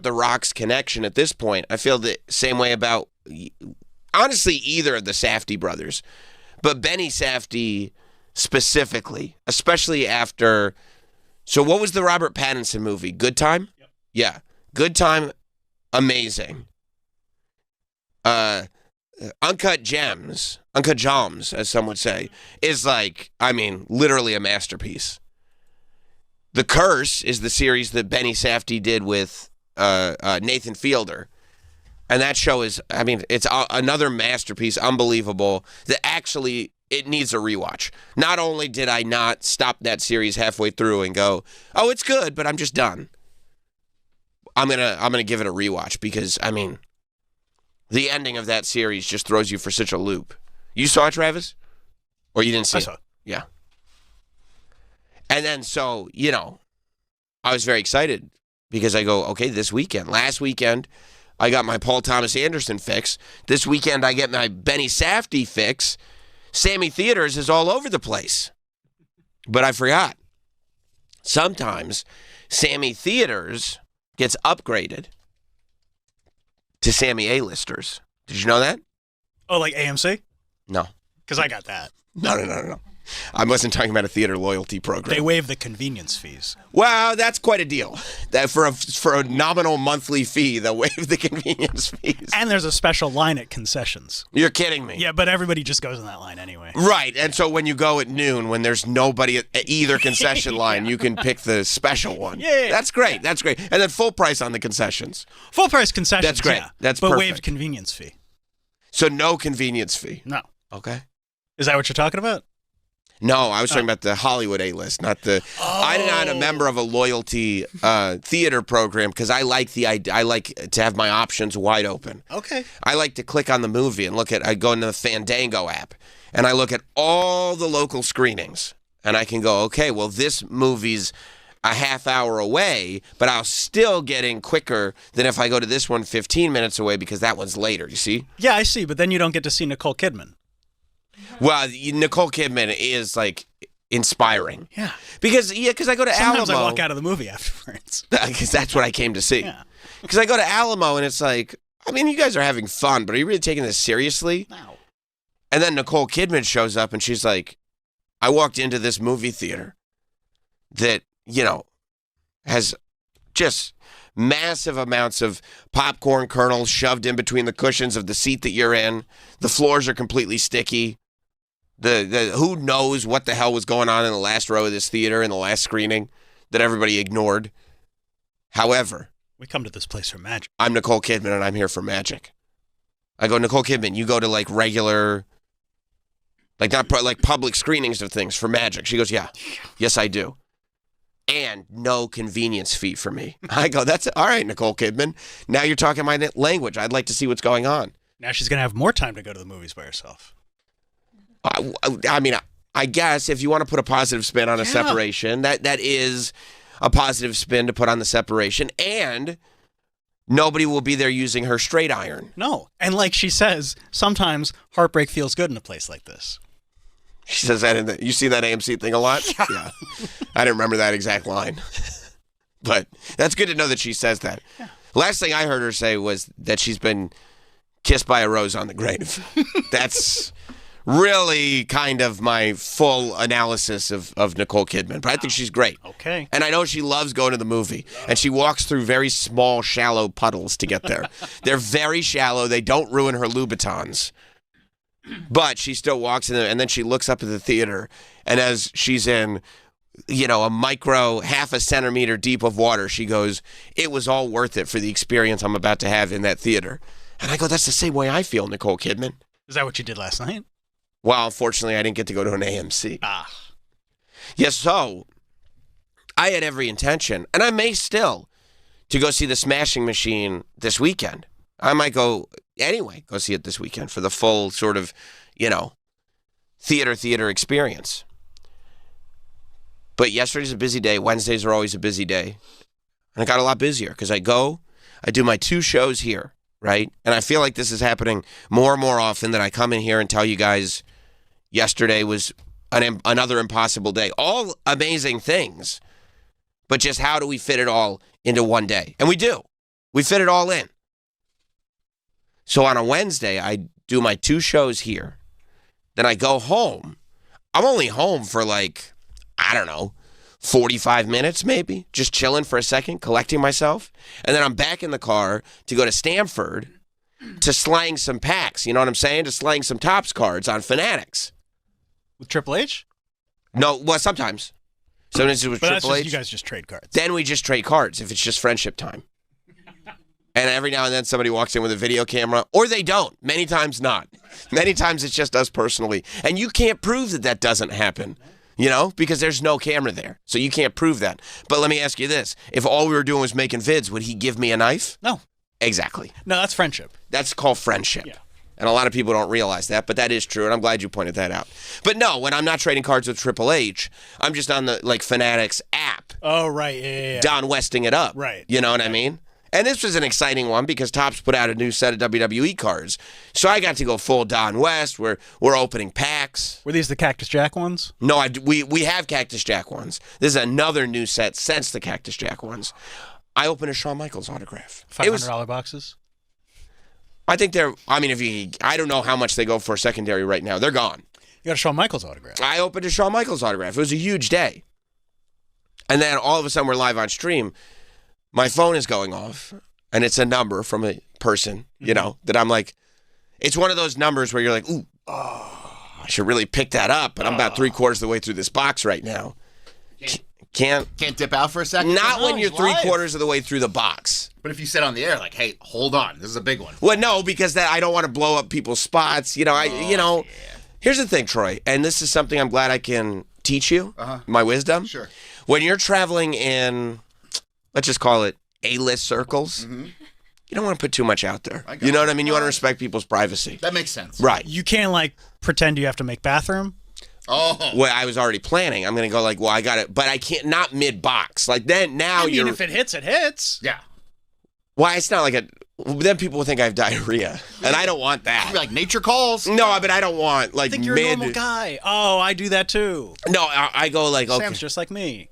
The Rock's connection at this point. I feel the same way about, honestly, either of the Safdie brothers. But Benny Safdie specifically, especially after... So what was the Robert Pattinson movie? Good Time? Yep. Yeah. Good Time, amazing. Uncut Gems, as some would say, is like, I mean, literally a masterpiece. The Curse is the series that Benny Safdie did with Nathan Fielder. And that show is, I mean, it's another masterpiece, unbelievable, that actually, it needs a rewatch. Not only did I not stop that series halfway through and go, oh, it's good, but I'm just done. I'm gonna give it a rewatch because, I mean, the ending of that series just throws you for such a loop. You saw it, Travis? Or you didn't see it? I saw it. Yeah. And then, so, you know, I was very excited because I go, okay, last weekend, I got my Paul Thomas Anderson fix. This weekend, I get my Benny Safdie fix. Sammy Theaters is all over the place. But I forgot. Sometimes Sammy Theaters gets upgraded to Sammy A-listers. Did you know that? Oh, like AMC? No. Because I got that. No. I wasn't talking about a theater loyalty program. They waive the convenience fees. Well, that's quite a deal. That for a nominal monthly fee, they'll waive the convenience fees. And there's a special line at concessions. You're kidding me. Yeah, but everybody just goes in that line anyway. Right, and so when you go at noon, when there's nobody at either concession line, you can pick the special one. Yeah. That's great. And then full price on the concessions. Full price concessions, That's great. yeah. That's but perfect. waived convenience fee. So no convenience fee. No. Okay. Is that what you're talking about? No, I was talking about the Hollywood A-list, not the... Oh. I'm not a member of a loyalty theater program because I like to have my options wide open. Okay. I like to click on the movie and I go into the Fandango app, and I look at all the local screenings, and I can go, okay, well, this movie's a half hour away, but I'll still get in quicker than if I go to this one 15 minutes away because that one's later, you see? Yeah, I see, but then you don't get to see Nicole Kidman. Well, Nicole Kidman is, like, inspiring. Yeah. Because I go to Sometimes Alamo. I walk out of the movie afterwards. Because that's what I came to see. Yeah. Because I go to Alamo, and it's like, I mean, you guys are having fun, but are you really taking this seriously? No. And then Nicole Kidman shows up, and she's like, I walked into this movie theater that, you know, has just massive amounts of popcorn kernels shoved in between the cushions of the seat that you're in. The floors are completely sticky. The who knows what the hell was going on in the last row of this theater in the last screening that everybody ignored. However, We come to this place for magic. I'm Nicole Kidman, and I'm here for magic. I go, Nicole Kidman, you go to, like, regular, like, not like public screenings of things for magic. She goes, yeah. Yes, I do. And no convenience fee for me. I go, that's all right, Nicole Kidman. Now you're talking my language. I'd like to see what's going on. Now she's going to have more time to go to the movies by herself. I mean, I guess if you want to put a positive spin on a separation, that is a positive spin to put on the separation. And nobody will be there using her straight iron. No. And like she says, sometimes heartbreak feels good in a place like this. She says that you see that AMC thing a lot? Yeah. I didn't remember that exact line. But that's good to know that she says that. Yeah. Last thing I heard her say was that she's been kissed by a rose on the grave. That's really kind of my full analysis of Nicole Kidman. But I think she's great. Okay. And I know she loves going to the movie. And she walks through very small, shallow puddles to get there. They're very shallow. They don't ruin her Louboutins. But she still walks in there, and then she looks up at the theater, and as she's in, you know, a micro, half a centimeter deep of water, she goes, it was all worth it for the experience I'm about to have in that theater. And I go, that's the same way I feel, Nicole Kidman. Is that what you did last night? Well, unfortunately, I didn't get to go to an AMC. Ah. Yes, so I had every intention, and I may still, to go see The Smashing Machine this weekend. I might go anyway, go see it this weekend for the full sort of, you know, theater experience. But yesterday's a busy day. Wednesdays are always a busy day. And I got a lot busier because I do my 2 shows here, right? And I feel like this is happening more and more often that I come in here and tell you guys yesterday was another impossible day. All amazing things. But just how do we fit it all into one day? And we do. We fit it all in. So on a Wednesday, I do my 2 shows here. Then I go home. I'm only home for like, I don't know, 45 minutes maybe, just chilling for a second, collecting myself. And then I'm back in the car to go to Stamford to slang some packs. You know what I'm saying? To slang some Topps cards on Fanatics. With Triple H? No, well, sometimes. Sometimes it was But that's Triple just, H. you guys just trade cards. Then we just trade cards if it's just friendship time. And every now and then somebody walks in with a video camera, or they don't. Many times not. Many times it's just us personally. And you can't prove that that doesn't happen, you know, because there's no camera there. So you can't prove that. But let me ask you this. If all we were doing was making vids, would he give me a knife? No. Exactly. No, that's friendship. That's called friendship. Yeah. And a lot of people don't realize that, but that is true, and I'm glad you pointed that out. But no, when I'm not trading cards with Triple H, I'm just on the Fanatics app, Oh, right. Yeah. Don Westing it up. Right. You know what I mean? And this was an exciting one because Topps put out a new set of WWE cards. So I got to go full Don West. We're opening packs. Were these the Cactus Jack ones? No, we have Cactus Jack ones. This is another new set since the Cactus Jack ones. I opened a Shawn Michaels autograph. $500 boxes? I think I don't know how much they go for secondary right now. They're gone. You got a Shawn Michaels autograph. I opened a Shawn Michaels autograph. It was a huge day. And then all of a sudden we're live on stream. My phone is going off, and it's a number from a person, you know, that I'm like, it's one of those numbers where you're like, ooh, I should really pick that up, but I'm about 3/4 of the way through this box right now. Can't dip out for a second? Not when you're he's live. 3/4 of the way through the box. But if you said on the air, like, hey, hold on, this is a big one. Well, no, because that I don't want to blow up people's spots. You know, Here's the thing, Troy, and this is something I'm glad I can teach you, my wisdom. Sure. When you're traveling in, let's just call it A-list circles, you don't want to put too much out there. You know what I mean? You want to respect people's privacy. That makes sense. Right. You can't, pretend you have to make bathroom. Oh. Well, I was already planning. I'm going to go well, I got it, but I can't, not mid-box. Now I mean, you're, if it hits, it hits. Yeah. why, it's not then people will think I have diarrhea, and I don't want that. You'd be like, nature calls. No, but I don't want, I think you're a normal guy. Oh, I do that too. No, I go okay. Sam's just like me.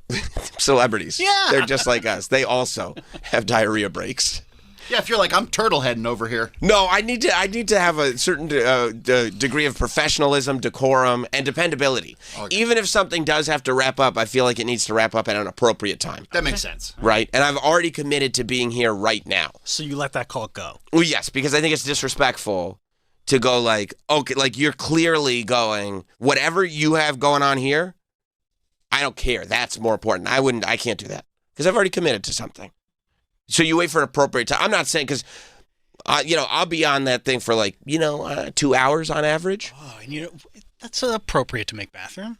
Celebrities. Yeah. They're just like us. They also have diarrhea breaks. Yeah, if you're like, I'm turtle heading over here. No, I need to have a certain degree of professionalism, decorum, and dependability. Okay. Even if something does have to wrap up, I feel like it needs to wrap up at an appropriate time. That makes sense. Right? And I've already committed to being here right now. So you let that call go. Well, yes, because I think it's disrespectful to go okay, you're clearly going, whatever you have going on here, I don't care. That's more important. I can't do that because I've already committed to something. So you wait for an appropriate time. I'm not saying because, I'll be on that thing for 2 hours on average. Oh, and that's appropriate to make bathroom.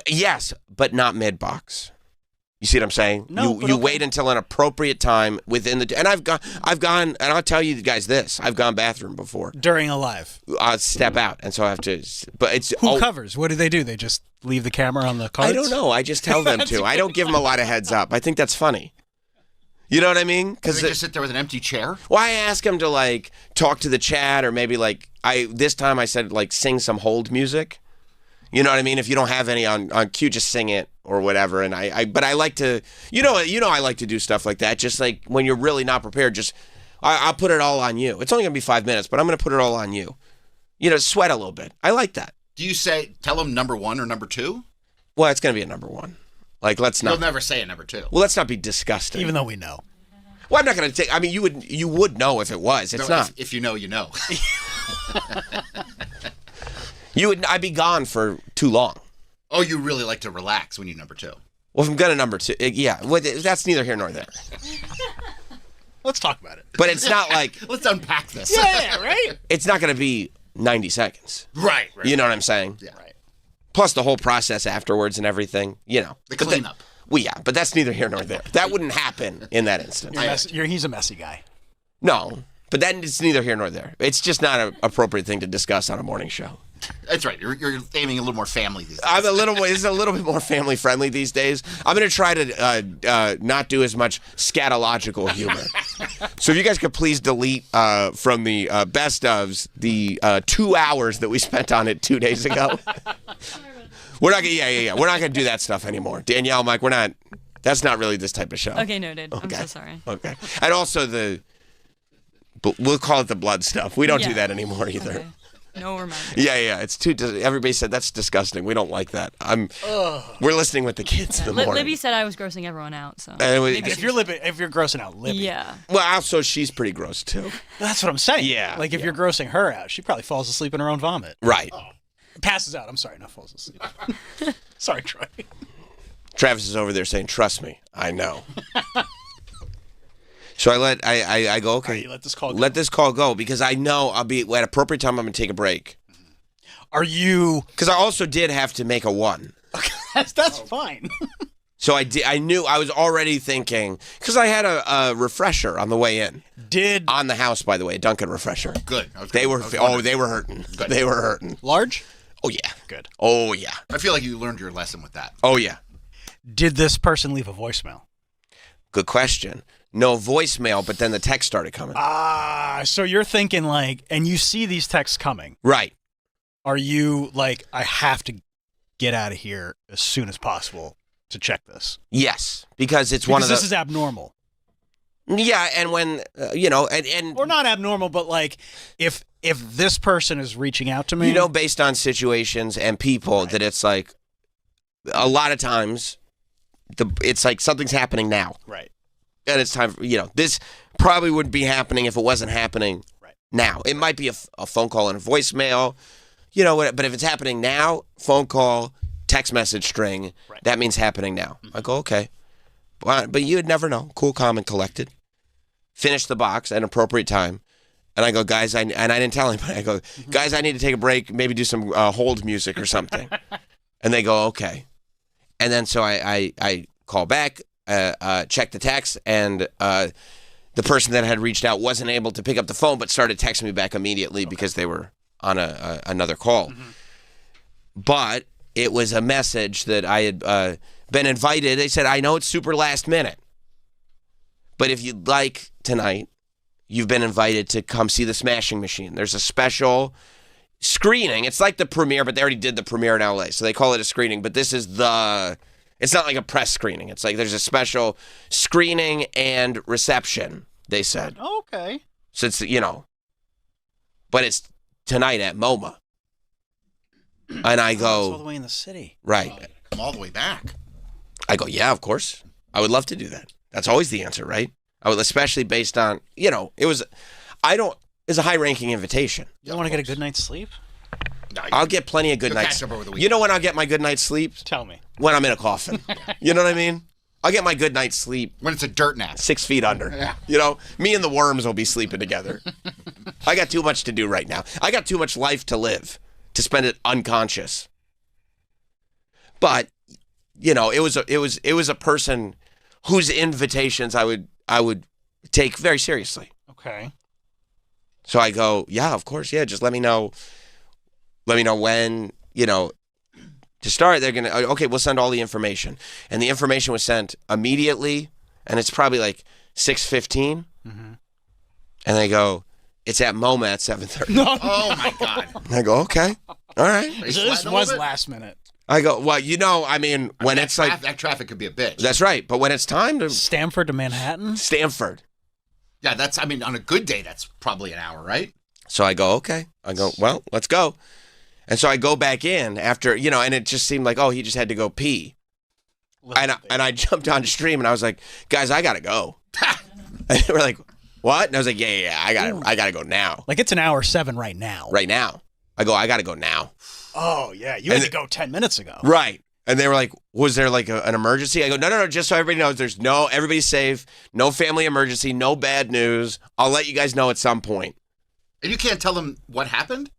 Yes, but not mid-box. You see what I'm saying? No, you wait until an appropriate time within the. And I've gone, and I'll tell you guys this: I've gone bathroom before. During a live. I'll step out, and so I have to. But it's Who covers? What do? They just leave the camera on the cards? I don't know. I just tell them to. I don't give them a lot of heads up. I think that's funny. You know what I mean? Because they just sit there with an empty chair? Well, I ask them to talk to the chat, or maybe this time I said sing some hold music. You know what I mean? If you don't have any on cue, just sing it or whatever. And but I like to, I like to do stuff like that. Just when you're really not prepared, I'll put it all on you. It's only gonna be 5 minutes, but I'm gonna put it all on you. Sweat a little bit. I like that. Do you tell them number 1 or number 2? Well, it's gonna be a number 1. Let's not. You'll never say a number 2. Well, let's not be disgusting. Even though we know. Well, I'm not gonna take. I mean, you would know if it was. It's not. If you know, you know. I'd be gone for too long. Oh, you really like to relax when you're number 2. Well, if I'm gonna number 2, yeah. Well, that's neither here nor there. Let's talk about it. But it's not Let's unpack this. Yeah, right? it's not gonna be 90 seconds. Right. You know what I'm saying? Yeah. Right. Plus the whole process afterwards and everything. The cleanup. But that's neither here nor there. That wouldn't happen in that instance. He's a messy guy. No, but then it's neither here nor there. It's just not an appropriate thing to discuss on a morning show. That's right. You're aiming a little more family these days. It's a little bit more family friendly these days. I'm going to try to not do as much scatological humor. So if you guys could please delete from the best ofs the 2 hours that we spent on it 2 days ago. We're not gonna, we're not gonna do that stuff anymore. Danielle, Mike, we're not. That's not really this type of show. Okay, noted. I'm so sorry. Okay, and also the We'll call it the blood stuff. We don't do Yeah. that anymore either. Okay. No reminder. Yeah. It's too. Everybody said that's disgusting. We don't like that. We're listening with the kids in the morning. Libby said I was grossing everyone out, so. Maybe If you're grossing out Libby, Yeah. Well, also she's pretty gross too. that's what I'm saying. Yeah, Like if you're grossing her out, she probably falls asleep in her own vomit. Right. Passes out. I'm sorry, not falls asleep. Sorry, Troy. Travis is over there saying, "Trust me, I know." So I go, okay. Right, you let this call go. Let this call go because I know I'll be at appropriate time. I'm gonna take a break Are you? because I also did have to make a one. That's fine. So I knew I was already thinking because I had a refresher on the way in Did on the house, by the way, a Dunkin' refresher. Good. They were they were hurting. Good. They were hurting. large? Oh yeah. Good. Oh yeah. I feel like you learned your lesson with that. Oh yeah. Did this person leave a voicemail? Good question. No voicemail, but then the text started coming. So you're thinking like, and you see these texts coming. Right. Are you like, I have to get out of here as soon as possible to check this? Yes, because it's Because one of the. this is abnormal. Yeah, and when and Or not abnormal, but like if this person is reaching out to me, you know, based on situations and people, that it's like a lot of times, it's like something's happening now, right? and it's time for this probably wouldn't be happening if it wasn't happening Right. now. It might be a phone call and a voicemail, but if it's happening now, phone call, text message string, Right. that means happening now. I go okay, but you'd never know. Cool, calm, and collected. Finish the box at an appropriate time. And I go, guys, and I didn't tell anybody. I go, guys, I need to take a break, maybe do some hold music or something. And they go, okay. And then so I call back, check the text, and the person that had reached out wasn't able to pick up the phone, but started texting me back immediately because they were on another call. Mm-hmm. But it was a message that I had been invited. They said, I know it's super last minute, but if you'd like tonight, you've been invited to come see the Smashing Machine. There's a special screening. It's like the premiere, but they already did the premiere in LA, so they call it a screening. But this is it's not like a press screening. It's like there's a special screening and reception, they said. Okay. So it's, but it's tonight at MoMA. And I It's all go, the way in the city. right. Come all the way back. I go, yeah, of course. I would love to do that. That's always the answer, right? I would, especially based on, it's a high-ranking invitation. You don't want to get a good night's sleep? No, I'll get plenty of good You'll nights. catch up over the You know weekend. when I'll get my good night's sleep? Tell me. When I'm in a coffin. You know what I mean? I'll get my good night's sleep when it's a dirt nap. 6 feet under. Yeah. Me and the worms will be sleeping together. I got too much to do right now. I got too much life to live to spend it unconscious. But, it was a person whose invitations I would take very seriously. Okay. So I go, yeah, of course, yeah. Just let me know when, to start. They're going to, okay, we'll send all the information. And the information was sent immediately, and it's probably like 6:15. Mm-hmm. And they go, it's at MoMA at 7:30. No. Oh my God. And I go, okay, all right. Are you This sweating a little was bit? last minute. I go, well, when it's like, that traffic could be a bitch. that's right. But when it's time to Stamford to Manhattan? Stanford. Yeah, on a good day, that's probably an hour, right? So I go, okay. I go, well, let's go. And so I go back in after, and it just seemed like, oh, he just had to go pee. And I jumped on stream and I was like, guys, I gotta go. And they were like, what? And I was like, yeah, I gotta go now. Like it's an hour 7 right now. Right now. I go, I gotta go now. Oh, yeah. You had to go 10 minutes ago. Right. And they were like, was there like an emergency? I go, no, just so everybody knows, everybody's safe, no family emergency, no bad news. I'll let you guys know at some point. And you can't tell them what happened?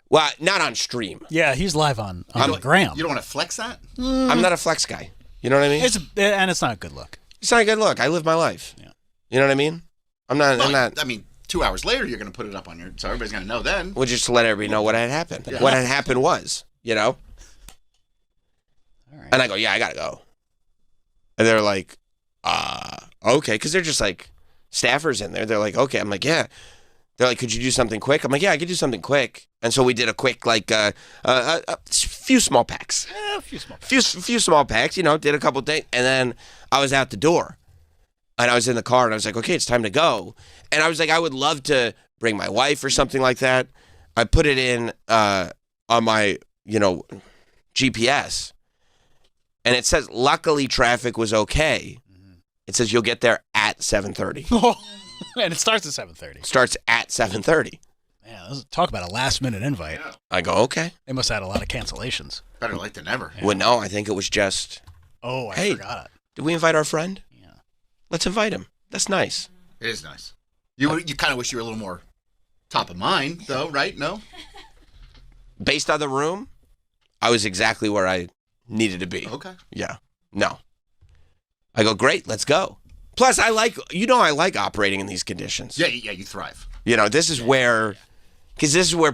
Well, not on stream. Yeah, he's live on the gram. You don't want to flex that? I'm not a flex guy. You know what I mean? It's not a good look. It's not a good look. I live my life. Yeah. You know what I mean? I'm not. I mean, 2 hours later, you're going to put it up on so everybody's going to know then. Well, just to let everybody know what had happened. Yeah. What had happened was, All right. And I go, yeah, I gotta go. And they're like, okay, because they're just like staffers in there. They're like, okay. I'm like, yeah. They're like, could you do something quick? I'm like, yeah, I could do something quick. And so we did a quick, like, a few small packs. A few small. Few small packs, did a couple things. And then I was out the door. And I was in the car and I was like, okay, it's time to go. And I was like, I would love to bring my wife or something like that. I put it in on my, GPS. And it says, luckily traffic was okay. It says you'll get there at 7:30. And it starts at 7:30. Starts at 7:30. Man, talk about a last-minute invite. Yeah. I go, okay. They must have had a lot of cancellations. Better late than never. Yeah. Well, no, I think it was just, Oh, I Hey. forgot. did we invite our friend? Yeah. Let's invite him. That's nice. It is nice. You kind of wish you were a little more top of mind, though, right? No? Based on the room, I was exactly where I needed to be. Okay. Yeah. No. I go, great, let's go. Plus, I like operating in these conditions. Yeah, you thrive. This is where, because this is where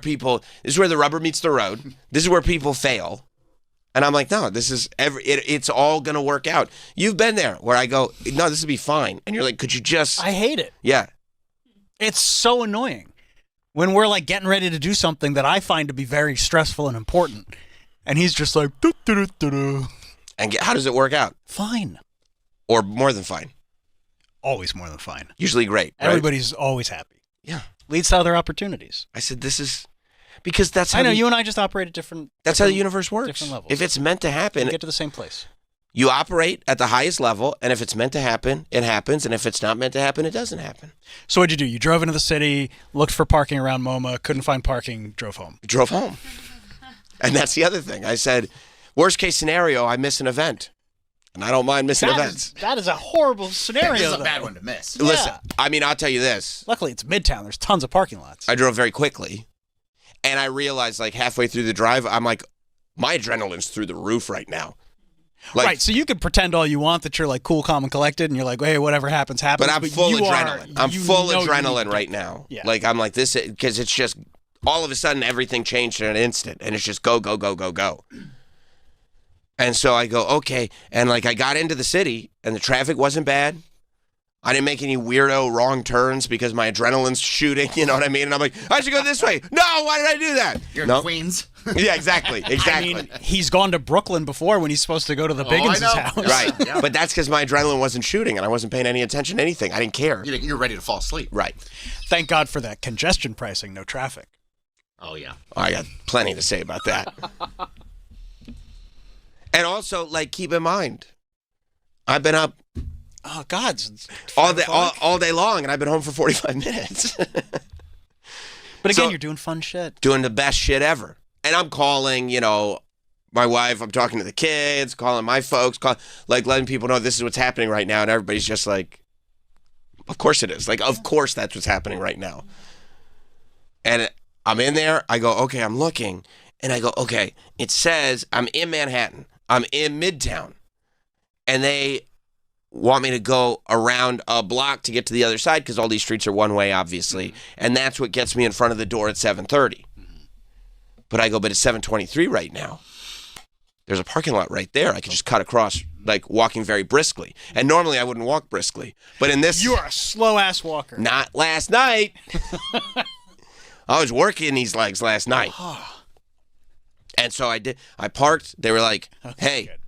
the rubber meets the road. This is where people fail. And I'm like, no, it's all going to work out. You've been there where I go, no, this will be fine. And you're like, could you just, I hate it. yeah. It's so annoying when we're like getting ready to do something that I find to be very stressful and important. And he's just like, doo-doo-doo-doo-doo. And how does it work out? Fine. Or more than fine? Always more than fine. Usually great. Right? Everybody's always happy. Yeah. Leads to other opportunities. I said, this is, because that's how I know you and I just operate at that's how the universe works. different levels. If it's meant to happen, we get to the same place. you operate at the highest level, and if it's meant to happen, it happens, and if it's not meant to happen, it doesn't happen. So what'd you do? You drove into the city, looked for parking around MoMA, couldn't find parking, drove home. Drove home. And that's the other thing. I said, worst case scenario, I miss an event. And I don't mind missing events. That is a horrible scenario. This is a though. bad one to miss. Yeah. Listen, I mean, I'll tell you this. Luckily, it's Midtown. There's tons of parking lots. I drove very quickly, and I realized, like, halfway through the drive, I'm like, my adrenaline's through the roof right now. Like, right, so you can pretend all you want that you're like cool, calm, and collected, and you're like, hey, whatever happens, happens. but I'm full you adrenaline. Are, I'm you full know you adrenaline need- right now. Yeah. Like, I'm like this, because it's just, all of a sudden, everything changed in an instant, and it's just go, go, go, go, go. And so I go, okay. And like I got into the city and the traffic wasn't bad. I didn't make any weirdo wrong turns because my adrenaline's shooting, you know what I mean? And I'm like, I should go this way. No, why did I do that? You're no. in Queens. Yeah, exactly. Exactly. I mean, he's gone to Brooklyn before when he's supposed to go to the Biggins' know. house. Right. Yeah. But that's because my adrenaline wasn't shooting and I wasn't paying any attention to anything. I didn't care. You're ready to fall asleep. Right. Thank God for that congestion pricing, no traffic. Oh, yeah. I got plenty to say about that. And also, like, keep in mind, I've been up Oh, God. all day long and I've been home for 45 minutes. But again, So- you're doing fun shit. Doing the best shit ever. And I'm calling, my wife, I'm talking to the kids, calling my folks, letting people know this is what's happening right now. And everybody's just like, of course it is. Like, of course that's what's happening right now. And I'm in there. I go, okay, I'm looking. And I go, okay, it says I'm in Manhattan. I'm in Midtown. And they want me to go around a block to get to the other side because all these streets are one way, obviously. And that's what gets me in front of the door at 7:30. But I go, but it's 7:23 right now. There's a parking lot right there. I could just cut across, like walking very briskly. And normally I wouldn't walk briskly. But in this... You are a slow-ass walker. Not last night. I was working these legs last night. And so I did. I parked. They were like, hey, good.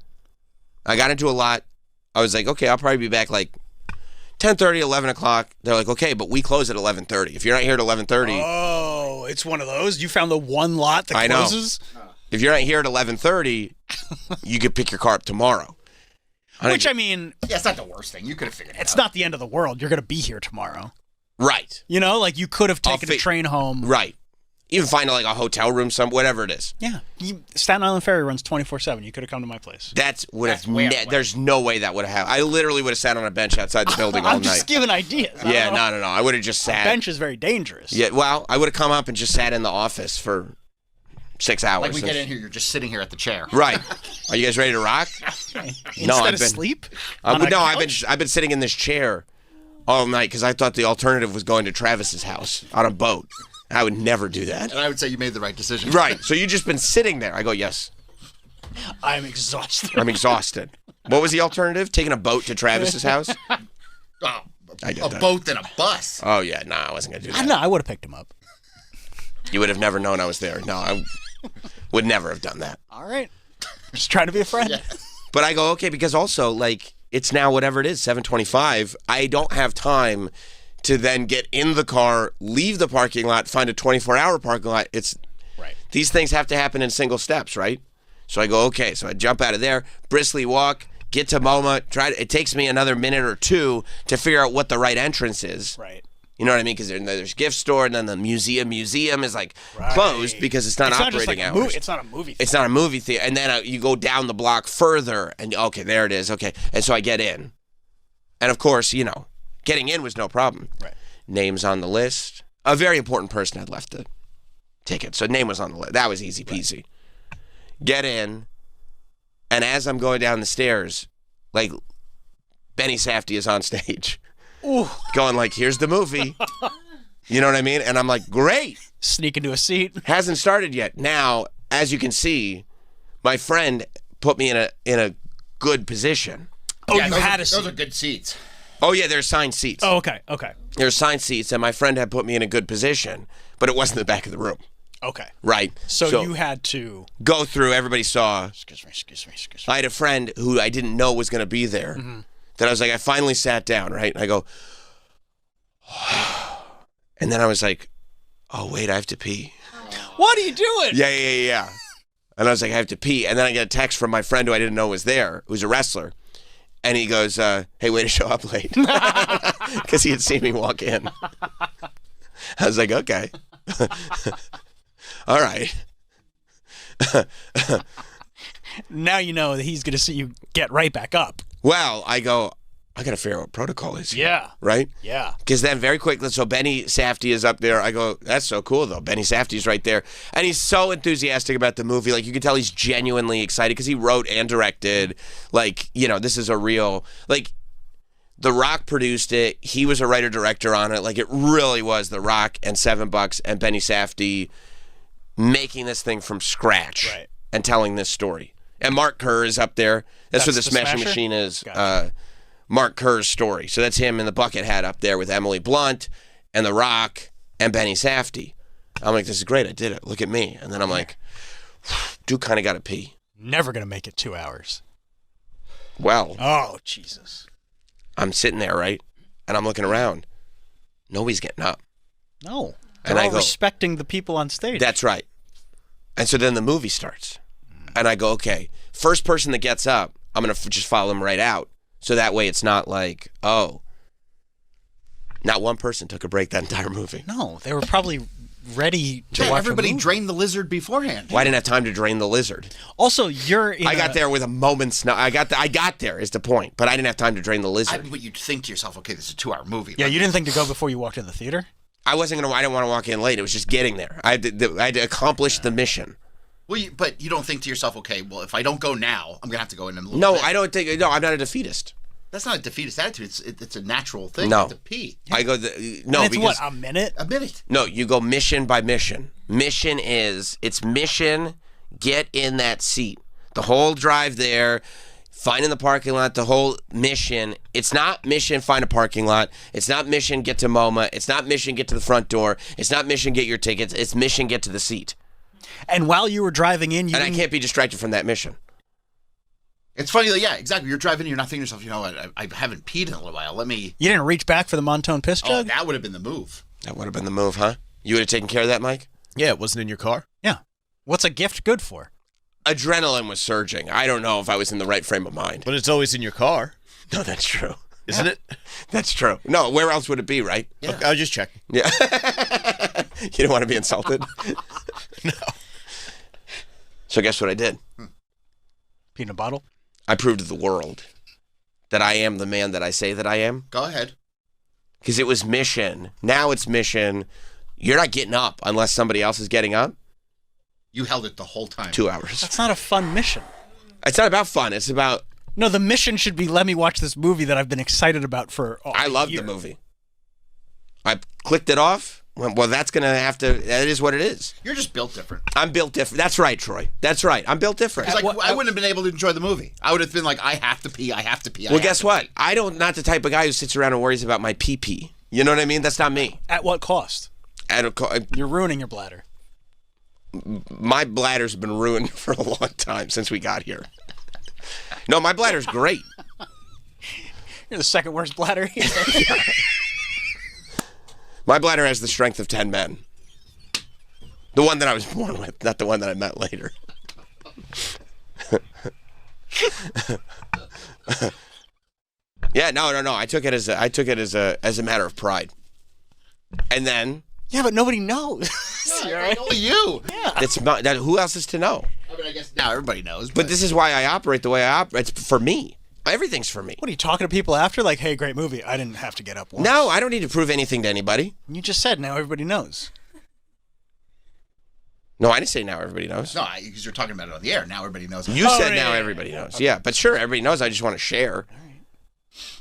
I got into a lot. I was like, okay, I'll probably be back like 10:30, 11 o'clock. They're like, okay, but we close at 11:30. If you're not here at 11:30, Oh, it's one of those? You found the one lot that I know. closes? if you're not here at 11:30, you could pick your car up tomorrow. Which, I mean, Yeah, it's not the worst thing. You could have figured it it's out. not the end of the world. You're going to be here tomorrow. Right, You know, like you could have taken a train home. right. Even find like a hotel room, whatever it is. Yeah. Staten Island Ferry runs 24/7. You could have come to my place. That's would have. That's way out of the way. There's no way that would have happened. I literally would have sat on a bench outside the building all I'm just night. giving ideas. I Yeah, don't know. no. I would have just sat. Bench is very dangerous. Yeah, well, I would have come up and just sat in the office for 6 hours. Like we get in here, you're just sitting here at the chair. Right. Are you guys ready to rock? Instead I've of been- sleep? I've on a been couch? sitting in this chair all night because I thought the alternative was going to Travis's house on a boat. I would never do that. And I would say you made the right decision. Right. So you just been sitting there. I go, yes. I'm exhausted. I'm exhausted. What was the alternative? Taking a boat to Travis's house? Oh, I get a that. boat and a bus. Oh yeah, no, I wasn't gonna do I that. don't know. I would have picked him up. You would have never known I was there. No, I would never have done that. All right. Just trying to be a friend. Yeah. But I go, okay, because also, like, it's now whatever it is, 7:25. I don't have time to then get in the car, leave the parking lot, find a 24-hour parking lot. Right. These things have to happen in single steps, right? So I go, okay. So I jump out of there, briskly walk, get to MoMA. It takes me another minute or two to figure out what the right entrance is. Right. You know what I mean? Because there's gift store, and then the museum is like Right. closed because it's not operating hours. It's not a movie theater. It's not a movie theater. And then you go down the block further, and okay, there it is. Okay. And so I get in. And of course, getting in was no problem. Right. Name's on the list. A very important person had left the ticket, so name was on the list. That was easy peasy. Right. Get in, and as I'm going down the stairs, like, Benny Safdie is on stage. Ooh. Going like, here's the movie. You know what I mean? And I'm like, great. Sneak into a seat. Hasn't started yet. Now, as you can see, my friend put me in a good position. Oh, Yeah, you those had are, a seat. Those are good seats. Oh, yeah, there's assigned seats. Oh, okay. Okay. There's assigned seats, and my friend had put me in a good position, but it wasn't the back of the room. Okay. Right. So you had to go through, everybody saw. Excuse me. I had a friend who I didn't know was going to be there. Mm-hmm. That I was like, I finally sat down, right? And I go, and then I was like, oh, wait, I have to pee. What are you doing? Yeah. And I was like, I have to pee. And then I get a text from my friend who I didn't know was there, who's a wrestler. And he goes, hey, way to show up late. Because he had seen me walk in. I was like, okay. All right. Now you know that he's going to see you get right back up. Well, I go, I got to figure out what protocol is here. Yeah. Right? Yeah. Because then very quickly, so Benny Safdie is up there. I go, that's so cool, though. Benny Safdie's right there. And he's so enthusiastic about the movie. Like, you can tell he's genuinely excited because he wrote and directed. Like, this is a real, like, The Rock produced it. He was a writer-director on it. Like, it really was The Rock and $7 and Benny Safdie making this thing from scratch. Right. And telling this story. And Mark Kerr is up there. That's what the the Smashing Smasher? Machine is. Gotcha. Mark Kerr's story. So that's him in the bucket hat up there with Emily Blunt and The Rock and Benny Safdie. I'm like, this is great. I did it. Look at me. And then I'm like, dude, kind of got to pee. Never going to make it 2 hours. Well, Oh, Jesus. I'm sitting there, right? And I'm looking around. Nobody's getting up. No. And They're I all go- respecting the people on stage. That's right. And so then the movie starts. And I go, okay, first person that gets up, I'm going to just follow him right out. So that way it's not like, oh, not one person took a break that entire movie. No, they were probably ready to watch Everybody a movie. drained the lizard beforehand. Well, I didn't have time to drain the lizard. Also, you're in I got there with a moment's I got there is the point, but I didn't have time to drain the lizard. But you'd think to yourself, okay, this is a 2-hour movie. Yeah, you didn't think to go before you walked in the theater? I didn't want to walk in late. It was just getting there. I had to accomplish the mission. Well, but you don't think to yourself, okay, well, if I don't go now, I'm gonna have to go in a little No, bit. I don't think. No, I'm not a defeatist. That's not a defeatist attitude. It's a natural thing. No. You have to pee. I go no And it's because what, a minute? A minute. no, you go mission by mission. Mission is mission. Get in that seat. The whole drive there, finding the parking lot. The whole mission. It's not mission. Find a parking lot. It's not mission. Get to MoMA. It's not mission. Get to the front door. It's not mission. Get your tickets. It's mission. Get to the seat. And while you were driving in, you And I didn't- can't be distracted from that mission. It's funny, like, yeah, exactly. You're driving, you're not thinking to yourself, you know what, I haven't peed in a little while. Let me. you didn't reach back for the Montone piss Oh, jug? that would have been the move. That would have been the move, huh? You would have taken care of that, Mike? Yeah, it wasn't in your car. Yeah. What's a gift good for? Adrenaline was surging. I don't know if I was in the right frame of mind. But it's always in your car, No, that's true. isn't it? That's true. No, where else would it be, right? Yeah. Okay, I was just checking. Yeah. You didn't want to be insulted? No. So guess what I did? Pee in a bottle? I proved to the world that I am the man that I say that I am. Go ahead. Because it was mission. Now it's mission. You're not getting up unless somebody else is getting up. You held it the whole time. 2 hours. That's not a fun mission. It's not about fun. It's about, No, the mission should be let me watch this movie that I've been excited about for I a loved year. the movie. I clicked it off. Went, well, that's going to have to, that is what it is. You're just built different. I'm built different. That's right, Troy. That's right. I'm built different. It's like, what- I wouldn't have been able to enjoy the movie. I would have been like, I have to pee, I have to pee. Well, guess what? I don't, not the type of guy who sits around and worries about my pee-pee. You know what I mean? That's not me. At what cost? You're ruining your bladder. My bladder's been ruined for a long time since we got here. No, my bladder's great. You're the second worst bladder here. My bladder has the strength of 10 men. The one that I was born with, not the one that I met later. Yeah, no. I took it as a matter of pride. And then Yeah, but nobody knows. Only you. it's not, that, who else is to know? I mean, I guess now everybody knows. But this is why I operate the way I operate. It's for me. Everything's for me. What are you talking to people after? Like, hey, great movie. I didn't have to get up once. No, I don't need to prove anything to anybody. You just said now everybody knows. No, I didn't say now everybody knows. no, because you're talking about it on the air. Now everybody knows. You Oh, said yeah, now yeah, everybody knows. Yeah, but sure, everybody knows. I just want to share.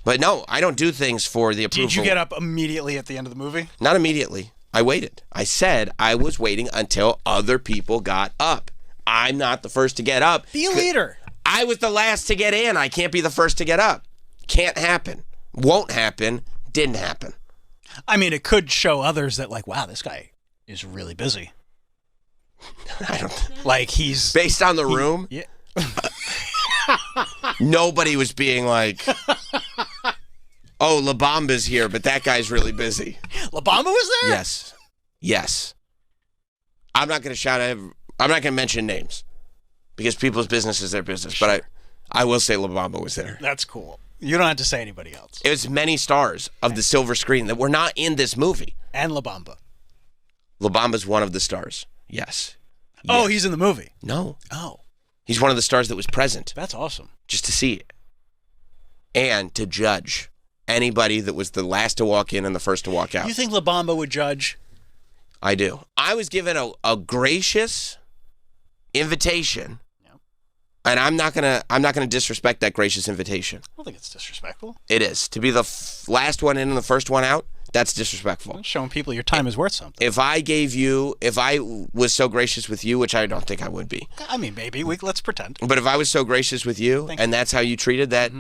But no, I don't do things for the approval. Did you get up immediately at the end of the movie? Not immediately. I waited. I said I was waiting until other people got up. I'm not the first to get up. Be a leader. I was the last to get in. I can't be the first to get up. Can't happen. Won't happen. Didn't happen. I mean, it could show others that, like, wow, this guy is really busy. I don't. Like, he's... Based on the room, Yeah. nobody was being like, "Oh, La Bamba's here, but that guy's really busy." La Bamba was there? Yes. I'm not going to shout at. I'm not going to mention names because people's business is their business. But I will say La Bamba was there. That's cool. You don't have to say anybody else. It was many stars of the silver screen that were not in this movie. And La Bamba. La Bamba's one of the stars. Yes. Oh, he's in the movie. No. Oh, He's one of the stars that was present that's awesome. just to see it and to judge anybody that was the last to walk in and the first to walk out. You think La Bamba would judge? I do. I was given a gracious invitation, and I'm not gonna disrespect that gracious invitation. I don't think it's disrespectful. It is to be the last one in and the first one out. That's disrespectful. Showing people your time is worth something. If I was so gracious with you, which I don't think I would be, I mean, maybe. Let's pretend. but if I was so gracious with you, Thank and that's how you treated that,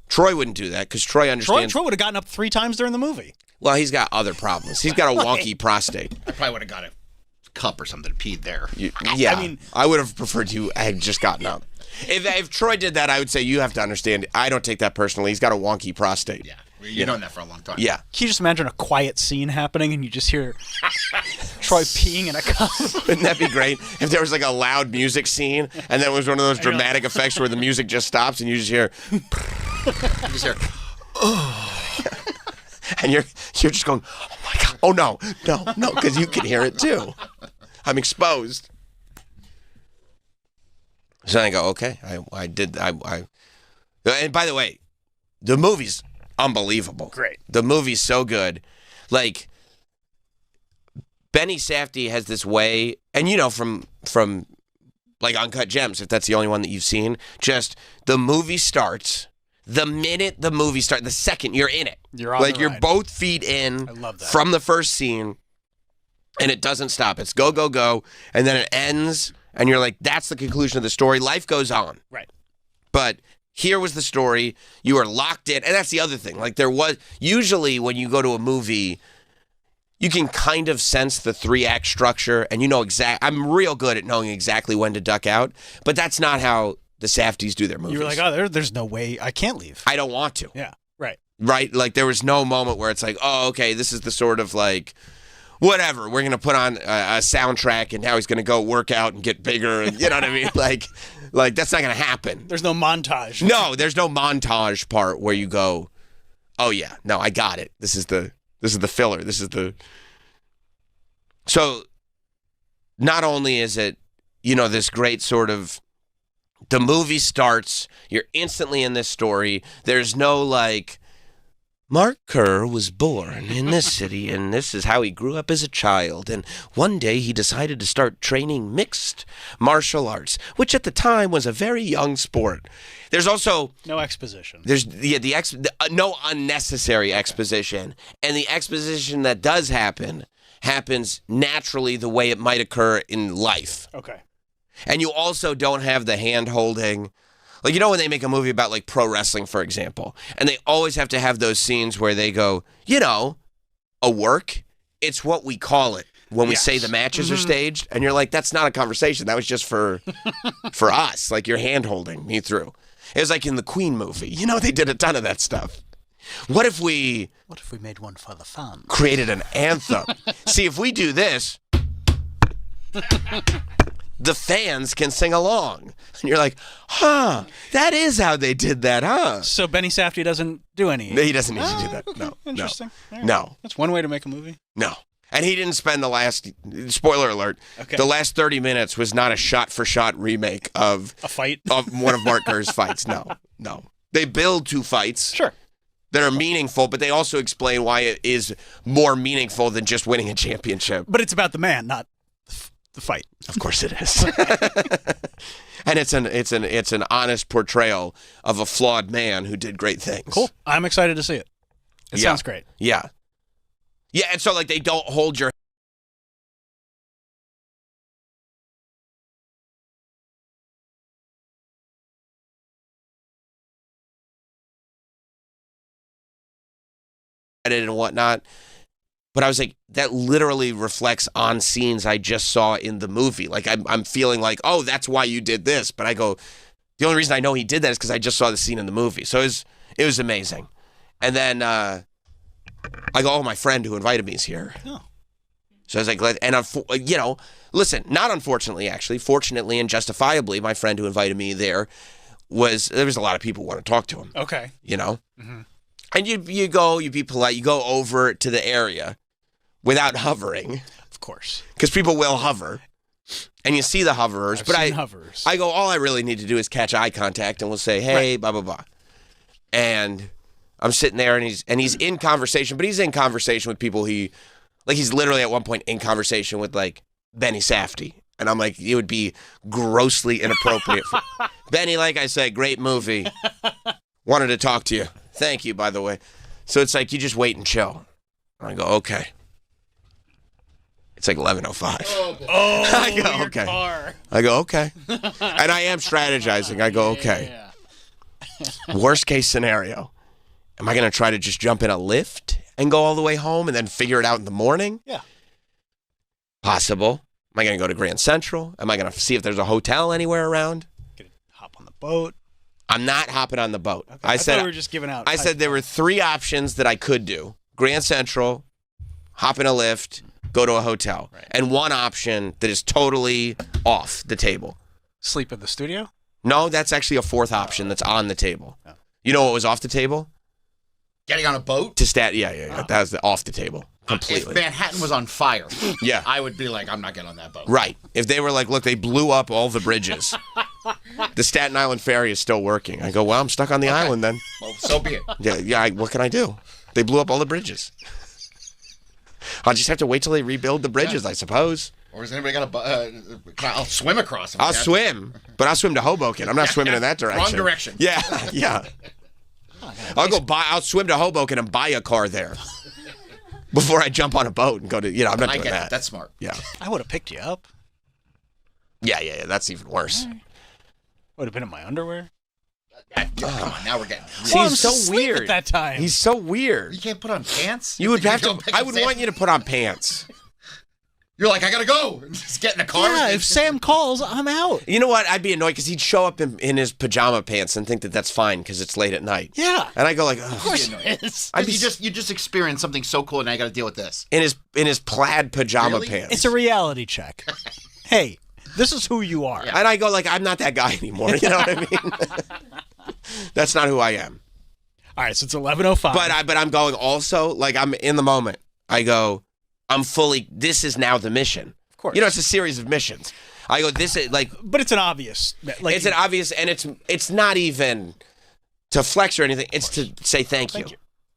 Troy wouldn't do that because Troy understands. Troy would have gotten up 3 times during the movie. Well, he's got other problems. He's got a wonky prostate. I probably would have got a cup or something peed there. Yeah, I would have preferred you had just gotten up. If Troy did that, I would say you have to understand. I don't take that personally. He's got a wonky prostate. Yeah. You've known that for a long time. Yeah. Can you just imagine a quiet scene happening and you just hear Troy peeing in a cup? Wouldn't that be great if there was like a loud music scene and then it was one of those dramatic effects where the music just stops and you just hear, You just hear, and you're just going, oh my god, oh no, because you can hear it too. I'm exposed. So I go, okay, I did. And by the way, the movie's unbelievable. Great. The movie's so good. Like, Benny Safdie has this way, and you know, from like Uncut Gems, if that's the only one that you've seen, just the movie starts. The minute the movie starts, the second you're in it, You're on like the you're ride. both feet in I love that. from the first scene, and it doesn't stop. It's go, go, go, and then it ends, and you're like, that's the conclusion of the story. Life goes on. Right. But here was the story. You were locked in. And that's the other thing. Like, there was, usually when you go to a movie, you can kind of sense the 3-act structure, and you know I'm real good at knowing exactly when to duck out, but that's not how the Safdies do their movies. You were like, oh, there's no way I can't leave. I don't want to. Yeah, right. Right? Like, there was no moment where it's like, oh, okay, this is the sort of like, whatever, we're going to put on a soundtrack, and now he's going to go work out and get bigger, and you know what I mean? Like that's not going to happen. There's no montage. No, there's no montage part where you go, oh yeah, no, I got it. This is the filler. So not only is it, you know, this great sort of, the movie starts, you're instantly in this story. There's no like, Mark Kerr was born in this city, and this is how he grew up as a child. And one day he decided to start training mixed martial arts, which at the time was a very young sport. There's also No exposition. there's no unnecessary exposition, and the exposition that does happens naturally the way it might occur in life. Okay. And you also don't have the hand holding. Like, you know, when they make a movie about like pro wrestling, for example, and they always have to have those scenes where they go, you know, a work, it's what we call it when we Yes. say the matches are staged. And you're like, that's not a conversation. That was just for us. Like, you're hand holding me through. It was like in the Queen movie. You know, they did a ton of that stuff. What if we made one for the fans? created an anthem? See, if we do this, the fans can sing along. And you're like, that is how they did that, huh? So Benny Safdie doesn't do any. He doesn't need to do that. No. Interesting. All right. No. That's one way to make a movie. No. And he didn't spend the last, spoiler alert, Okay. the last 30 minutes was not a shot-for-shot remake of A fight. one of Mark Kerr's fights. No. They build 2 fights Sure. that are meaningful, but they also explain why it is more meaningful than just winning a championship. But it's about the man, not the fight. Of course it is. And it's an honest portrayal of a flawed man who did great things. Cool. I'm excited to see it. It Yeah. sounds great. Yeah. Yeah, and so like they don't hold your and whatnot. But I was like, that literally reflects on scenes I just saw in the movie. Like I'm feeling like, oh, that's why you did this. But I go, the only reason I know he did that is because I just saw the scene in the movie. So it was amazing. And then I go, oh, my friend who invited me is here. Oh. So I was like, and listen, not unfortunately, actually, fortunately and justifiably, my friend who invited me there was a lot of people who want to talk to him. Okay. You know? Mm-hmm. And you be polite, you go over to the area without hovering, Of course. because people will hover, and you see the hoverers. I've but seen hovers. I go, all I really need to do is catch eye contact, and we'll say, hey, blah blah blah. And I'm sitting there, and he's in conversation, but he's in conversation with people he's literally at one point in conversation with like Benny Safdie. And I'm like, it would be grossly inappropriate for Benny. Like I said, great movie. Wanted to talk to you. Thank you, by the way. So it's like you just wait and chill. And I go, okay. It's like 11:05. Oh, I go, your okay. car. I go, okay. And I am strategizing. I go, okay. Worst case scenario. Am I going to try to just jump in a lift and go all the way home and then figure it out in the morning? Yeah. Possible. Am I going to go to Grand Central? Am I going to see if there's a hotel anywhere around? Gonna hop on the boat. I'm not hopping on the boat. Okay. I said thought we were just giving out. I said there were 3 options that I could do. Grand Central, hop in a lift, go to a hotel. Right. And one option that is totally off the table. Sleep in the studio. No, that's actually a 4th option that's on the table. Oh. You know what was off the table? Getting on a boat? Yeah. That was off the table If completely. Manhattan was on fire, Yeah. I would be like, I'm not getting on that boat. Right. If they were like, look, they blew up all the bridges. The Staten Island ferry is still working. I go, well, I'm stuck on the island then. Well, so be it. Yeah. What can I do? They blew up all the bridges. I'll just have to wait till they rebuild the bridges, I suppose. Or has anybody got I'll swim across them. I'll swim, but I'll swim to Hoboken. I'm not swimming in that direction. Wrong direction. Yeah. I'll swim to Hoboken and buy a car there before I jump on a boat and go to. I'm not I doing get that. it. That's smart. Yeah. I would have picked you up. Yeah. That's even worse. Would have been in my underwear. Come on, now we're getting. See, Well, I'm he's so asleep weird. at that time. He's so weird. You can't put on pants. You would have to. Go back I and would say- want you to put on pants. You're like, I gotta go. Just get in the car. Yeah, if Sam calls, I'm out. You know what? I'd be annoyed because he'd show up in his pajama pants and think that that's fine because it's late at night. Yeah. And I go like, Of ugh. course it is. I'd be you just experienced something so cool, and now you got to deal with this. in his plaid pajama Really? pants. It's a reality check. Hey, this is who you are. Yeah. And I go like, I'm not that guy anymore. You know what I mean? That's not who I am. All right, so it's 11:05. But I'm going also like I'm in the moment. I go, this is now the mission. Of course. It's a series of missions. I go, this is like But it's an obvious. Like, it's an obvious, and it's not even to flex or anything. It's to say thank you.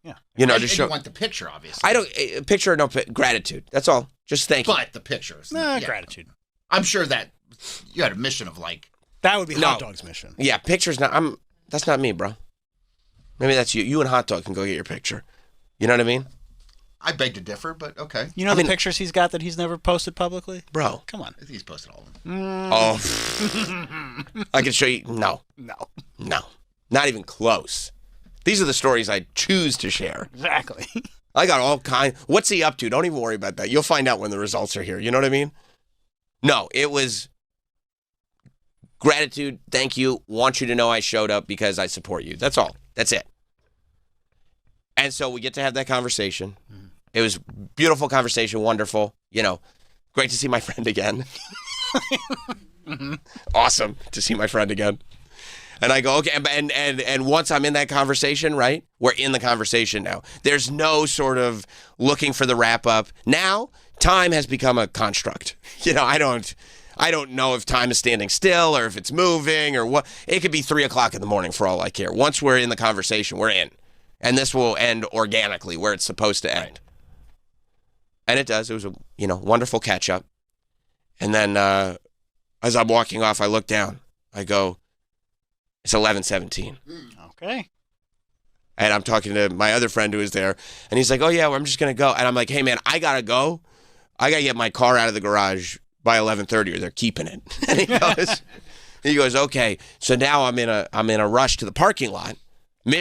Yeah. To And show. you want the picture, obviously. I don't picture no gratitude. That's all. Just thank you. But the pictures. Nah, yeah. gratitude. I'm sure that you had a mission of like. That would be No. Hot Dog's mission. Yeah, pictures. That's not me, bro. Maybe that's you. You and Hot Dog can go get your picture. You know what I mean, I beg to differ, but okay. You know the pictures he's got that he's never posted publicly? bro? Come on. I think he's posted all of them. Oh, I can show you. No, No. not even close. These are the stories I choose to share. Exactly. I got all kind. What's he up to? Don't even worry about that. You'll find out when the results are here. You know what I mean? No, it was gratitude. Thank you. Want you to know I showed up because I support you. That's all. That's it. And so we get to have that conversation. It was beautiful conversation, wonderful. Great to see my friend again. Awesome to see my friend again. And I go, okay, and once I'm in that conversation, right? We're in the conversation now. There's no sort of looking for the wrap up. Now, time has become a construct. I don't know if time is standing still or if it's moving or what. It could be 3:00 in the morning for all I care. Once we're in the conversation, we're in. And this will end organically where it's supposed to end. And it does. It was a wonderful catch up. And then as I'm walking off, I look down. I go, it's 11:17. Okay. And I'm talking to my other friend who was there, and he's like, oh, yeah, well, I'm just going to go. And I'm like, hey, man, I got to go. I got to get my car out of the garage by 11:30 or they're keeping it. And he goes, okay. So now I'm in a rush to the parking lot.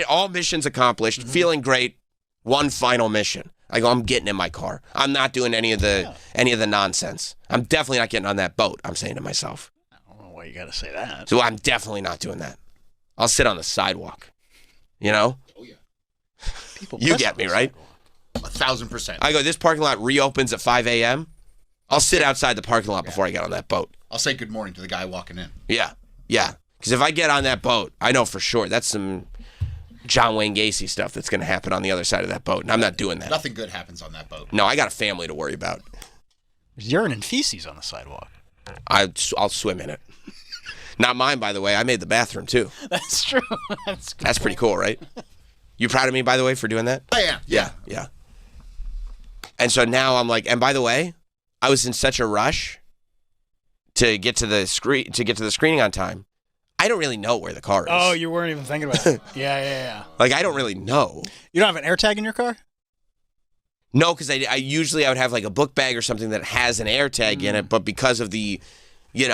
All missions accomplished, feeling great. One final mission. I go, I'm getting in my car. I'm not doing any of the nonsense. I'm definitely not getting on that boat, I'm saying to myself. I don't know why you got to say that. So I'm definitely not doing that. I'll sit on the sidewalk. Oh, yeah. People You piss get on me, the right? sidewalk. 1,000%. I go, this parking lot reopens at 5 a.m. I'll sit outside the parking lot before I get on that boat. I'll say good morning to the guy walking in. Yeah. Because if I get on that boat, I know for sure that's some John Wayne Gacy stuff that's going to happen on the other side of that boat. And I'm not doing that. Nothing good happens on that boat. No, I got a family to worry about. There's urine and feces on the sidewalk. I'll swim in it. Not mine, by the way. I made the bathroom, too. That's true. That's good. That's pretty cool, right? You proud of me, by the way, for doing that? I am. Yeah. Yeah. And so now I'm like, and by the way, I was in such a rush to get to the screening on time. I don't really know where the car is. Oh, you weren't even thinking about it. Yeah. Like, I don't really know. You don't have an AirTag in your car? No, because I usually I would have like a book bag or something that has an AirTag in it, but because of the, You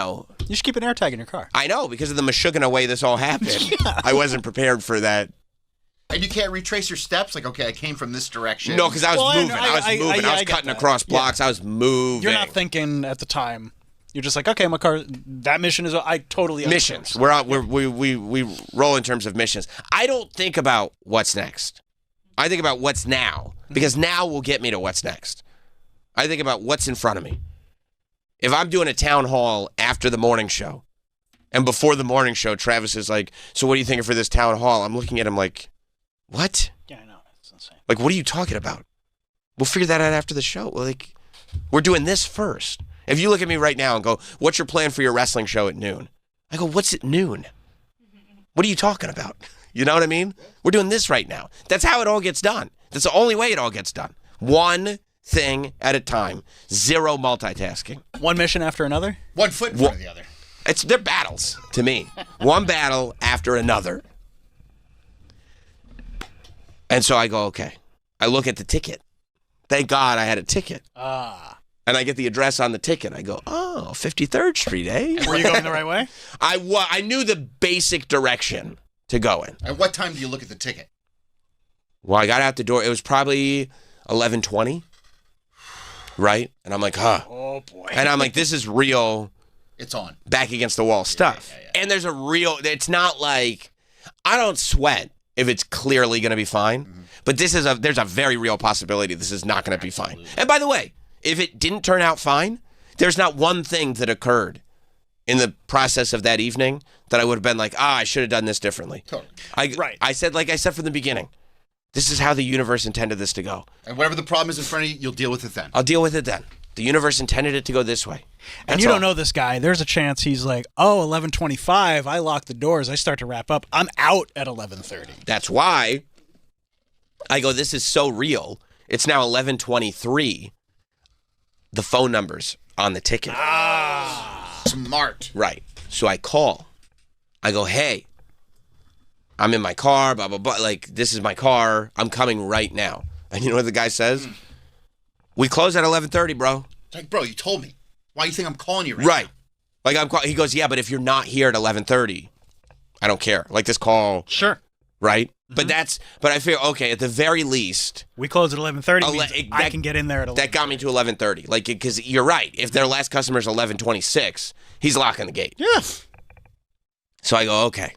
should keep an AirTag in your car. I know, because of the Meshuggah way this all happened. I wasn't prepared for that. And you can't retrace your steps? Like, okay, I came from this direction. No, because I was Well, moving. I was get cutting that. across blocks. I was moving. You're not thinking at the time. You're just like, okay, my car. That mission is. I totally understand. Missions. We roll in terms of missions. I don't think about what's next. I think about what's now, because now will get me to what's next. I think about what's in front of me. If I'm doing a town hall after the morning show, and before the morning show, Travis is like, so what are you thinking for this town hall? I'm looking at him like, what? Yeah, I know. It's insane. Like, what are you talking about? We'll figure that out after the show. Like, we're doing this first. If you look at me right now and go, what's your plan for your wrestling show at noon? I go, what's at noon? What are you talking about? You know what I mean? We're doing this right now. That's how it all gets done. That's the only way it all gets done. One thing at a time. Zero multitasking. One mission after another? One foot in front of the other. They're battles to me. One battle after another. And so I go, okay. I look at the ticket. Thank God I had a ticket. And I get the address on the ticket. I go, oh, 53rd Street, eh? Were you going the right way? I knew the basic direction to go in. At what time do you look at the ticket? Well, I got out the door. It was probably 11:20, right? And I'm like, huh. Oh, boy. And I'm like, this is real It's on. back against the wall stuff. yeah. And there's it's not like, I don't sweat if it's clearly going to be fine. Mm-hmm. But there's a very real possibility this is not going to be fine. And by the way, if it didn't turn out fine, there's not one thing that occurred in the process of that evening that I would have been like, I should have done this differently. Totally. Right. I said from the beginning, this is how the universe intended this to go. And whatever the problem is in front of you, you'll deal with it then. I'll deal with it then. The universe intended it to go this way. And That's you all. don't know this guy. There's a chance he's like, 11:25. I lock the doors. I start to wrap up. I'm out at 11:30. That's why I go, this is so real. It's now 11:23. The phone number's on the ticket. Smart. Right. So I call. I go, hey, I'm in my car, blah, blah, blah. Like, this is my car. I'm coming right now. And you know what the guy says? We close at 11:30, bro. It's like, bro, you told me. Why do you think I'm calling you right now? Like, he goes, yeah, but if you're not here at 11:30, I don't care. Like, this call, Sure. right? But I feel, okay, at the very least, We close at 11:30. means I that- can get in there at 11:30. that got me to 11:30. Like, because you're right. If their last customer is 11:26, he's locking the gate. Yeah. So I go, okay.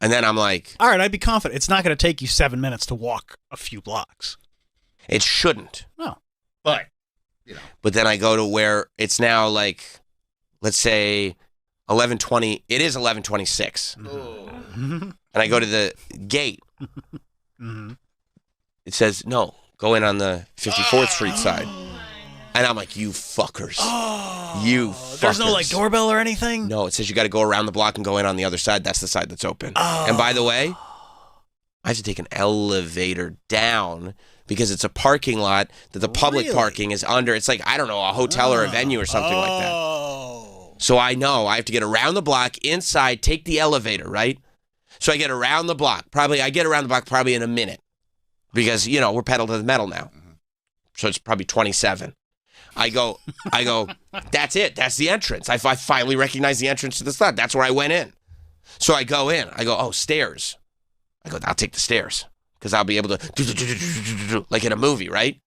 And then I'm like, All right, I'd be confident. It's not going to take you 7 minutes to walk a few blocks. it shouldn't. No. But But then I go to where it's now like, let's say 11:20. It is 11:26. Mm-hmm. And I go to the gate. Mm-hmm. It says, no, go in on the 54th Street side. And I'm like, you fuckers. You fuckers. There's no like doorbell or anything? No, it says you got to go around the block and go in on the other side. That's the side that's open. And by the way, I have to take an elevator down because it's a parking lot that the public Really? parking is under. It's like, I don't know, a hotel or a venue or something like that. Oh. So I know I have to get around the block, inside, take the elevator, right? So I get around the block. I get around the block probably in a minute because, we're pedal to the metal now. So it's probably 27. I go, that's it. That's the entrance. I finally recognize the entrance to the spot. That's where I went in. So I go in. I go, oh, stairs. I go, I'll take the stairs because I'll be able to, like in a movie, right?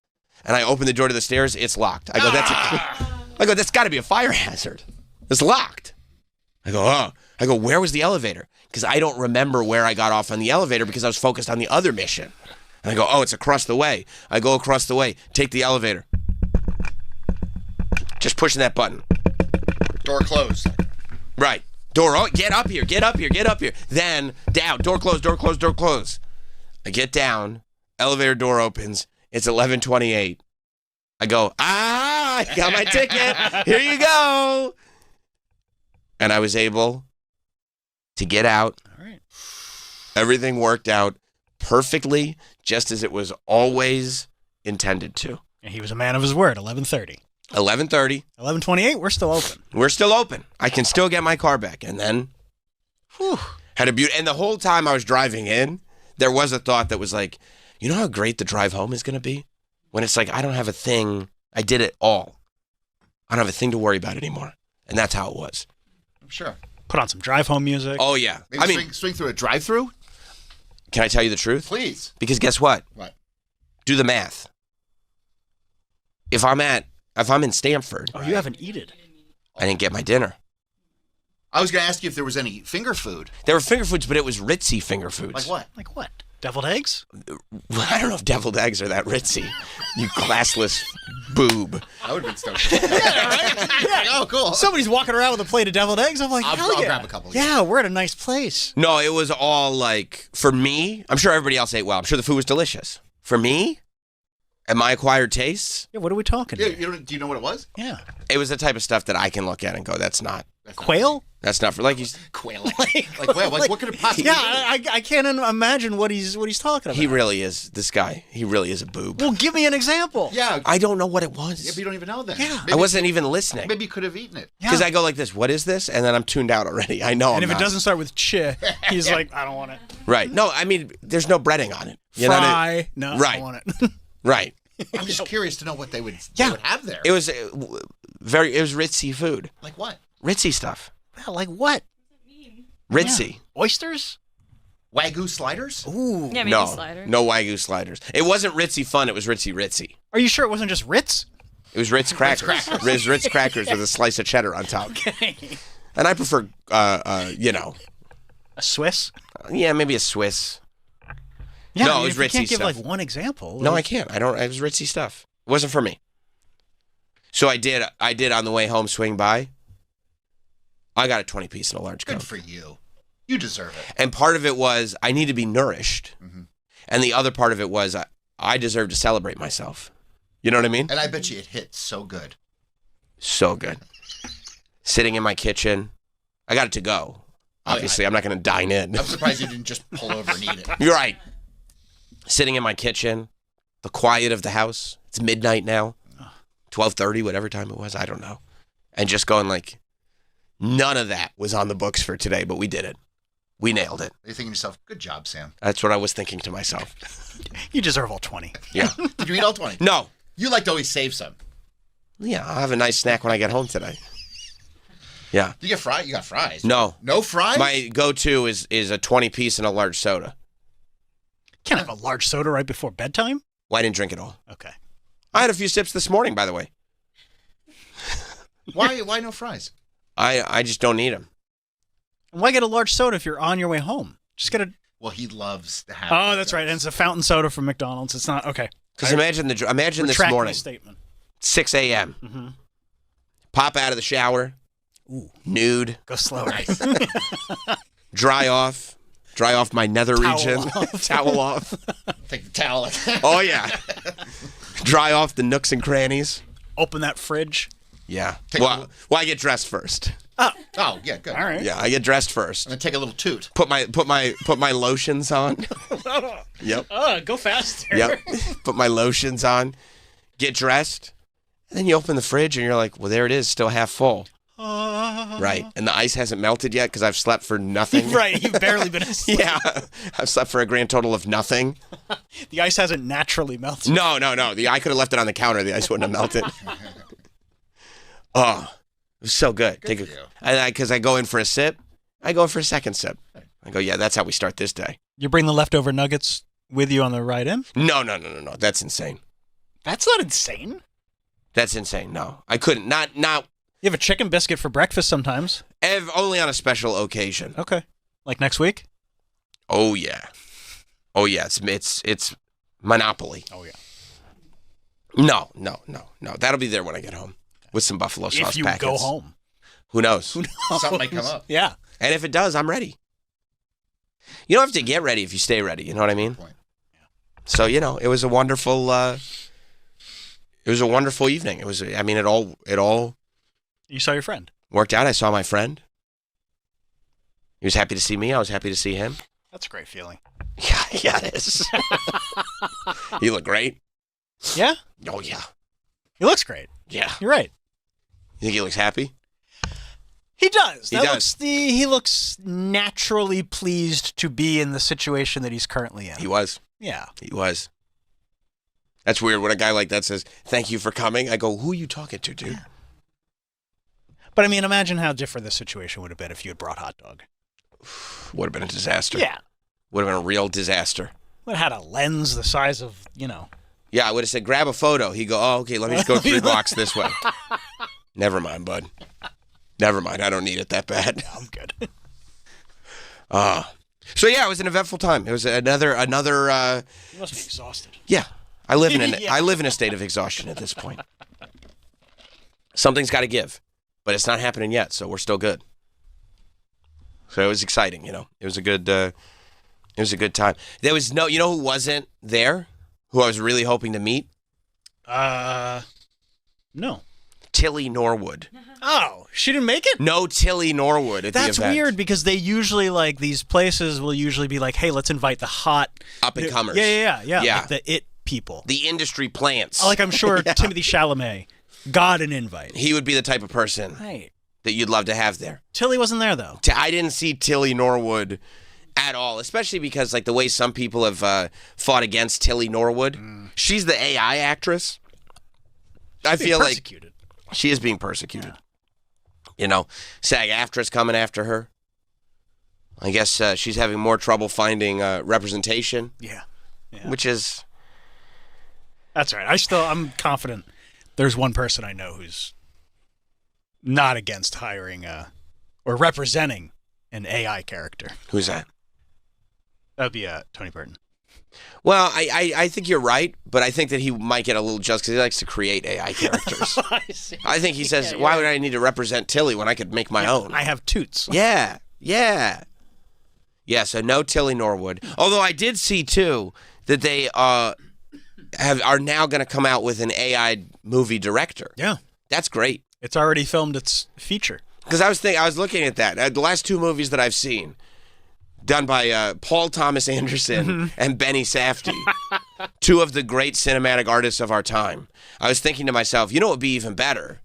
And I open the door to the stairs. It's locked. I go, that's got to be a fire hazard. It's locked. I go, where was the elevator? Because I don't remember where I got off on the elevator because I was focused on the other mission. And I go, oh, it's across the way. I go across the way, take the elevator. Just pushing that button. door closed. Right. Door, get up here, get up here, get up here. Then down, door closed, door closed, door closed. I get down, elevator door opens. It's 11:28. I go, I got my ticket. Here you go. And I was able to get out. All right. Everything worked out perfectly, just as it was always intended to. And he was a man of his word. 11:30. 11:30. 11:28. We're still open. We're still open. I can still get my car back. And then had a beauty. And the whole time I was driving in, there was a thought that was like, you know how great the drive home is going to be? When it's like, I don't have a thing. I did it all. I don't have a thing to worry about anymore. And that's how it was. I'm sure. Put on some drive home music. Oh, yeah. Maybe swing through a drive-through? Can I tell you the truth? Please. Because guess what? What? Do the math. If I'm in Stamford, Oh, you haven't eaten. I didn't get my dinner. I was going to ask you if there was any finger food. There were finger foods, but it was ritzy finger foods. Like what? Like what? Deviled eggs? Well, I don't know if deviled eggs are that ritzy. You classless boob. I would have been stoked. Yeah, right? Yeah. Oh, cool. Somebody's walking around with a plate of deviled eggs. I'm like, I'll hell yeah. grab a couple. Yeah, we're at a nice place. No, it was all like, for me, I'm sure everybody else ate well. I'm sure the food was delicious. For me, and my acquired tastes, Yeah, what are we talking Yeah, about? do you know what it was? Yeah. it was the type of stuff that I can look at and go, that's not Quail? for, like, Quail. Like quail. Like what could it possibly Yeah, be? I can't imagine what he's talking about. he really is, this guy, he really is a boob. Well, give me an example. Yeah. I don't know what it Yeah, was. but you don't even know then. Yeah. I wasn't even listening. Maybe you could have eaten it. Because I go like this, what is this? And then I'm tuned out already. I know And I'm if it not. doesn't start with ch, he's like, I don't want it. Right. No, I mean, there's no breading on it. You know what I- Fry. No, I Right. don't want it. Right. I'm just curious to know what they would have there. It was it was ritzy food. Like what? Ritzy stuff. Well, like what? Ritzy. Oysters? Wagyu sliders? Ooh. Yeah, maybe No. slider. No Wagyu sliders. It wasn't ritzy fun, it was ritzy. Are you sure it wasn't just Ritz? It was Ritz crackers. It was Ritz crackers with a slice of cheddar on top. Okay. And I prefer A Swiss? yeah, maybe a Swiss. Yeah, No, I mean, it was if you Ritzy can't give stuff. like one example. No, I like- can't. I don't. It was ritzy stuff. It wasn't for me. So I did on the way home swing by. I got a 20-piece and a large Good Coke. for you. You deserve it. And part of it was I need to be nourished. Mhm. And the other part of it was I deserve to celebrate myself. You know what I mean? And I bet you it hit so good. So good. Sitting in my kitchen. I got it to go. Obviously, I'm not going to dine in. I'm surprised you didn't just pull over and eat it. You're right. Sitting in my kitchen, the quiet of the house. It's midnight now. 12:30, whatever time it was. I don't know. And just going like, none of that was on the books for today, but we did it. We nailed it. You're thinking to yourself, good job, Sam. That's what I was thinking to myself. You deserve all 20. Yeah. Did you eat all 20? No. You like to always save some. Yeah, I'll have a nice snack when I get home today. Yeah. You get fries? You got fries. No. No fries? My go-to is a 20-piece and a large soda. Can't have a large soda right before bedtime? Well, I didn't drink it all. Okay. I had a few sips this morning, by the way. Why no fries? I just don't need them. Why get a large soda if you're on your way home? Just get a. Well, he loves to have. Oh, that's right. And it's a fountain soda from McDonald's. It's not okay. Because imagine this Retract morning, my statement. 6 a.m. Mm-hmm. Pop out of the shower, Ooh, nude, go slower. dry off my nether Towel region, off. towel off. Take the towel. Oh yeah, dry off the nooks and crannies. Open that fridge. Yeah. Take Well, I get dressed first. Oh, yeah, good. All right. Yeah, I get dressed first. And then take a little toot. Put my lotions on. Yep. Go faster. Yep. Put my lotions on. Get dressed. And then you open the fridge and you're like, well, there it is, still half full. Right. And the ice hasn't melted yet because I've slept for nothing. Right. You've barely been asleep. Yeah. I've slept for a grand total of nothing. The ice hasn't naturally melted. No. I could have left it on the counter. The ice wouldn't have melted. Oh, it was so good. Good for you. Because I go in for a sip. I go in for a second sip. I go, yeah, that's how we start this day. You bring the leftover nuggets with you on the ride in? No. That's insane. That's not insane. That's insane. No, I couldn't. Not You have a chicken biscuit for breakfast sometimes. only on a special occasion. Okay. Like next week? Oh yeah. It's Monopoly. Oh, yeah. No. That'll be there when I get home with some buffalo sauce If you packets. go home. Who knows? Something might come up. Yeah. And if it does, I'm ready. You don't have to get ready if you stay ready. You know what I mean? Point. So it was a wonderful. It was a wonderful evening. It was. I mean, it all You saw your friend. worked out. I saw my friend. He was happy to see me. I was happy to see him. That's a great feeling. Yeah, it is. He looked great. Yeah? Oh yeah, He looks great. yeah. You're right. You think he looks happy? He does. He That does. He looks naturally pleased to be in the situation that he's currently in. He was. Yeah. He was. That's weird when a guy like that says, "Thank you for coming." I go, "Who are you talking to, dude?" But I mean, imagine how different the situation would have been if you had brought hot dog. Would have been a disaster. Yeah. Would have been a real disaster. Would have had a lens the size of, Yeah, I would have said, "Grab a photo." He'd go, "Oh, okay, let me just go 3 blocks this way." Never mind, bud. Never mind. I don't need it that bad. I'm good. So yeah, it was an eventful time. It was another. You must be exhausted. Yeah, I live in Yeah. I live in a state of exhaustion at this point. Something's got to give, but it's not happening yet, so we're still good. So it was exciting. It was a good. It was a good time. There was no. You know who wasn't there? Who I was really hoping to meet? No. Tilly Norwood. Oh, she didn't make it? No Tilly Norwood at That's the event. weird because they usually, these places will usually be like, hey, let's invite the hot. Up and comers. Yeah. Yeah. Like the it people. The industry plants. I'm sure Yeah. Timothy Chalamet got an invite. He would be the type of person Right. that you'd love to have there. Tilly wasn't there, though. I didn't see Tilly Norwood at all, especially because the way some people have fought against Tilly Norwood. She's the AI actress. I feel like Persecuted. she is being persecuted. SAG-AFTRA's coming after her. I guess she's having more trouble finding representation, Yeah. which is That's right. I'm confident there's one person I know who's not against hiring or representing an AI character. who's that? That would be Tony Burton. Well, I think you're right, but I think that he might get a little jealous because he likes to create AI characters. I see. I think he says, you're why right. would I need to represent Tilly when I could make my own? I have toots. Yeah. So no Tilly Norwood. Although I did see, too, that they are now going to come out with an AI movie director. Yeah. That's great. It's already filmed its feature. Because I was looking at that. The last 2 movies that I've seen, done by Paul Thomas Anderson and Benny Safdie, 2 of the great cinematic artists of our time. I was thinking to myself, what would be even better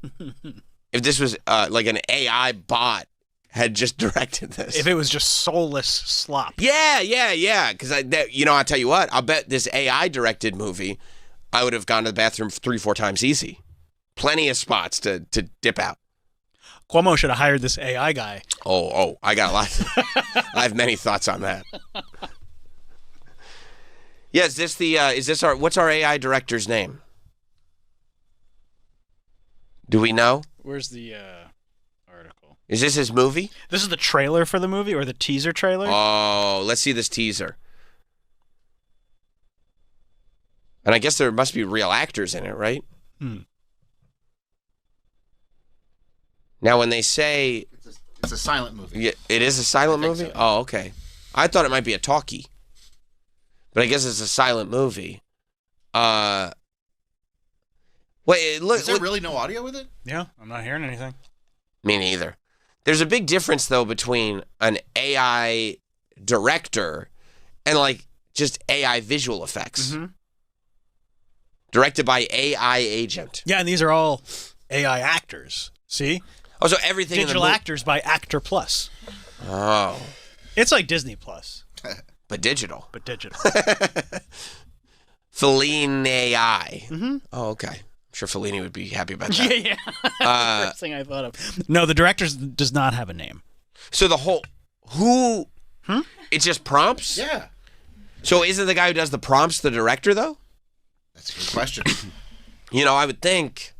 if this was like an AI bot had just directed this. If it was just soulless slop. Yeah. Because I'll tell you what, I'll bet this AI directed movie, I would have gone to the bathroom 3-4 times easy. Plenty of spots to dip out. Cuomo should have hired this AI guy. Oh, I got a lot. I have many thoughts on that. Yeah, what's our AI director's name? Do we know? Where's the article? Is this his movie? This is the trailer for the movie or the teaser trailer? Oh, let's see this teaser. And I guess there must be real actors in it, right? Now, when they say It's a silent movie. it is a silent I think movie? so. Oh, okay. I thought it might be a talkie. But I guess it's a silent movie. Wait, look. Is there really no audio with it? Yeah, I'm not hearing anything. Me neither. There's a big difference, though, between an AI director and, like, just AI visual effects. Mm-hmm. Directed by AI agent. Yeah, and these are all AI actors. See? Oh, so everything Digital in the actors by Actor Plus. Oh, It's like Disney Plus, but digital. but digital. Feline AI. Mm-hmm. Oh, okay. I'm sure Fellini would be happy about that. yeah. First thing I thought of. No, the director does not have a name. So the whole who? It's just prompts. Yeah. So isn't the guy who does the prompts the director though? That's a good question. You know, I would think.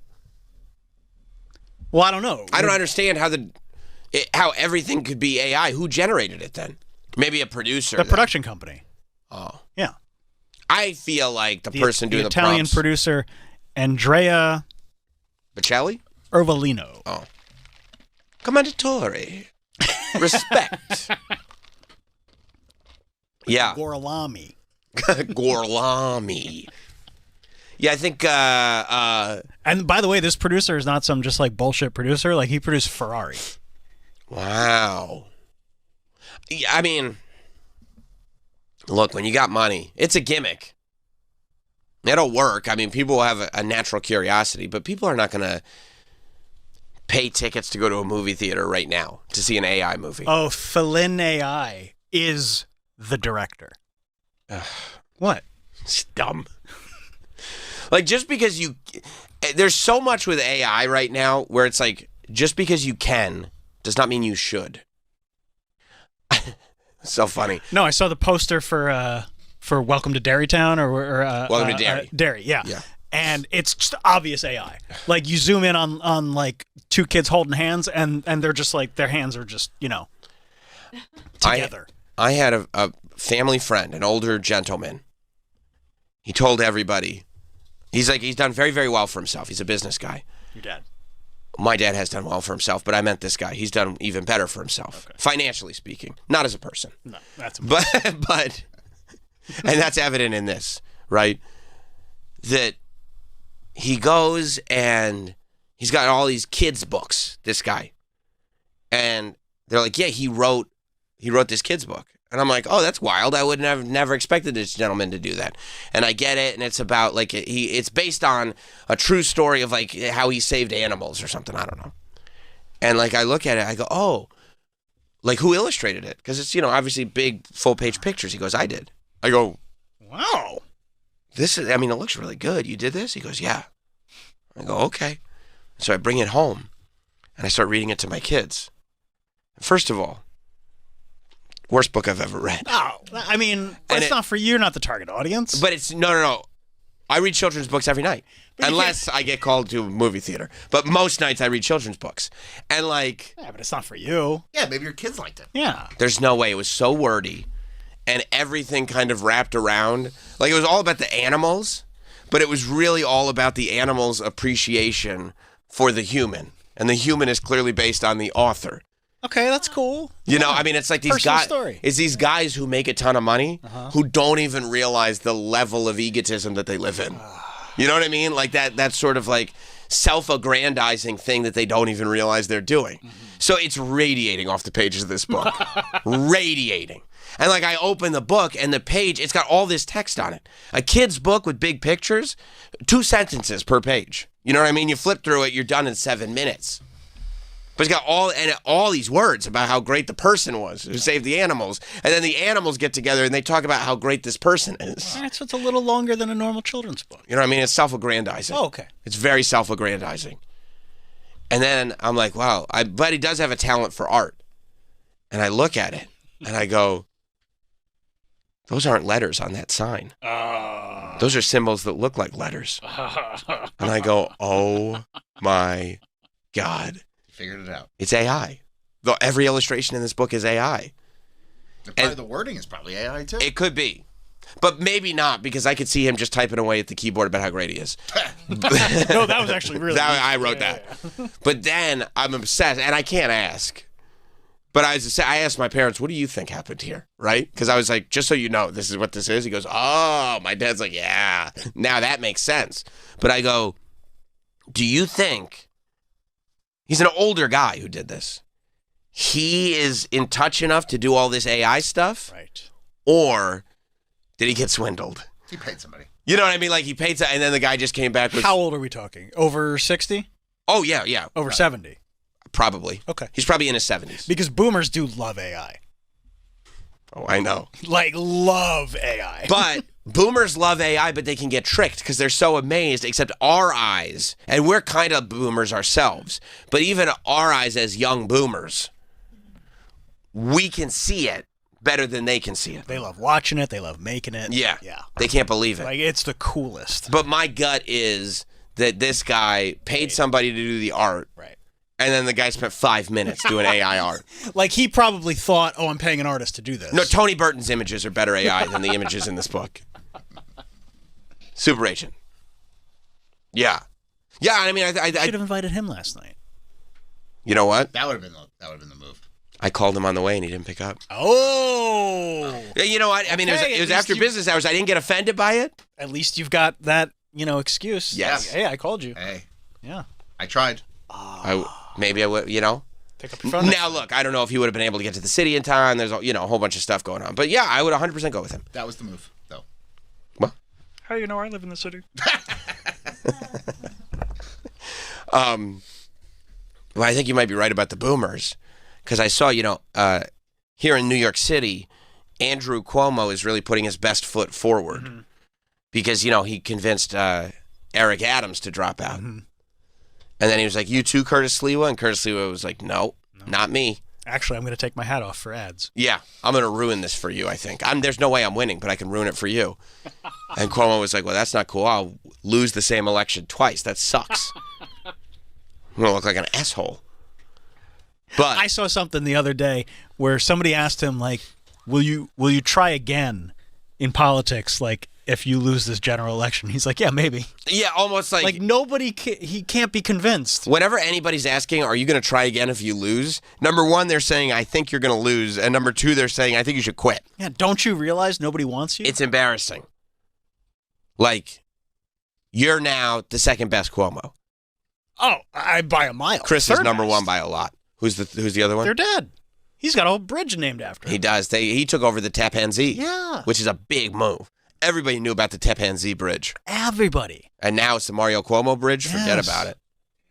Well, I don't know. I don't understand how everything could be AI. Who generated it then? Maybe a producer. The then. production company. Oh, Yeah. I feel like the person doing the Italian prompts. producer Andrea Bocelli. Ervolino. Oh, commendatore. Respect. Yeah. Gorlami. Gorlami. Yeah, I think. And by the way, this producer is not some just like bullshit producer. Like he produced Ferrari. Wow. Yeah, I mean, look, when you got money, it's a gimmick. It'll work. I mean, people will have a natural curiosity, but people are not going to pay tickets to go to a movie theater right now to see an AI movie. Oh, Feline AI is the director. What? It's dumb. Like, just because there's so much with AI right now where it's like, just because you can does not mean you should. So funny. No, I saw the poster for Welcome to Dairytown or Welcome to Derry. Derry, yeah. Yeah. And it's just obvious AI. Like you zoom in on like two kids holding hands and they're just like their hands are just, together. I had a family friend, an older gentleman. He told everybody, he's done very, very well for himself. He's a business guy. Your dad. My dad has done well for himself, but I meant this guy. He's done even better for himself, financially speaking, not as a person. No, that's But and that's evident in this, right? That he goes and he's got all these kids' books, this guy. And they're like, yeah, he wrote this kid's book. And I'm like, oh, that's wild. I would have never expected this gentleman to do that. And I get it, and it's about like it's based on a true story of like how he saved animals or something. I don't know. And like I look at it, I go, oh, like who illustrated it? Because it's obviously big full page pictures. He goes, I did. I go, wow. it looks really good. You did this? He goes, yeah. I go, okay. So I bring it home, and I start reading it to my kids. First of all, worst book I've ever read. Oh, I mean, it's not for you. You're not the target audience. But it's no. I read children's books every night, unless I get called to a movie theater. But most nights I read children's books, and like, yeah, but it's not for you. Yeah, maybe your kids liked it. Yeah. there's no way. It was so wordy, and everything kind of wrapped around. Like it was all about the animals, but it was really all about the animals' appreciation for the human, and the human is clearly based on the author. Okay, that's cool. It's like these Personal guys. story. It's these guys who make a ton of money who don't even realize the level of egotism that they live in. You know what I mean? Like that sort of like self-aggrandizing thing that they don't even realize they're doing. So it's radiating off the pages of this book. Radiating. And like I open the book and the page, it's got all this text on it. A kid's book with big pictures, 2 sentences per page. You know what I mean? You flip through it, you're done in 7 minutes. But it's got all these words about how great the person was who saved the animals. And then the animals get together and they talk about how great this person is. All right, so it's a little longer than a normal children's book. You know what I mean? It's self-aggrandizing. Oh, okay. It's very self-aggrandizing. And then I'm like, wow, but he does have a talent for art. And I look at it and I go, those aren't letters on that sign. Those are symbols that look like letters. And I go, oh my God. Figured it out. It's AI. Every illustration in this book is AI. Probably the wording is probably AI too. It could be. But maybe not, because I could see him just typing away at the keyboard about how great he is. No, that was actually really. I wrote that. But then I'm obsessed, and I can't ask. But I asked my parents, what do you think happened here? Right? Because I was like, just so you know, this is what this is. He goes, oh, my dad's like, yeah. Now that makes sense. But I go, do you think he's an older guy who did this? He is in touch enough to do all this AI stuff? Right. Or did he get swindled? He paid somebody. You know what I mean? Like he paid, and then the guy just came back with. How old are we talking? Over 60? Oh yeah. Over 70? Probably. Okay. He's probably in his 70s. Because boomers do love AI. Oh, I know. Like, love AI. But boomers love AI, but they can get tricked because they're so amazed, except our eyes, and we're kind of boomers ourselves, but even our eyes as young boomers, we can see it better than they can see it. They love watching it. They love making it. Yeah. Yeah. They can't believe it. Like, it's the coolest. But my gut is that this guy paid somebody to do the art. Right. And then the guy spent 5 minutes doing AI art. Like, he probably thought, oh, I'm paying an artist to do this. No, Tony Burton's images are better AI than the images in this book. Super Agent. Yeah. Yeah, I mean, I should have invited him last night. you know what? That would have been the move. I called him on the way and he didn't pick up. Oh. Yeah, you know what? I mean, Okay, it was at after least you- business hours. I didn't get offended by it. At least you've got that, excuse. Yes. Hey, I called you. Hey, Yeah. I tried. Maybe I would, Pick up your phone. Now, look, I don't know if he would have been able to get to the city in time. There's, a whole bunch of stuff going on. But yeah, I would 100% go with him. That was the move, though. How do you know I live in the city? Well, I think you might be right about the boomers. Because I saw, here in New York City, Andrew Cuomo is really putting his best foot forward. Mm-hmm. Because, he convinced Eric Adams to drop out. Mm-hmm. And then he was like, you too, Curtis Sliwa? And Curtis Sliwa was like, no, not me. Actually, I'm going to take my hat off for ads. Yeah, I'm going to ruin this for you, I think. There's no way I'm winning, but I can ruin it for you. And Cuomo was like, well, that's not cool. I'll lose the same election twice. That sucks. I'm going to look like an asshole. But I saw something the other day where somebody asked him, like, will you try again in politics, like, if you lose this general election? He's like, yeah, maybe. yeah, almost like nobody, he can't be convinced. whenever anybody's asking, are you going to try again if you lose? Number one, they're saying, I think you're going to lose. And number two, they're saying, I think you should quit. Yeah, don't you realize nobody wants you? It's embarrassing. Like, you're now the second best Cuomo. I by a mile. Chris is Third number best. one by a lot. Who's the other one? Their dad. He's got a whole bridge named after him. He does. He took over the Tappan Zee. Yeah. Which is a big move. Everybody knew about the Tappan Zee Bridge. Everybody. And now it's the Mario Cuomo Bridge. Forget Yes. about it.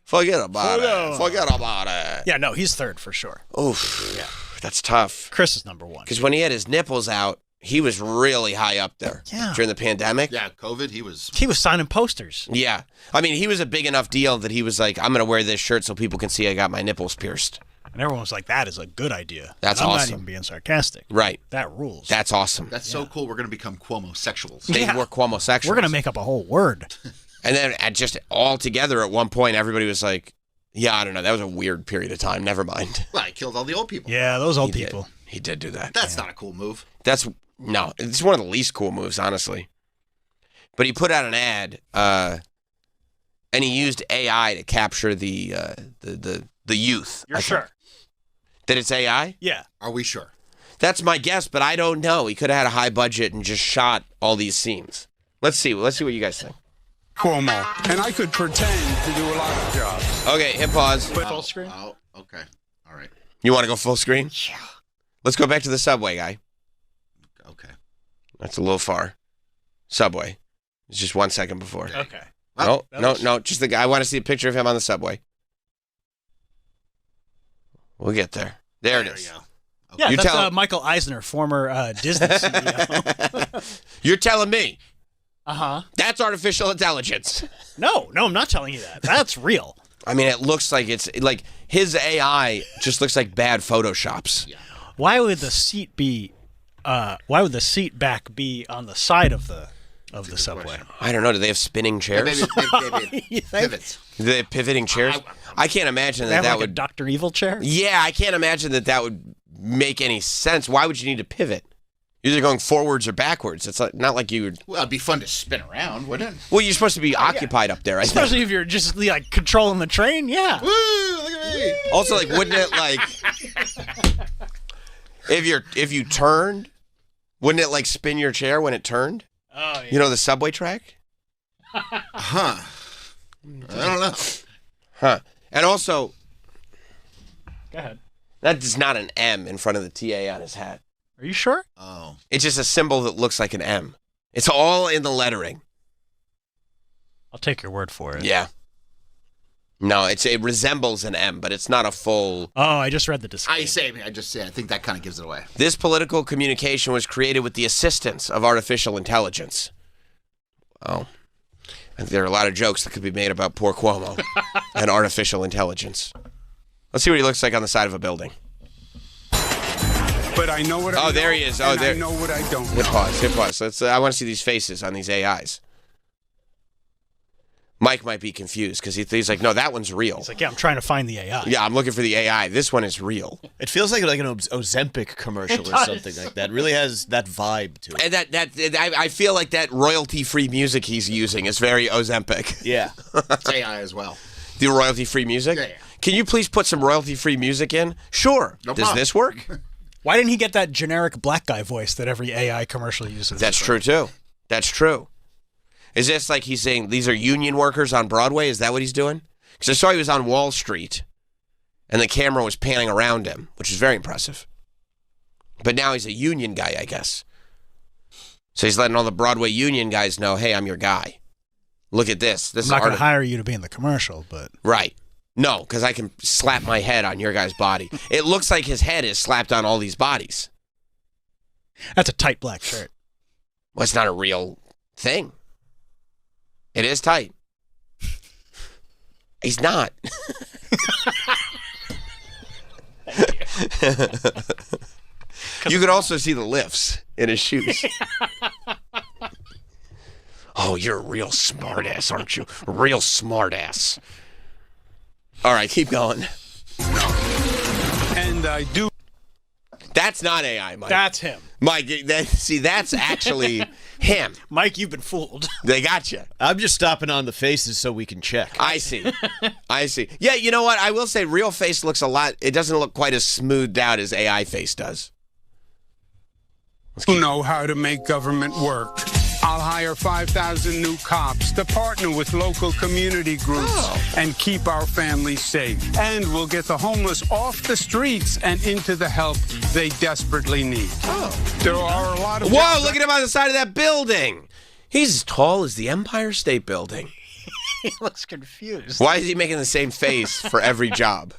Forget about it. Yeah, no, he's third for sure. Oof. That's tough. Chris is number one. Because when he had his nipples out, he was really high up there. Yeah. During the pandemic. Yeah, COVID, he was... He was signing posters. Yeah. I mean, he was a big enough deal that he was like, I'm going to wear this shirt so people can see I got my nipples pierced. And everyone was like, that is a good idea. That's And I'm awesome. not even being sarcastic. Right. That rules. That's awesome. That's so cool. We're going to become Cuomo-sexuals. They Yeah. were Cuomo-sexuals. We're going to make up a whole word. And then just all together at one point, everybody was like, yeah, I don't know. That was a weird period of time. Never mind. Well, he killed all the old people. Yeah, those old He did. people. He did do that. That's not a cool move. No, it's one of the least cool moves, honestly. But he put out an ad, and he used AI to capture the youth. You're I sure? think. That it's AI? Yeah. Are we sure? That's my guess, but I don't know. He could have had a high budget and just shot all these scenes. Let's see. Let's see what you guys think. Cuomo, and I could pretend to do a lot of jobs. Okay, hit pause. Full screen? Oh, okay. All right. You want to go full screen? Yeah. Let's go back to the subway guy. Okay. That's a little far. Subway. It's just 1 second before. Okay. No, that no, was- no. Just the guy. I want to see a picture of him on the subway. We'll get there. There it There is. you go. Yeah, You that's tell- Michael Eisner, former Disney CEO. You're telling me Uh-huh. that's artificial intelligence. No, I'm not telling you that. That's real. I mean, it looks like it's like his AI just looks like bad photoshops. Why would the seat back be on the side of the of the subway. I don't know. Do they have spinning chairs? Maybe You think? pivots. Do they have pivoting chairs? I can't imagine They have that like a would. Dr. Evil chair? Yeah, I can't imagine that would make any sense. Why would you need to pivot? You're either going forwards or backwards. It's not like you would. Well, it'd be fun to spin around, wouldn't it? Well, you're supposed to be occupied up there. I think. Especially if you're just like controlling the train, yeah. Woo! Look at me. Also, like, wouldn't it like if you turned, wouldn't it like spin your chair when it turned? Oh, yeah. You know the subway track? Huh. I don't know. Huh. And also, Go ahead. that is not an M in front of the TA on his hat. Are you sure? Oh. It's just a symbol that looks like an M. It's all in the lettering. I'll take your word for it. Yeah. No, it resembles an M, but it's not a full. Oh, I just read the disclaimer. I think that kind of gives it away. This political communication was created with the assistance of artificial intelligence. Oh. I think there are a lot of jokes that could be made about poor Cuomo and artificial intelligence. Let's see what he looks like on the side of a building. But I know what I Oh, know, there he is. Oh, and there. I know what I don't Hit know. pause. Hit pause. I want to see these faces on these AIs. Mike might be confused because he's like, no, that one's real. He's like, yeah, I'm trying to find the AI. Yeah, I'm looking for the AI. This one is real. It feels like an Ozempic commercial or something like that. It really has that vibe to it. And I feel like that royalty-free music he's using is very Ozempic. Yeah. It's AI as well. The royalty-free music? Yeah. Can you please put some royalty-free music in? Sure. No Does problem. this work? Why didn't he get that generic black guy voice that every AI commercial uses? That's true, too. That's true. Is this like he's saying these are union workers on Broadway? Is that what he's doing? Because I saw he was on Wall Street, and the camera was panning around him, which is very impressive. But now he's a union guy, I guess. So he's letting all the Broadway union guys know, hey, I'm your guy. Look at this. This I'm not is going to art- hire you to be in the commercial, but Right. No, because I can slap my head on your guy's body. It looks like his head is slapped on all these bodies. that's a tight black shirt. Well, it's not a real thing. It is tight. He's not. You could also see the lifts in his shoes. Oh, you're a real smartass, aren't you? Real smartass. All right, keep going. And I do. That's not AI, Mike. That's him. Mike, that's actually him. Mike, you've been fooled. They got you. I'm just stopping on the faces so we can check. I see. I see. Yeah, you know what? I will say real face looks a lot, it doesn't look quite as smoothed out as AI face does. Who know how to make government work. I'll hire 5,000 new cops to partner with local community groups and keep our families safe. And we'll get the homeless off the streets and into the help they desperately need. There are a lot of... Whoa, look at him on the side of that building. He's as tall as the Empire State Building. He looks confused. Why is he making the same face for every job?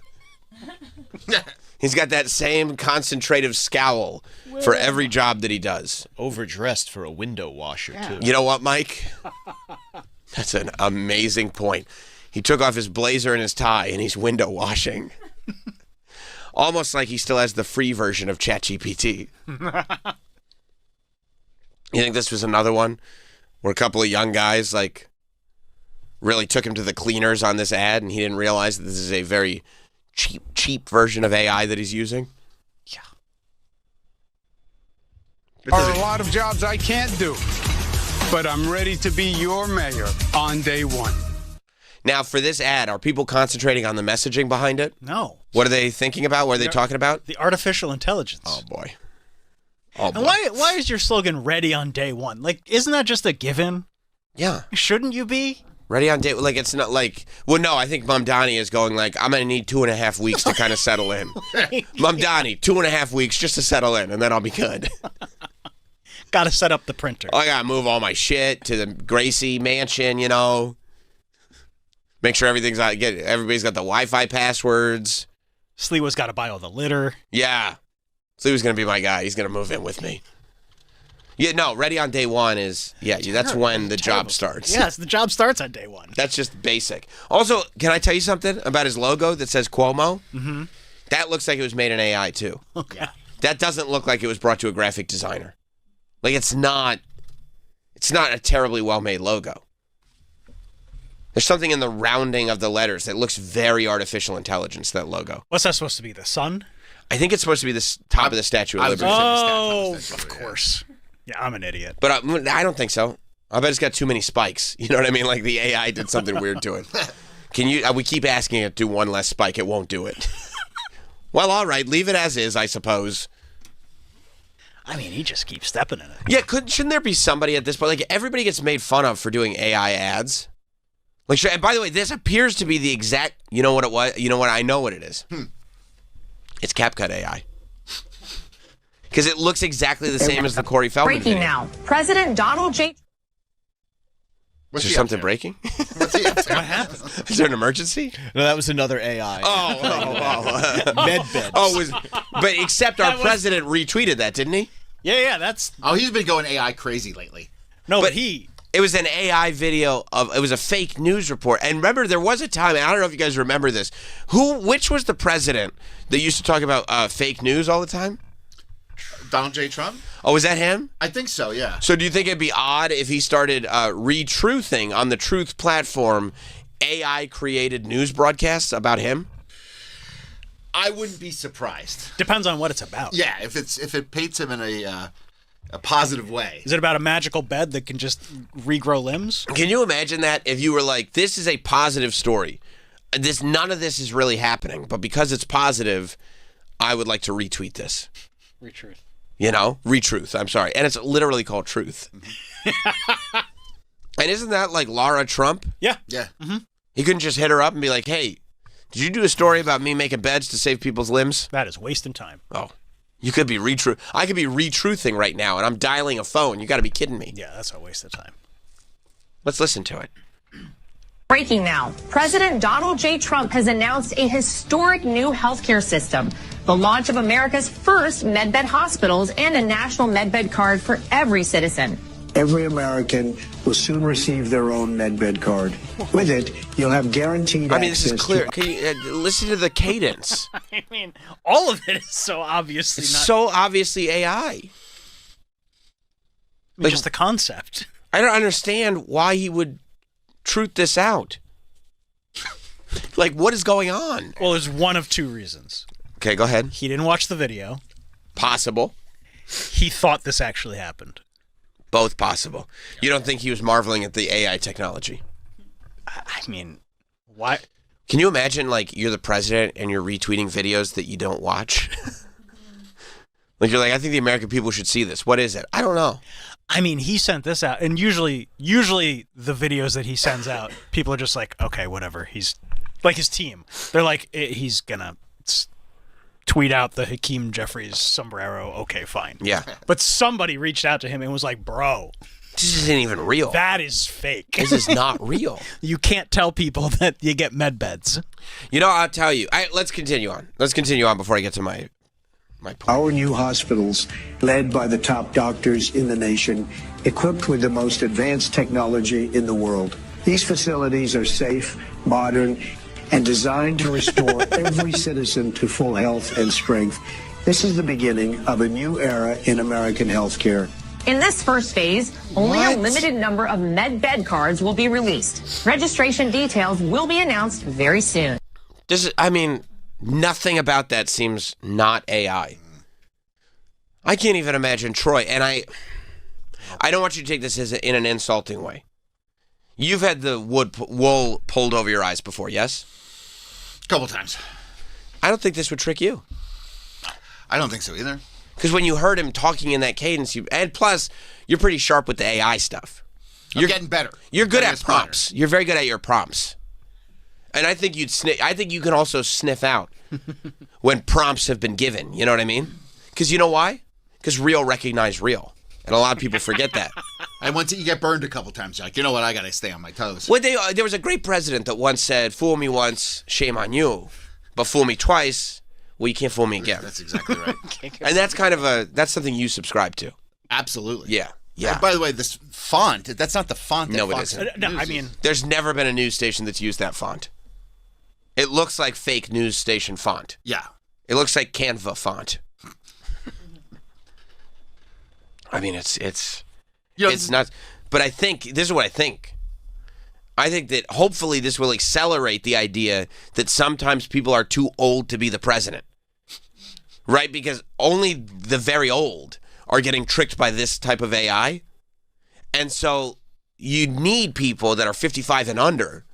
He's got that same concentrative scowl for every job that he does. Overdressed for a window washer, too. You know what, Mike? That's an amazing point. He took off his blazer and his tie, and he's window washing. Almost like he still has the free version of ChatGPT. You think this was another one where a couple of young guys, like, really took him to the cleaners on this ad, and he didn't realize that this is a very cheap version of AI that he's using? There are a lot of jobs I can't do, but I'm ready to be your mayor on day one. Now, for this ad, are people concentrating on the messaging behind it? No. What are they thinking about? What are they talking about? The artificial intelligence. Oh, boy. Oh, boy. And why is your slogan ready on day one? Like, isn't that just a given? Yeah. Shouldn't you be? Ready on date? Like, it's not like... Well, no, I think Mamdani is going like, I'm going to need 2.5 weeks to kind of settle in. Mamdani, 2.5 weeks just to settle in, and then I'll be good. Got to set up the printer. I got to move all my shit to the Gracie mansion, you know. Make sure everybody's got the Wi-Fi passwords. Sliwa's got to buy all the litter. Yeah. So he was going to be my guy. He's going to move in with me. Yeah, no, ready on day one is, that's when the job starts. Yes, the job starts on day one. That's just basic. Also, can I tell you something about his logo that says Cuomo? Mm-hmm. That looks like it was made in AI, too. Okay. That doesn't look like it was brought to a graphic designer. Like, it's not It's not a terribly well-made logo. There's something in the rounding of the letters that looks very artificial intelligence, that logo. What's that supposed to be? The sun? I think it's supposed to be the top of the Statue of I was Liberty. gonna say the Oh, statue, of yeah. course. Yeah, I'm an idiot. But I don't think so. I bet it's got too many spikes. You know what I mean? Like the AI did something weird to it. Can you? We keep asking it to do one less spike. It won't do it. Well, all right. Leave it as is, I suppose. I mean, he just keeps stepping in it. Yeah, shouldn't there be somebody at this point? Like, everybody gets made fun of for doing AI ads. Like, and by the way, this appears to be the exact. You know what it was? You know what? I know what it is. It's CapCut AI. Because it looks exactly the same as the Corey Feldman Breaking video. now. President Donald J. What's Is he there up something to? breaking? What's he up to? What happened? Is there an emergency? No, that was another AI. Medbeds. But except our president retweeted that, didn't he? Yeah, that's... Oh, he's been going AI crazy lately. No, But but he... It was an AI video it was a fake news report. And remember, there was a time, and I don't know if you guys remember this, which was the president that used to talk about fake news all the time? Donald J. Trump? Oh, was that him? I think so, yeah. So do you think it'd be odd if he started retruthing on the Truth platform AI-created news broadcasts about him? I wouldn't be surprised. Depends on what it's about. Yeah, if it paints him in a positive way. Is it about a magical bed that can just regrow limbs? Can you imagine that if you were like, this is a positive story. None of this is really happening, but because it's positive, I would like to retweet this. Retruth. You know, retruth. I'm sorry, and it's literally called truth. And isn't that like Laura Trump? Yeah. Yeah. He couldn't just hit her up and be like, "Hey, did you do a story about me making beds to save people's limbs?" That is wasting time. Oh, you could be retruth. I could be retruthing right now, and I'm dialing a phone. You got to be kidding me. Yeah, that's a waste of time. Let's listen to it. Breaking now. President Donald J. Trump has announced a historic new healthcare system. The launch of America's first MedBed hospitals and a national MedBed card for every citizen. Every American will soon receive their own MedBed card. With it, you'll have guaranteed I mean, this is access clear. to Can you listen to the cadence? I mean, all of it is so obviously It's not so obviously AI. just the concept. I don't understand why he would truth this out. Like, what is going on? Well, there's one of two reasons. Okay, go ahead. He didn't watch the video. Possible. He thought this actually happened. Both possible. You don't think he was marveling at the AI technology? I mean, why? Can you imagine, like, you're the president and you're retweeting videos that you don't watch? Like, you're like, I think the American people should see this. What is it? I don't know. I mean, he sent this out, and usually the videos that he sends out, people are just like, okay, whatever. He's like his team. They're like, he's gonna tweet out the Hakeem Jeffries sombrero. Okay, fine. Yeah. But somebody reached out to him and was like, bro, This isn't even real. that is fake. This is not real. You can't tell people that you get med beds. You know, I'll tell you. Let's continue on. Let's continue on before I get to my point. our new hospitals, led by the top doctors in the nation, equipped with the most advanced technology in the world. These facilities are safe, modern, and designed to restore every citizen to full health and strength. This is the beginning of a new era in American healthcare. In this first phase, only What? a limited number of MedBed cards will be released. Registration details will be announced very soon. Nothing about that seems not AI. I can't even imagine Troy, and I don't want you to take this in an insulting way. You've had the wool pulled over your eyes before, yes? A couple times. I don't think this would trick you. I don't think so either. Because when you heard him talking in that cadence, and plus, you're pretty sharp with the AI stuff. You're getting better. You're good Getting at smarter. prompts. You're very good at your prompts. And I think I think you can also sniff out when prompts have been given. You know what I mean? Because you know why? Because real recognize real. And a lot of people forget that. And once you get burned a couple times, you're like, you know what? I got to stay on my toes. Well, there was a great president that once said, "Fool me once, shame on you. But fool me twice, well, you can't fool me again." That's exactly right. And that's that's something you subscribe to. Absolutely. Yeah. Yeah. And by the way, this font, that's not the font that No, it Fox isn't. No, News I is. mean, There's never been a news station that's used that font. It looks like fake news station font. Yeah. It looks like Canva font. I mean, it's You know, it's not. But I think this is what I think. I think that hopefully this will accelerate the idea that sometimes people are too old to be the president. Right? Because only the very old are getting tricked by this type of AI. And so you need people that are 55 and under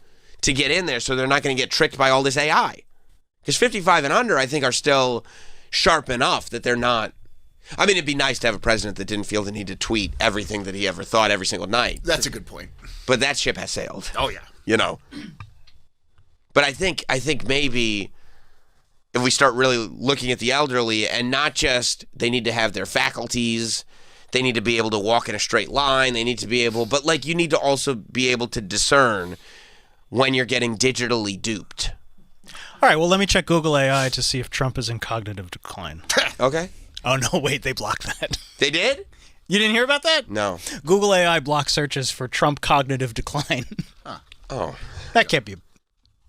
to get in there so they're not going to get tricked by all this AI. Because 55 and under, I think, are still sharp enough that they're not. I mean, it'd be nice to have a president that didn't feel the need to tweet everything that he ever thought every single night. That's a good point. But that ship has sailed. Oh, yeah. You know. But I think maybe if we start really looking at the elderly and not just they need to have their faculties, they need to be able to walk in a straight line, they need to be able, but like you need to also be able to discern when you're getting digitally duped. All right, well, let me check Google AI to see if Trump is in cognitive decline. Okay. Oh, no, wait, they blocked that. They did? You didn't hear about that? No. Google AI blocks searches for Trump cognitive decline. Oh. That can't be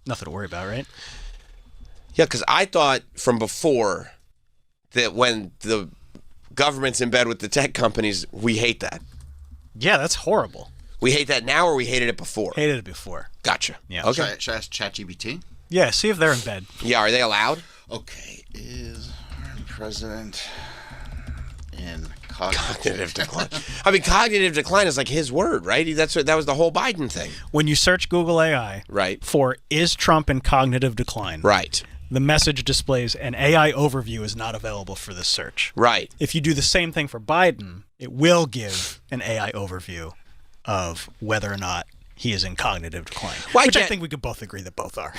nothing to worry about, right? Yeah, because I thought from before that when the government's in bed with the tech companies, we hate that. Yeah, that's horrible. We hate that now or we hated it before? Hated it before. Gotcha. Yeah. Okay. Should I ask ChatGPT? Yeah, see if they're in bed. Yeah, are they allowed? Okay, is president in Cognitive decline. I mean, cognitive decline is like his word, right? That was the whole Biden thing. When you search Google AI Right. for "Is Trump in cognitive decline?" Right. the message displays an AI overview is not available for this search. Right. If you do the same thing for Biden, it will give an AI overview of whether or not he is in cognitive decline, which I think we could both agree that both are.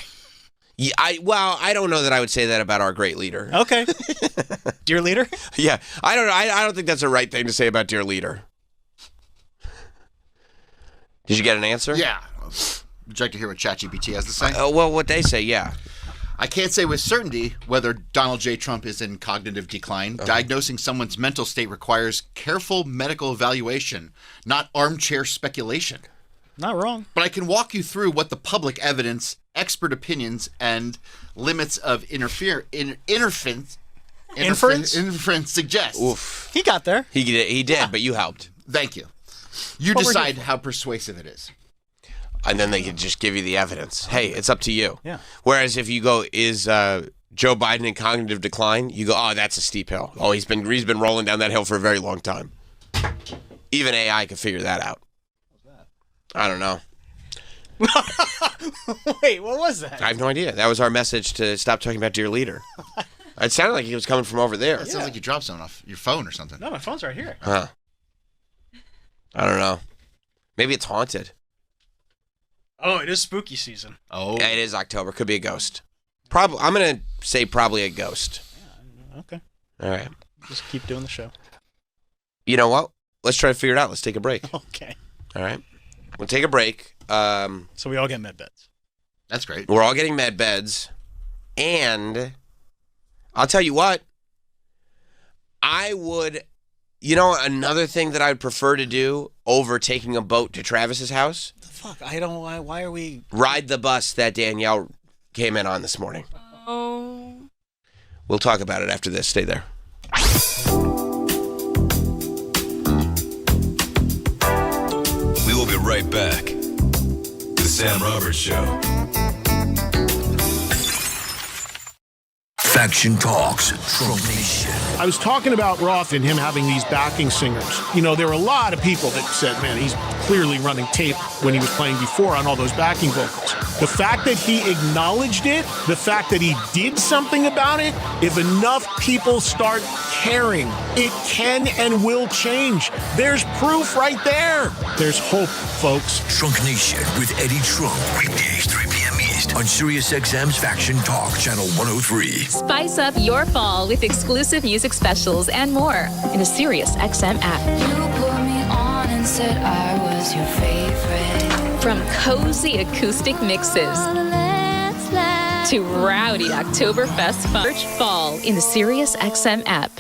Yeah, I don't know that I would say that about our great leader. Okay. Dear leader? Yeah, I don't know. I don't think that's the right thing to say about dear leader. Did you get an answer? Yeah. Would you like to hear what ChatGPT has to say? Well, what they say, yeah. I can't say with certainty whether Donald J. Trump is in cognitive decline. Diagnosing someone's mental state requires careful medical evaluation, not armchair speculation. Not wrong. But I can walk you through what the public evidence, expert opinions, and limits of inference suggest. Oof. He got there. He did, but you helped. Thank you. You decide how persuasive it is. And then they could just give you the evidence. Hey, it's up to you. Yeah. Whereas if you go, is Joe Biden in cognitive decline? You go, oh, that's a steep hill. Oh, he's been rolling down that hill for a very long time. Even AI could figure that out. I don't know. Wait, what was that? I have no idea. That was our message to stop talking about dear leader. It sounded like he was coming from over there. It sounds like you dropped something off your phone or something. No, my phone's right here. Huh. I don't know. Maybe it's haunted. Oh, it is spooky season. Oh. Yeah, it is October. Could be a ghost. I'm going to say probably a ghost. Yeah, okay. All right. Just keep doing the show. You know what? Let's try to figure it out. Let's take a break. Okay. All right. We'll take a break. So we all get med beds. That's great. We're all getting med beds. And I'll tell you what. I would, another thing that I would prefer to do over taking a boat to Travis's house? The fuck? I don't, why are we? Ride the bus that Danielle came in on this morning. Oh. We'll talk about it after this. Stay there. We will be right back. The Sam Roberts Show. Faction Talks, Trump Nation. I was talking about Roth and him having these backing singers. There were a lot of people that said, man, he's clearly running tape when he was playing before on all those backing vocals. The fact that he acknowledged it, the fact that he did something about it, if enough people start caring, it can and will change. There's proof right there. There's hope, folks. Trunk Nation with Eddie Trunk. Weekdays, 3 p.m. East on SiriusXM's Faction Talk, Channel 103. Spice up your fall with exclusive music specials and more in the SiriusXM app. You put me on and said I was your favorite. From cozy acoustic mixes to rowdy Oktoberfest fun. Search fall in the SiriusXM app.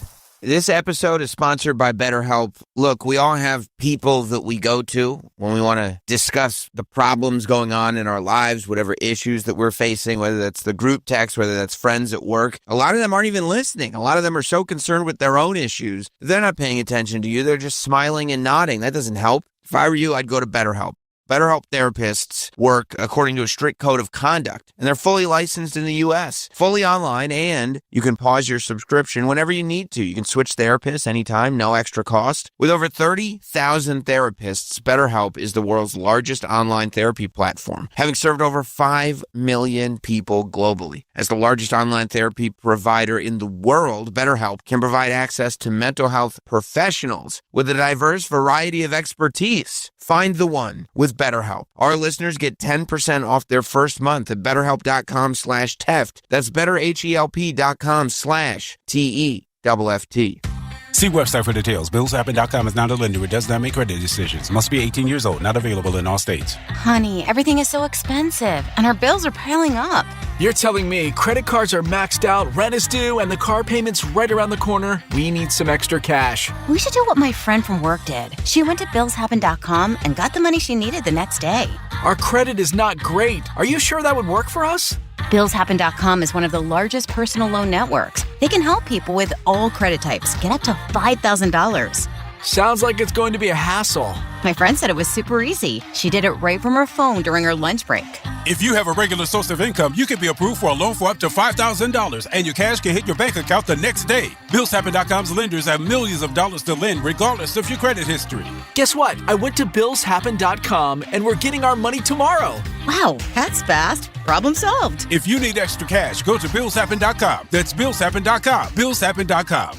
This episode is sponsored by BetterHelp. Look, we all have people that we go to when we want to discuss the problems going on in our lives, whatever issues that we're facing, whether that's the group text, whether that's friends at work. A lot of them aren't even listening. A lot of them are so concerned with their own issues, they're not paying attention to you. They're just smiling and nodding. That doesn't help. If I were you, I'd go to BetterHelp. BetterHelp therapists work according to a strict code of conduct, and they're fully licensed in the U.S., fully online, and you can pause your subscription whenever you need to. You can switch therapists anytime, no extra cost. With over 30,000 therapists, BetterHelp is the world's largest online therapy platform, having served over 5 million people globally. As the largest online therapy provider in the world, BetterHelp can provide access to mental health professionals with a diverse variety of expertise. Find the one with BetterHelp. Our listeners get 10% off their first month at BetterHelp.com/Teft. That's BetterHelp.com/TEFFT. See website for details. BillsHappen.com is not a lender. It does not make credit decisions. Must be 18 years old. Not available in all states. Honey, everything is so expensive, and our bills are piling up. You're telling me credit cards are maxed out, rent is due, and the car payment's right around the corner? We need some extra cash. We should do what my friend from work did. She went to BillsHappen.com and got the money she needed the next day. Our credit is not great. Are you sure that would work for us? BillsHappen.com is one of the largest personal loan networks. They can help people with all credit types get up to $5,000. Sounds like it's going to be a hassle. My friend said it was super easy. She did it right from her phone during her lunch break. If you have a regular source of income, you can be approved for a loan for up to $5,000, and your cash can hit your bank account the next day. BillsHappen.com's lenders have millions of dollars to lend, regardless of your credit history. Guess what? I went to BillsHappen.com, and we're getting our money tomorrow. Wow, that's fast. Problem solved. If you need extra cash, go to BillsHappen.com. That's BillsHappen.com. BillsHappen.com.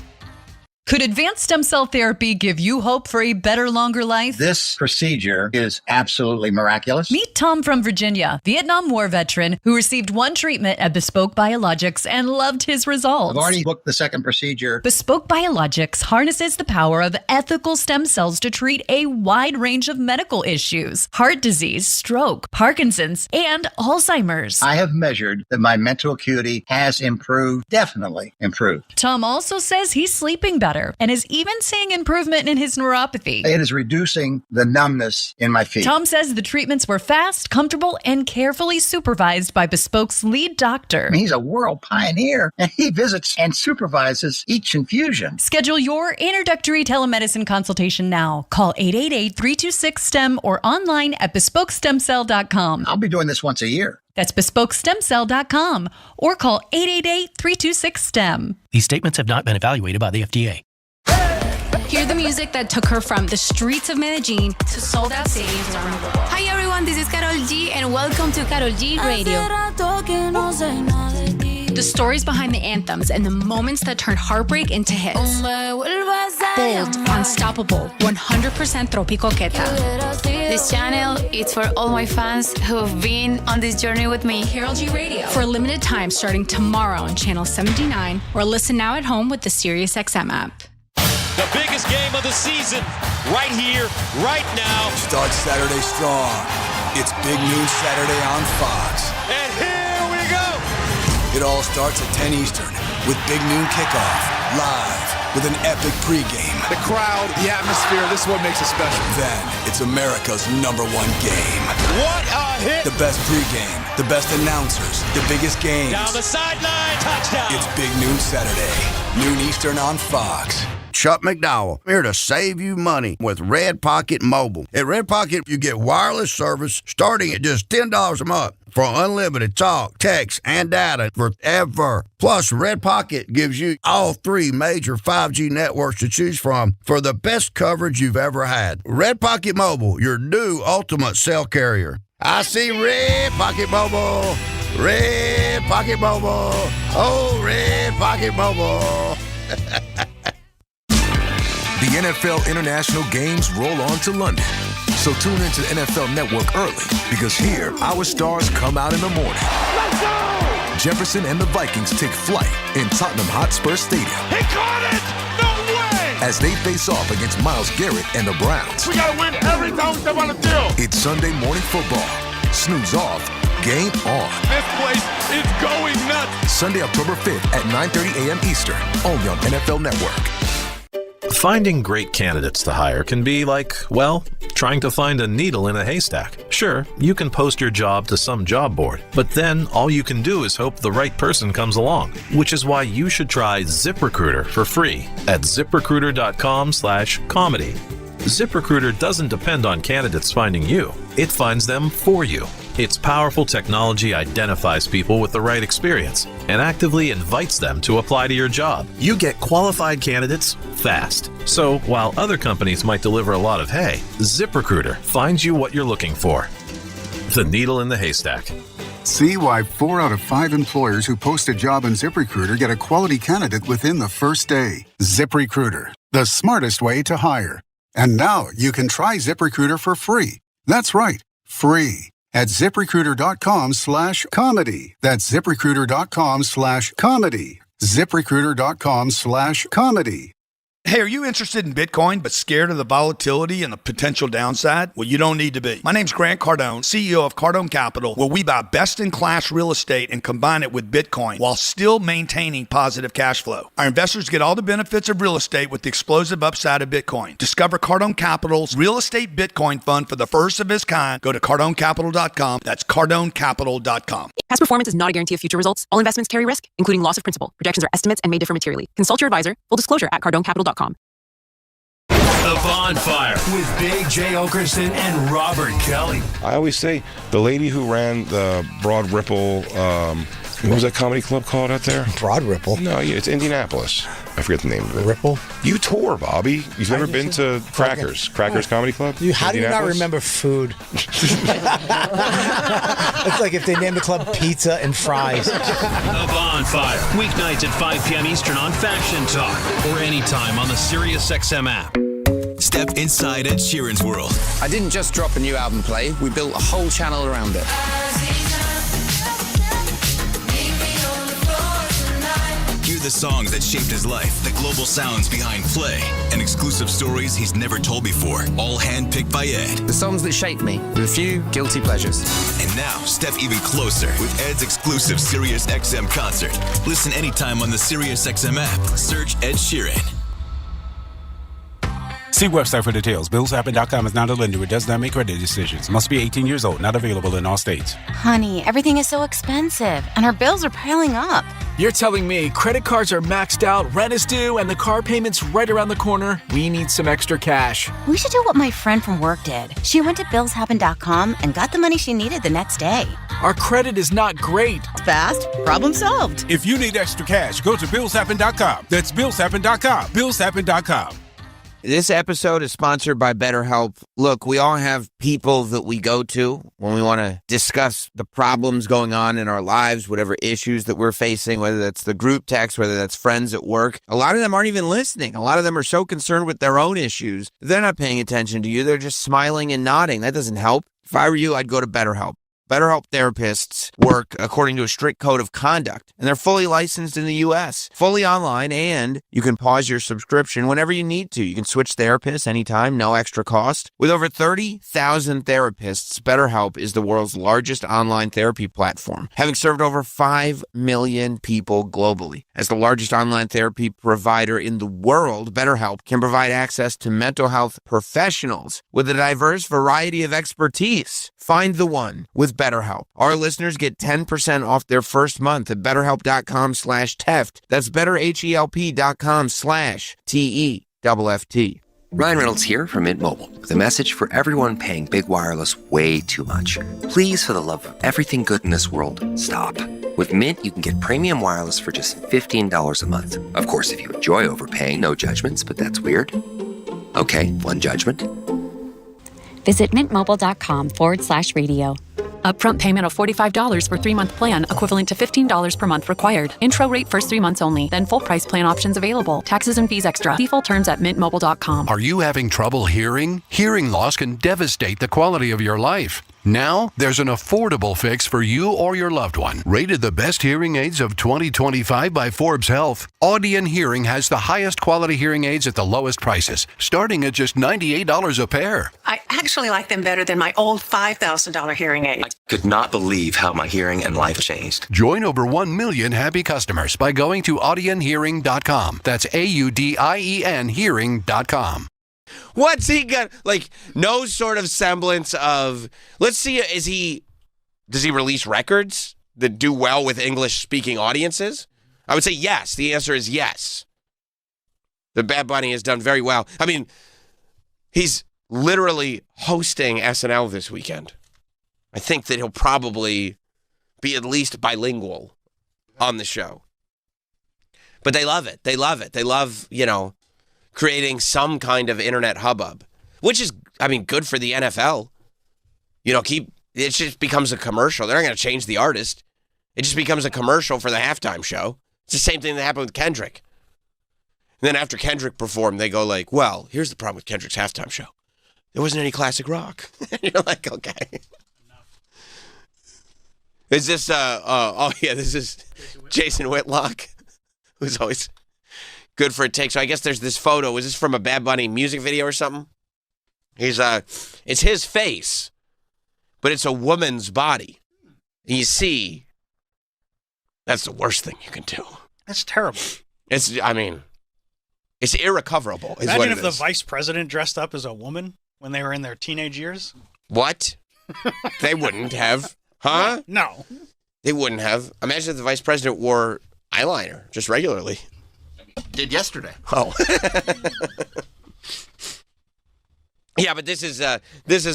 Could advanced stem cell therapy give you hope for a better, longer life? This procedure is absolutely miraculous. Meet Tom from Virginia, Vietnam War veteran who received one treatment at Bespoke Biologics and loved his results. I've already booked the second procedure. Bespoke Biologics harnesses the power of ethical stem cells to treat a wide range of medical issues: heart disease, stroke, Parkinson's, and Alzheimer's. I have measured that my mental acuity has improved, definitely improved. Tom also says he's sleeping better and is even seeing improvement in his neuropathy. It is reducing the numbness in my feet. Tom says the treatments were fast, comfortable, and carefully supervised by Bespoke's lead doctor. He's a world pioneer, and he visits and supervises each infusion. Schedule your introductory telemedicine consultation now. Call 888-326-STEM or online at BespokeStemCell.com. I'll be doing this once a year. That's BespokeStemCell.com or call 888-326-STEM. These statements have not been evaluated by the FDA. Hear the music that took her from the streets of Medellin to sold-out stadiums around the world. Hi everyone, this is Karol G and welcome to Karol G Radio. The stories behind the anthems and the moments that turned heartbreak into hits. Bold, unstoppable, 100% Tropico Queta. This channel is for all my fans who have been on this journey with me. Karol G Radio. For a limited time starting tomorrow on Channel 79 or listen now at home with the SiriusXM app. The biggest game of the season, right here, right now. Start Saturday strong. It's Big Noon Saturday on Fox. And here we go. It all starts at 10 Eastern with Big Noon Kickoff, live with an epic pregame. The crowd, the atmosphere, this is what makes it special. Then it's America's #1 game. What a hit. The best pregame, the best announcers, the biggest games. Down the sideline, touchdown. It's Big Noon Saturday, noon Eastern on Fox. Chuck McDowell, here to save you money with Red Pocket Mobile. At Red Pocket, you get wireless service starting at just $10 a month for unlimited talk, text, and data forever. Plus, Red Pocket gives you all 3 major 5G networks to choose from for the best coverage you've ever had. Red Pocket Mobile, your new ultimate cell carrier. I see Red Pocket Mobile. Red Pocket Mobile. Oh, Red Pocket Mobile. The NFL International Games roll on to London. So tune into the NFL Network early, because here, our stars come out in the morning. Let's go! Jefferson and the Vikings take flight in Tottenham Hotspur Stadium. He caught it! No way! As they face off against Myles Garrett and the Browns. We gotta win every time we step on the field. It's Sunday morning football. Snooze off, game on. This place is going nuts. Sunday, October 5th at 9:30 a.m. Eastern, only on NFL Network. Finding great candidates to hire can be like, well, trying to find a needle in a haystack. Sure, you can post your job to some job board, but then all you can do is hope the right person comes along, which is why you should try ZipRecruiter for free at ZipRecruiter.com/comedy. ZipRecruiter doesn't depend on candidates finding you. It finds them for you. Its powerful technology identifies people with the right experience and actively invites them to apply to your job. You get qualified candidates fast. So while other companies might deliver a lot of hay, ZipRecruiter finds you what you're looking for. The needle in the haystack. See why 4 out of 5 employers who post a job on ZipRecruiter get a quality candidate within the first day. ZipRecruiter, the smartest way to hire. And now you can try ZipRecruiter for free. That's right, free. At ZipRecruiter.com/comedy. That's ZipRecruiter.com/comedy. ZipRecruiter.com/comedy. Hey, are you interested in Bitcoin but scared of the volatility and the potential downside? Well, you don't need to be. My name's Grant Cardone, CEO of Cardone Capital, where we buy best-in-class real estate and combine it with Bitcoin while still maintaining positive cash flow. Our investors get all the benefits of real estate with the explosive upside of Bitcoin. Discover Cardone Capital's Real Estate Bitcoin Fund for the first of its kind. Go to CardoneCapital.com. That's CardoneCapital.com. Past performance is not a guarantee of future results. All investments carry risk, including loss of principal. Projections are estimates and may differ materially. Consult your advisor. Full disclosure at CardoneCapital.com. The Bonfire with Big J. Okerson and Robert Kelly. I always say the lady who ran the Broad Ripple, what was that comedy club called out there? Broad Ripple? No, yeah, it's Indianapolis. I forget the name of it. Ripple? You tour, Bobby. You've never been to Crackers Comedy Club? How do you not remember food? It's like if they named the club Pizza and Fries. The Bonfire, weeknights at 5 p.m. Eastern on Faction Talk or anytime on the SiriusXM app. Step inside Ed Sheeran's world. I didn't just drop a new album play, we built a whole channel around it. Hear the songs that shaped his life, the global sounds behind Play, and exclusive stories he's never told before, all handpicked by Ed. The songs that shaped me, with a few guilty pleasures. And now, step even closer with Ed's exclusive SiriusXM concert. Listen anytime on the SiriusXM app. Search Ed Sheeran. See website for details. BillsHappen.com is not a lender. It does not make credit decisions. Must be 18 years old. Not available in all states. Honey, everything is so expensive, and our bills are piling up. You're telling me credit cards are maxed out, rent is due, and the car payment's right around the corner? We need some extra cash. We should do what my friend from work did. She went to BillsHappen.com and got the money she needed the next day. Our credit is not great. Fast. Problem solved. If you need extra cash, go to BillsHappen.com. That's BillsHappen.com. BillsHappen.com. This episode is sponsored by BetterHelp. Look, we all have people that we go to when we want to discuss the problems going on in our lives, whatever issues that we're facing, whether that's the group text, whether that's friends at work. A lot of them aren't even listening. A lot of them are so concerned with their own issues. They're not paying attention to you. They're just smiling and nodding. That doesn't help. If I were you, I'd go to BetterHelp. BetterHelp therapists work according to a strict code of conduct, and they're fully licensed in the U.S., fully online, and you can pause your subscription whenever you need to. You can switch therapists anytime, no extra cost. With over 30,000 therapists, BetterHelp is the world's largest online therapy platform, having served over 5 million people globally. As the largest online therapy provider in the world, BetterHelp can provide access to mental health professionals with a diverse variety of expertise. Find the one with BetterHelp. Our listeners get 10% off their first month at BetterHelp.com/Teft. That's BetterHelp.com/TEFFT. Ryan Reynolds here from Mint Mobile with a message for everyone paying big wireless way too much. Please, for the love of everything good in this world, stop. With Mint, you can get premium wireless for just $15 a month. Of course, if you enjoy overpaying, no judgments, but that's weird. Okay, one judgment. Visit mintmobile.com/radio. Upfront payment of $45 for 3-month plan, equivalent to $15 per month required. Intro rate first 3 months only, then full price plan options available. Taxes and fees extra. See full terms at mintmobile.com. Are you having trouble hearing? Hearing loss can devastate the quality of your life. Now, there's an affordable fix for you or your loved one. Rated the best hearing aids of 2025 by Forbes Health, Audion Hearing has the highest quality hearing aids at the lowest prices, starting at just $98 a pair. I actually like them better than my old $5,000 hearing aid. I could not believe how my hearing and life changed. Join over 1 million happy customers by going to audionhearing.com. That's AUDIEN hearing.com. What's he got? Like, no sort of semblance of, let's see, does he release records that do well with English-speaking audiences? I would say yes. The answer is yes. The Bad Bunny has done very well. I mean, he's literally hosting SNL this weekend. I think that he'll probably be at least bilingual on the show. But they love it. They love it. They love, creating some kind of internet hubbub, which is, good for the NFL. It just becomes a commercial. They're not going to change the artist. It just becomes a commercial for the halftime show. It's the same thing that happened with Kendrick. And then after Kendrick performed, they go like, well, here's the problem with Kendrick's halftime show. There wasn't any classic rock. You're like, okay. Is this, this is Jason Whitlock, who's always good for a take. So I guess there's this photo. Is this from a Bad Bunny music video or something? It's his face, but it's a woman's body. And you see, that's the worst thing you can do. That's terrible. It's irrecoverable. Imagine if the vice president dressed up as a woman when they were in their teenage years. What? They wouldn't have. Huh? No. They wouldn't have. Imagine if the vice president wore eyeliner just regularly. Did yesterday. Oh. Yeah, but this is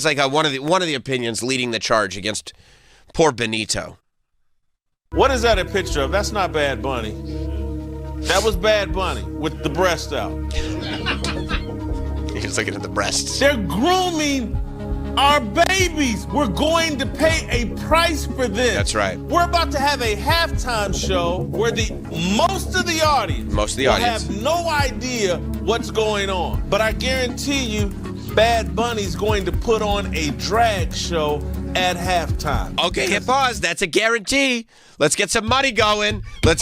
like one of the opinions leading the charge against poor Benito. What is that a picture of? That's not Bad Bunny. That was Bad Bunny with the breast out. He's looking at the breasts. They're grooming our babies. We're going to pay a price for this. That's right. We're about to have a halftime show where most of the audience will have no idea what's going on. But I guarantee you, Bad Bunny's going to put on a drag show at halftime. Okay, hit pause. That's a guarantee. Let's get some money going. Who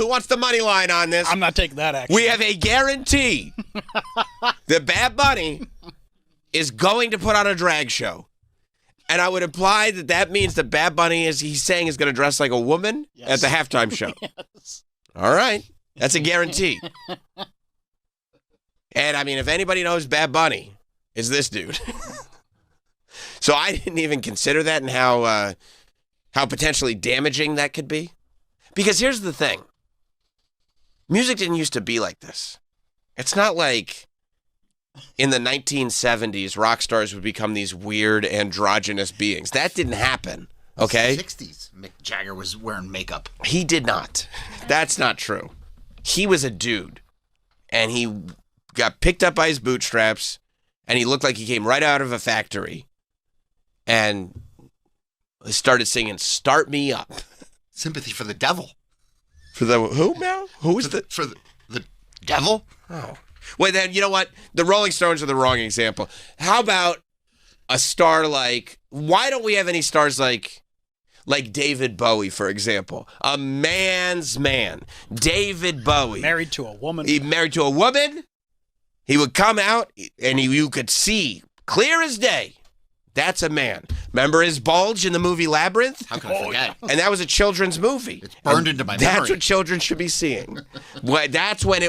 wants the money line on this? I'm not taking that action. We have a guarantee that Bad Bunny is going to put on a drag show. And I would imply that means that Bad Bunny he's saying is going to dress like a woman at the halftime show. Yes. All right. That's a guarantee. And if anybody knows Bad Bunny, it's this dude. So I didn't even consider that and how potentially damaging that could be. Because here's the thing. Music didn't used to be like this. It's not like in the 1970s, rock stars would become these weird androgynous beings. That didn't happen, okay? In the 60s, Mick Jagger was wearing makeup. He did not. That's not true. He was a dude, and he got picked up by his bootstraps, and he looked like he came right out of a factory, and started singing "Start Me Up." Sympathy for the devil. For the who now? Who is for the devil? Oh. Well, then, you know what? The Rolling Stones are the wrong example. How about a star why don't we have any stars like David Bowie, for example? A man's man. David Bowie. Married to a woman. He married to a woman. He would come out, and you could see, clear as day, that's a man. Remember his bulge in the movie Labyrinth? How can I forget? And that was a children's movie. It's burned into my memory. That's what children should be seeing. That's when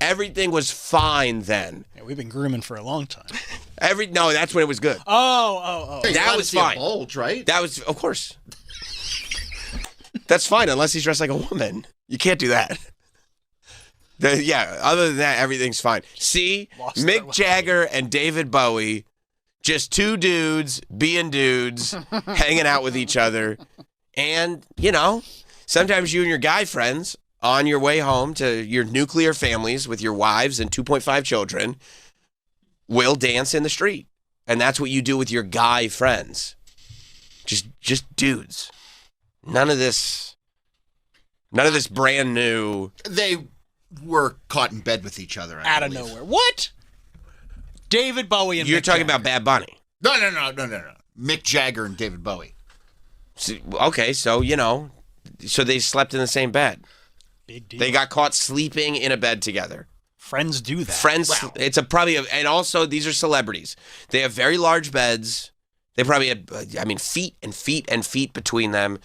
everything was fine then. Yeah, we've been grooming for a long time. No, that's when it was good. Oh. Hey, that was fine. A bulge, right? That was, of course. That's fine unless he's dressed like a woman. You can't do that. Other than that, everything's fine. See, Mick Jagger and David Bowie, just two dudes being dudes, hanging out with each other. And, sometimes you and your guy friends on your way home to your nuclear families with your wives and 2.5 children will dance in the street. And that's what you do with your guy friends. Just dudes. None of this brand new. They were caught in bed with each other. Out of nowhere. What? David Bowie and You're Mick talking Jagger. about Bad Bunny. No. Mick Jagger and David Bowie. Okay, so, so they slept in the same bed. Big deal. They got caught sleeping in a bed together. Friends do that. Friends, it's and also these are celebrities. They have very large beds. They probably have, feet and feet and feet between them.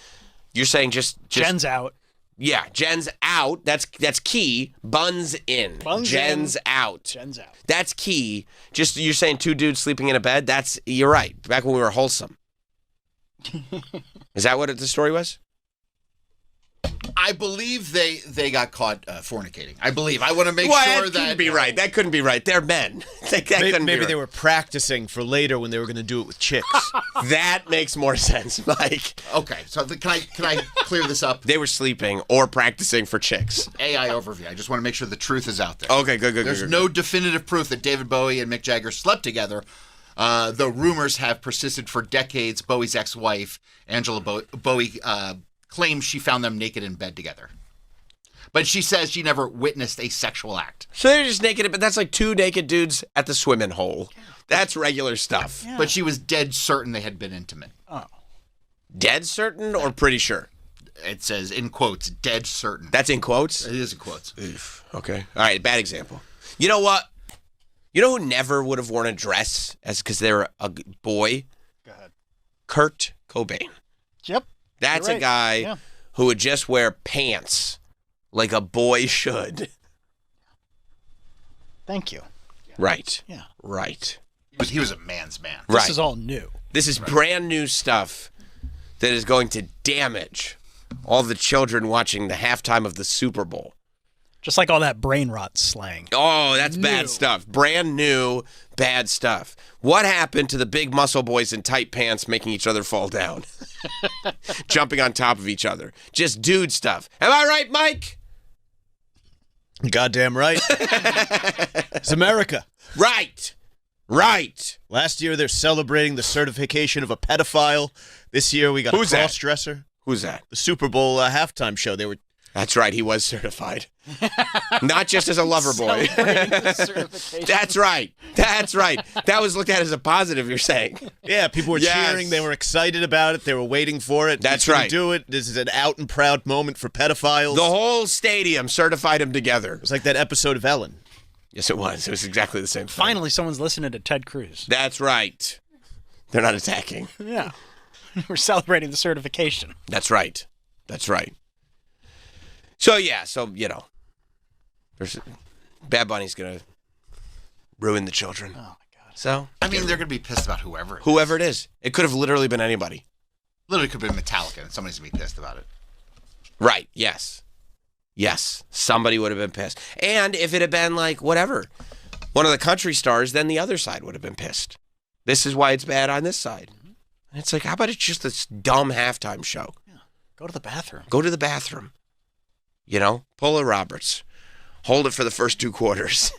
You're saying just Jen's out. Yeah, Jen's out. That's key. Buns in. Jen's out. Jen's out. That's key. Just you're saying two dudes sleeping in a bed. You're right. Back when we were wholesome. Is that what the story was? I believe they got caught fornicating. I believe. I want to make sure that couldn't be right. That couldn't be right. They're men. Maybe they were practicing for later when they were going to do it with chicks. That makes more sense, Mike. Okay, so can I clear this up? They were sleeping or practicing for chicks. AI overview. I just want to make sure the truth is out there. Okay, good. There's no definitive proof that David Bowie and Mick Jagger slept together. Though rumors have persisted for decades. Bowie's ex-wife, Angela Bowie, claims she found them naked in bed together. But she says she never witnessed a sexual act. So they're just naked, but that's like two naked dudes at the swimming hole. That's regular stuff. Yeah. But she was dead certain they had been intimate. Oh. Dead certain or pretty sure? It says, in quotes, dead certain. That's in quotes? It is in quotes. Oof. Okay. All right, bad example. You know what? You know who never would have worn a dress because they were a boy? Go ahead. Kurt Cobain. Yep. That's a guy who would just wear pants like a boy should. Thank you. Right. Yeah. Right. He was a man's man. This is all new. This is brand new stuff that is going to damage all the children watching the halftime of the Super Bowl. Just like all that brain rot slang. Oh, that's bad stuff. Brand new, bad stuff. What happened to the big muscle boys in tight pants making each other fall down? Jumping on top of each other. Just dude stuff. Am I right, Mike? Goddamn right. It's America. Right. Right. Last year, they're celebrating the certification of a pedophile. This year, we got a cross-dresser. Who's that? The Super Bowl halftime show. They were. That's right. He was certified. Not just as a lover boy. That's right. That's right. That was looked at as a positive, you're saying. Yeah, people were cheering. They were excited about it. They were waiting for it. That's He's gonna right. do it. This is an out and proud moment for pedophiles. The whole stadium certified him together. It was like that episode of Ellen. Yes, it was. It was exactly the same thing. Finally, someone's listening to Ted Cruz. That's right. They're not attacking. Yeah. We're celebrating the certification. That's right. That's right. So, there's Bad Bunny's going to ruin the children. Oh, my God. So, I mean, they're going to be pissed about whoever it is. It could have literally been anybody. Literally could have been Metallica, and somebody's going to be pissed about it. Right. Yes. Yes. Somebody would have been pissed. And if it had been like, whatever, one of the country stars, then the other side would have been pissed. This is why it's bad on this side. And it's like, how about it's just this dumb halftime show? Yeah. Go to the bathroom. Go to the bathroom. Pull a Roberts. Hold it for the first 2 quarters.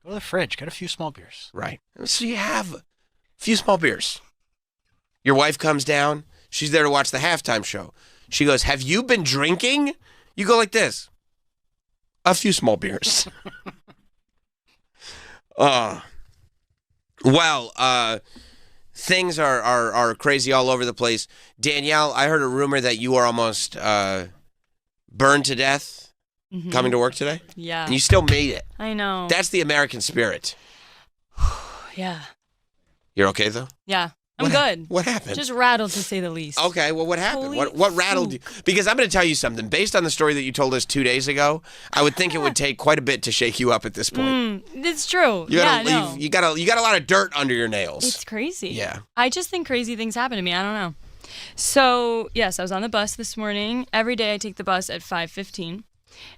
Go to the fridge. Get a few small beers. Right. So you have a few small beers. Your wife comes down. She's there to watch the halftime show. She goes, have you been drinking? You go like this. A few small beers. Things are crazy all over the place. Danielle, I heard a rumor that you are almost burned to death coming to work today. Yeah. And you still made it. I know. That's the American spirit. Yeah. You're okay, though? Yeah. I'm good. What happened? Just rattled, to say the least. Okay, well, what happened? Holy What rattled you? Because I'm going to tell you something. Based on the story that you told us 2 days ago, I would think it would take quite a bit to shake you up at this point. It's true. You got a lot of dirt under your nails. It's crazy. Yeah. I just think crazy things happen to me. I don't know. So, yes, I was on the bus this morning. Every day I take the bus at 5:15.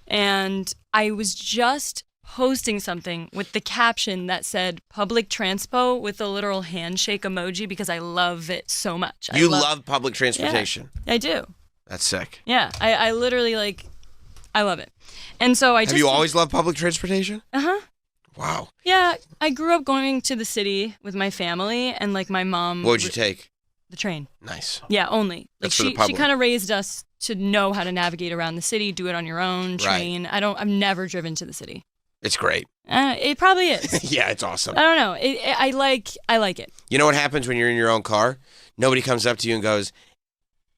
And I was just posting something with the caption that said public transpo with a literal handshake emoji because I love it so much. You love public transportation. Yeah, I do. That's sick. Yeah, I literally I love it. And so Have you always loved public transportation? Uh-huh. Wow. Yeah, I grew up going to the city with my family and my mom. What would you take? The train. Nice. Yeah, only. That's for the public. She kind of raised us to know how to navigate around the city, do it on your own, train. Right. I've never driven to the city. It's great. It probably is. Yeah, it's awesome. I don't know. I like it. You know what happens when you're in your own car? Nobody comes up to you and goes,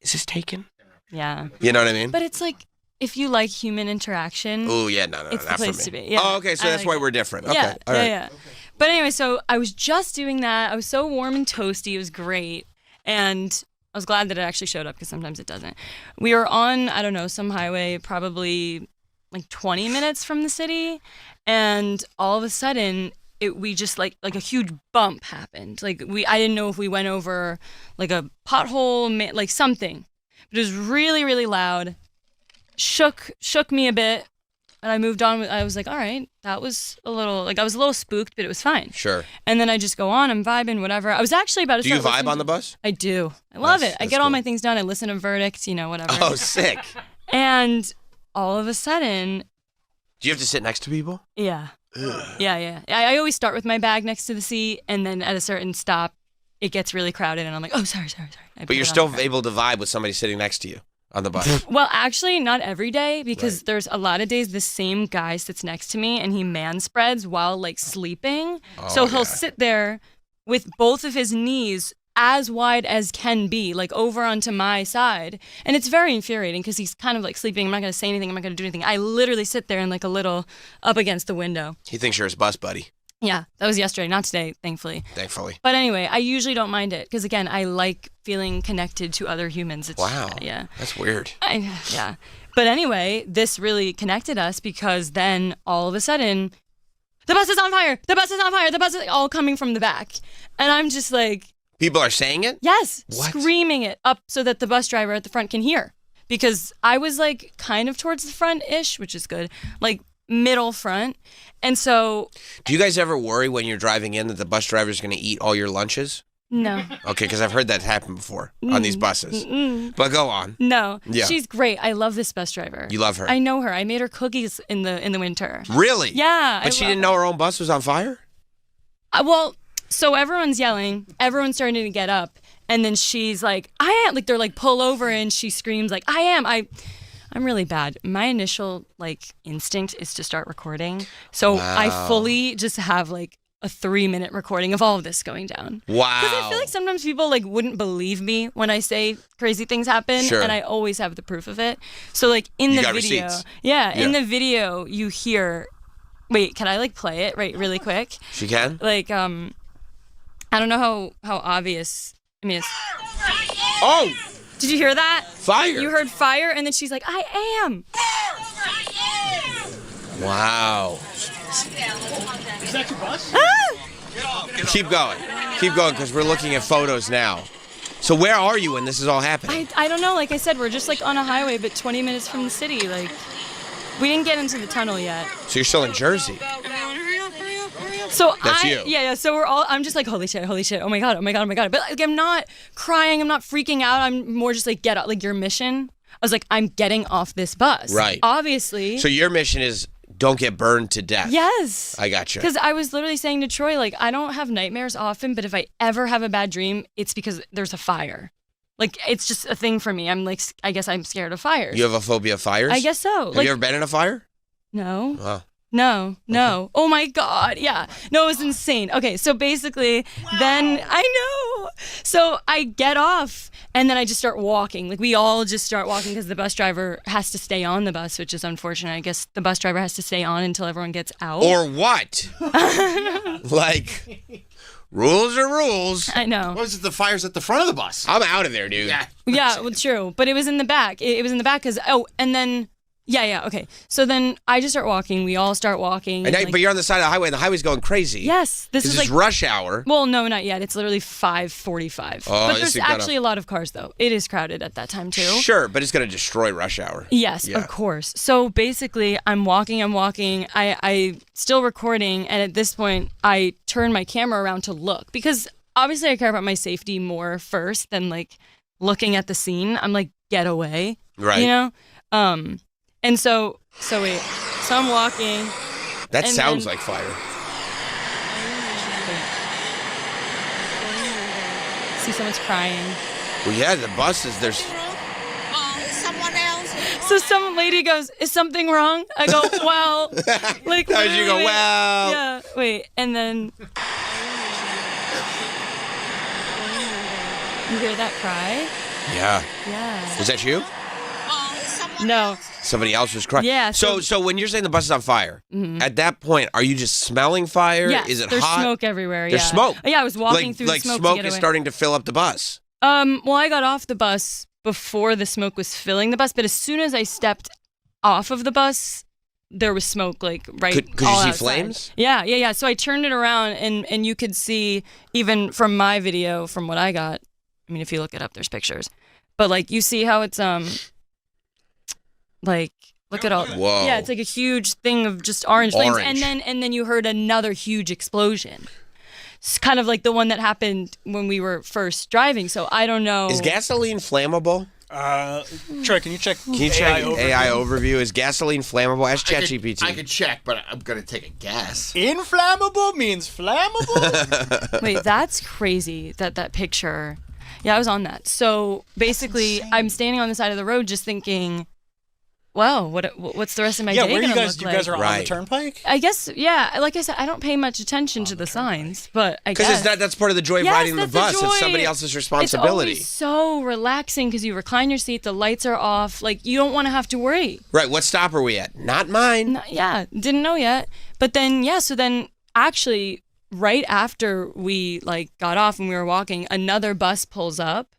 "Is this taken?" Yeah. You know what I mean? But it's like, if you like human interaction. Oh, yeah, no, it's not the place for me. to be. Yeah. Oh, okay, so that's why we're different. Okay, Yeah, all right. yeah. But anyway, so I was just doing that. I was so warm and toasty. It was great. And I was glad that it actually showed up because sometimes it doesn't. We were on, I don't know, some highway, probably like 20 minutes from the city. And all of a sudden, we just like a huge bump happened. Like I didn't know if we went over like a pothole, like something. But it was really, really loud. Shook me a bit. And I moved on. I was like, all right, that was a little, I was a little spooked, but it was fine. Sure. And then I just go on, I'm vibing, whatever. I was actually about to Do you start vibe on the bus? I do. I love Nice. it. I get all my things done. I listen to Verdict, whatever. Oh, sick. And all of a sudden. Do you have to sit next to people? Yeah. Yeah. I always start with my bag next to the seat, and then at a certain stop, it gets really crowded, and I'm like, oh, sorry. But you're still able to vibe with somebody sitting next to you on the bus. Well, actually, not every day, because there's a lot of days the same guy sits next to me and he man spreads while sleeping. So he'll sit there with both of his knees as wide as can be, over onto my side. And it's very infuriating because he's kind of sleeping. I'm not going to say anything. I'm not going to do anything. I literally sit there and a little up against the window. He thinks you're his bus buddy. Yeah, that was yesterday, not today, thankfully. Thankfully. But anyway, I usually don't mind it because, again, I like feeling connected to other humans. Wow. Yeah. That's weird. Yeah. But anyway, this really connected us because then all of a sudden, the bus is on fire. The bus is on fire. The bus is all coming from the back. And I'm just like. People are saying it? Yes. What? Screaming it up so that the bus driver at the front can hear. Because I was kind of towards the front-ish, which is good. Middle front. And so. Do you guys ever worry when you're driving in that the bus driver is going to eat all your lunches? No. Okay, because I've heard that happen before on these buses. But go on. No. Yeah. She's great. I love this bus driver. You love her? I know her. I made her cookies in the winter. Really? Yeah. But she didn't know her own bus was on fire? Well, so everyone's yelling. Everyone's starting to get up. And then she's like, I am. They're pull over, and she screams I am. I'm really bad. My initial instinct is to start recording. So I fully just have a 3-minute recording of all of this going down. Wow. Because I feel like sometimes people wouldn't believe me when I say crazy things happen. Sure. And I always have the proof of it. So in the video. Yeah, in the video you hear. Wait, can I play it really quick? She can? I don't know how obvious. I mean, it's. Oh! Did you hear that? Fire. You heard fire, and then she's like, I am. Wow. Is that your bus? Keep going. Keep going, because we're looking at photos now. So where are you when this is all happening? I don't know. Like I said, we're just on a highway, but 20 minutes from the city. We didn't get into the tunnel yet. So you're still in Jersey. So That's you. Yeah. So I'm just holy shit. Oh my god. But I'm not crying. I'm not freaking out. I'm more just get out. Your mission. I was I'm getting off this bus. Right. Obviously. So your mission is don't get burned to death. Yes. I got you. Because I was literally saying to Troy, I don't have nightmares often, but if I ever have a bad dream, it's because there's a fire. It's just a thing for me. I'm I guess I'm scared of fires. You have a phobia of fires? I guess so. Have you ever been in a fire? No. Oh. No. Oh my God. Yeah. No, it was insane. Okay, so basically, then I know. So I get off and then I just start walking. We all just start walking because the bus driver has to stay on the bus, which is unfortunate. I guess the bus driver has to stay on until everyone gets out. Or what? Rules are rules. I know. What was it? The fire's at the front of the bus. I'm out of there, dude. Yeah, well, true. But it was in the back. It was in the back because, and then, yeah, okay. So then I just start walking. We all start walking. But you're on the side of the highway, and the highway's going crazy. Yes. This is rush hour. Well, no, not yet. It's literally 5:45. Oh, but there's actually a lot of cars, though. It is crowded at that time, too. Sure, but it's going to destroy rush hour. Yes, of course. So basically, I'm walking. I still recording, and at this point, I turn my camera around to look. Because obviously, I care about my safety more first than, looking at the scene. I'm get away. Right. And so wait. So I'm walking. That sounds like fire. See, someone's crying. Well, yeah, the buses, there's... Someone else. So some lady goes, "Is something wrong?" I go, "Well," like. How did you go? literally, Well. Yeah. Wait, and then you hear that cry? Yeah. Yeah. Was that you? No. Somebody else was crying. Yeah, So when you're saying the bus is on fire, at that point, are you just smelling fire? Yes, Is it there's hot? smoke everywhere. There's yeah. smoke. Yeah, I was walking like, through like the smoke. smoke to get is away. starting to fill up the bus. Well, I got off the bus before the smoke was filling the bus, but as soon as I stepped off of the bus, there was smoke like right. Could you all see outside. flames? Yeah. So I turned it around, and you could see even from my video, from what I got. I mean, if you look it up, there's pictures, but like you see how it's like. Look at all. Whoa. Yeah, it's like a huge thing of just orange flames, and then you heard another huge explosion. It's kind of like the one that happened when we were first driving. So I don't know. Is gasoline flammable? Troy, can you check? AI overview? Is gasoline flammable? Ask ChatGPT. I could check, but I'm gonna take a guess. Inflammable means flammable. Wait, that's crazy. That picture. Yeah, I was on that. So basically, I'm standing on the side of the road, just thinking, wow, what's the rest of my day where gonna you guys? look You guys like? are on the turnpike. I guess, yeah. Like I said, I don't pay much attention to the signs, but I guess Because that's part of the joy of Yes, riding the that's bus. joy. It's somebody else's responsibility. It's always so relaxing because you recline your seat, the lights are off, like you don't want to have to worry. Right. What stop are we at? Not mine. Yeah, didn't know yet. But then, so then actually, right after we like got off and we were walking, another bus pulls up.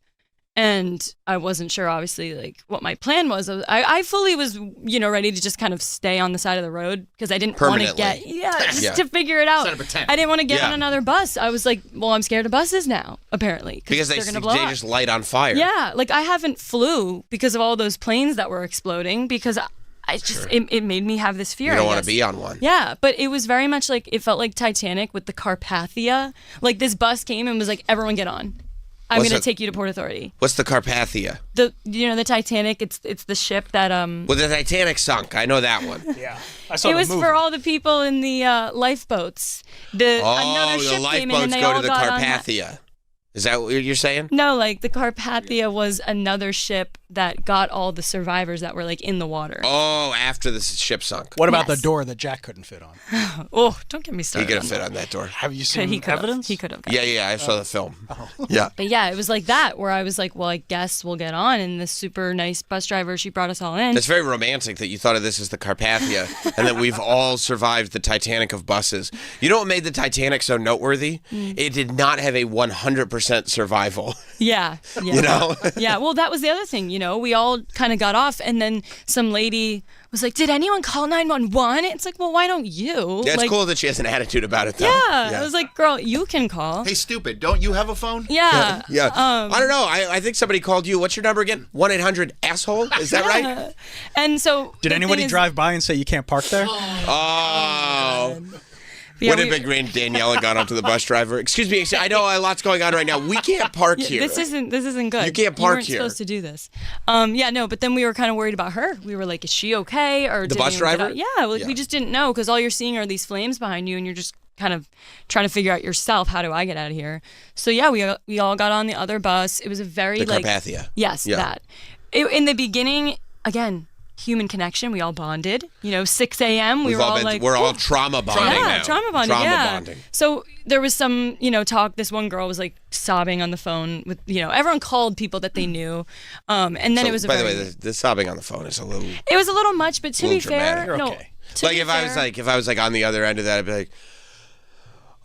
And I wasn't sure, obviously, like what my plan was. I fully was, ready to just kind of stay on the side of the road because I didn't want to to figure it out. Set up a tent. I didn't want to get on another bus. I was like, well, I'm scared of buses now, apparently. Because they're gonna blow they up. just light on fire. Yeah, like I haven't flew because of all those planes that were exploding because I just, it made me have this fear. You don't I want guess. to be on one. Yeah, but it was very much like, it felt like Titanic with the Carpathia. Like this bus came and was like, everyone get on. I'm going to take you to Port Authority. What's the Carpathia? The Titanic, it's the ship that Well, the Titanic sunk. I know that one. Yeah. I saw it the was movie. for all the people in the lifeboats. Another the ship came in lifeboats and they go all to the got on that. Carpathia. Is that what you're saying? No, like the Carpathia was another ship that got all the survivors that were like in the water. Oh, after the ship sunk. What about the door that Jack couldn't fit on? Oh, don't get me started. He could have on fit that. on that door. Have you seen evidence? He could have. Yeah, I saw the film. Yeah. But yeah, it was like that where I was like, well, I guess we'll get on. And this super nice bus driver, she brought us all in. It's very romantic that you thought of this as the Carpathia and that we've all survived the Titanic of buses. You know what made the Titanic so noteworthy? It did not have a 100% survival. Yeah. You know? Yeah, well, that was the other thing, we all kind of got off, and then some lady was like, did anyone call 911? It's like, well, why don't you? Yeah, it's like, cool that she has an attitude about it, though. Yeah, I was like, girl, you can call. Hey, stupid, don't you have a phone? Yeah. Yeah. I don't know. I think somebody called you. What's your number again? 1-800-asshole? Is that right? And so Did the anybody thing is- drive by and say you can't park there? Oh. Yeah, What if Big Green Daniela got onto the bus driver? Excuse me, I know a lot's going on right now. We can't park here. This isn't good. You can't park weren't here. supposed to do this. But then we were kind of worried about her. We were like, is she okay? Or The did bus anyone get driver? out? Yeah, like we just didn't know because all you're seeing are these flames behind you, and you're just kind of trying to figure out yourself, how do I get out of here? So yeah, we all got on the other bus. It was a very The Carpathia. Yes, Yeah. that. In the beginning, again, human connection. We all bonded. 6 a.m. We're all trauma bonding now. Trauma bonding. Trauma bonding. So there was some, talk. This one girl was like sobbing on the phone with, everyone called people that they knew, and then it was. By the way, the sobbing on the phone is a little. It was a little much, but to be fair, dramatic. no. Like if I was like on the other end of that, I'd be like,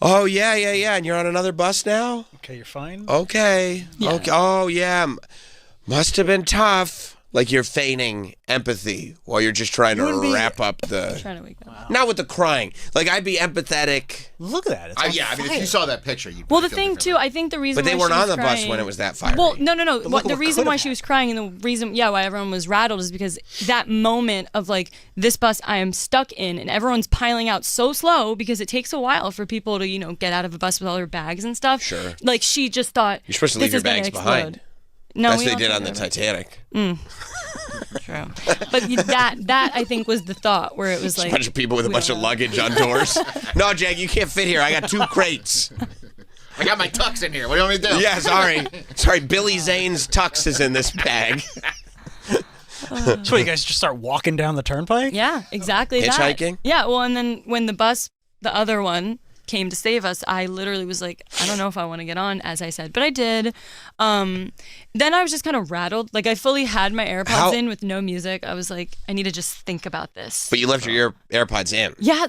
oh yeah, and you're on another bus now. Okay, you're fine. Okay. Yeah. Okay. Oh yeah, must have been tough. Like you're feigning empathy while you're just trying to wrap up the. Trying to wake them up. Not with the crying. Like I'd be empathetic. Look at that. It's on I mean, fire. if you saw that picture, you'd Well, the thing too, I think the reason. But they why weren't she on was the bus crying- when it was that fiery. Well, no. look The what reason could why have she was crying and the reason, why everyone was rattled is because that moment of like this bus I am stuck in, and everyone's piling out so slow because it takes a while for people to get out of a bus with all their bags and stuff. Sure. Like she just thought You're supposed to this leave your is gonna bags explode. behind. No, That's we what they don't did on the think Titanic. True. But that I think was the thought where it was like a bunch of people with a bunch of luggage on doors. No, Jack, you can't fit here. I got 2 crates. I got my tux in here. What do you want me to do? Yeah, sorry. Billy Zane's tux is in this bag. So you guys just start walking down the turnpike? Yeah, exactly that. Hitchhiking? Yeah, well, and then when the other one, came to save us, I literally was like, I don't know if I want to get on, as I said, but I did. Then I was just kind of rattled. Like I fully had my AirPods in with no music. I was like, I need to just think about this. But you left your AirPods in. Yeah,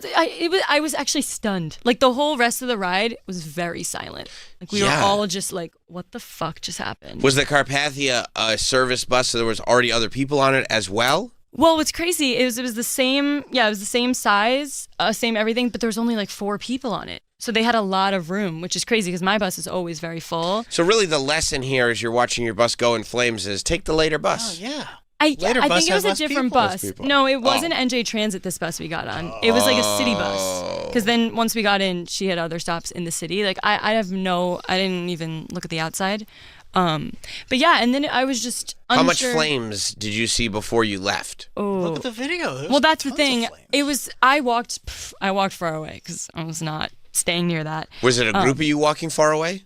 I was actually stunned. Like the whole rest of the ride was very silent. Like we were all just like, what the fuck just happened? Was the Carpathia a service bus, so there was already other people on it as well? Well, what's crazy is it was the same, it was the same size, same everything, but there was only like 4 people on it. So they had a lot of room, which is crazy because my bus is always very full. So really the lesson here as you're watching your bus go in flames is take the later bus. Oh, yeah. I think it was a different bus. No, it wasn't NJ Transit, this bus we got on. It was like a city bus. Because then once we got in, she had other stops in the city. Like I didn't even look at the outside. But yeah, and then I was just unsure. How much flames did you see before you left? Oh. Look at the video. Well, that's the thing. It was, I walked far away because I was not staying near that. Was it a group of you walking far away?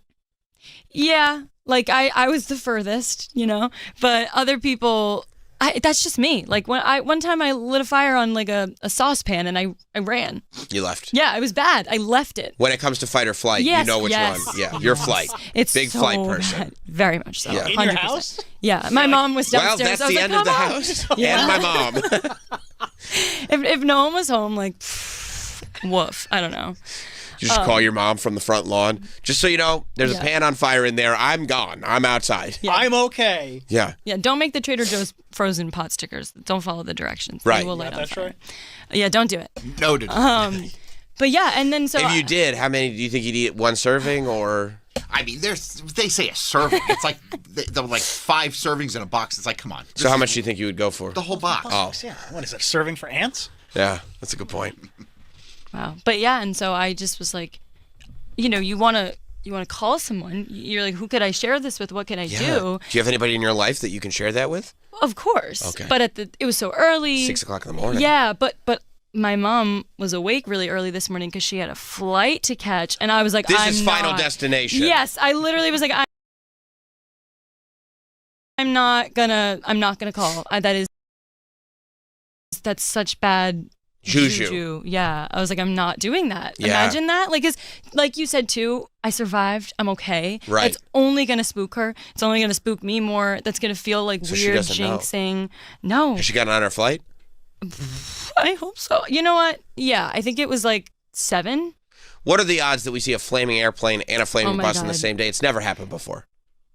Yeah, like I was the furthest, but other people, that's just me. Like one time I lit a fire on like a saucepan and I ran. You left. Yeah, it was bad. I left it. When it comes to fight or flight, yes, you know which yes. one. Yeah, your flight. It's big so flight person. Bad. Very much so. Yeah. In your house? Yeah, my mom was downstairs. Well, that's I was the like, end of the "Mama!" house. Yeah. And my mom. if no one was home, like, woof. I don't know. You just call your mom from the front lawn. Just so you know, there's a pan on fire in there. I'm gone. I'm outside. Yeah. I'm okay. Yeah. Yeah, don't make the Trader Joe's frozen pot stickers. Don't follow the directions. Right. They will light on That's fire. right. Yeah, don't do it. Noted. But yeah, and then so If you did, how many do you think you'd eat? One serving or? I mean, they say a serving. It's like they're like 5 servings in a box. It's like, come on. So how much do you think you would go for? The whole box. Oh. Yeah. What is it? Serving for ants? Yeah, that's a good point. Wow. But yeah, and so I just was like, you want to call someone. You're like, who could I share this with? What can I do? Do you have anybody in your life that you can share that with? Of course. Okay. But it was so early. 6 o'clock in the morning. Yeah, but my mom was awake really early this morning because she had a flight to catch, and I was like, This is Final Destination. Yes, I literally was like, I'm not gonna call. That's such bad juju. Yeah, I was like, I'm not doing that. Yeah. Imagine that. Like you said too, I survived. I'm okay. Right. It's only gonna spook her. It's only gonna spook me more. That's gonna feel like So she weird doesn't know. jinxing. No. Has she gotten on her flight? I hope so. You know what? Yeah, I think it was like 7. What are the odds that we see a flaming airplane and a flaming Oh my bus on the God. same day? It's never happened before.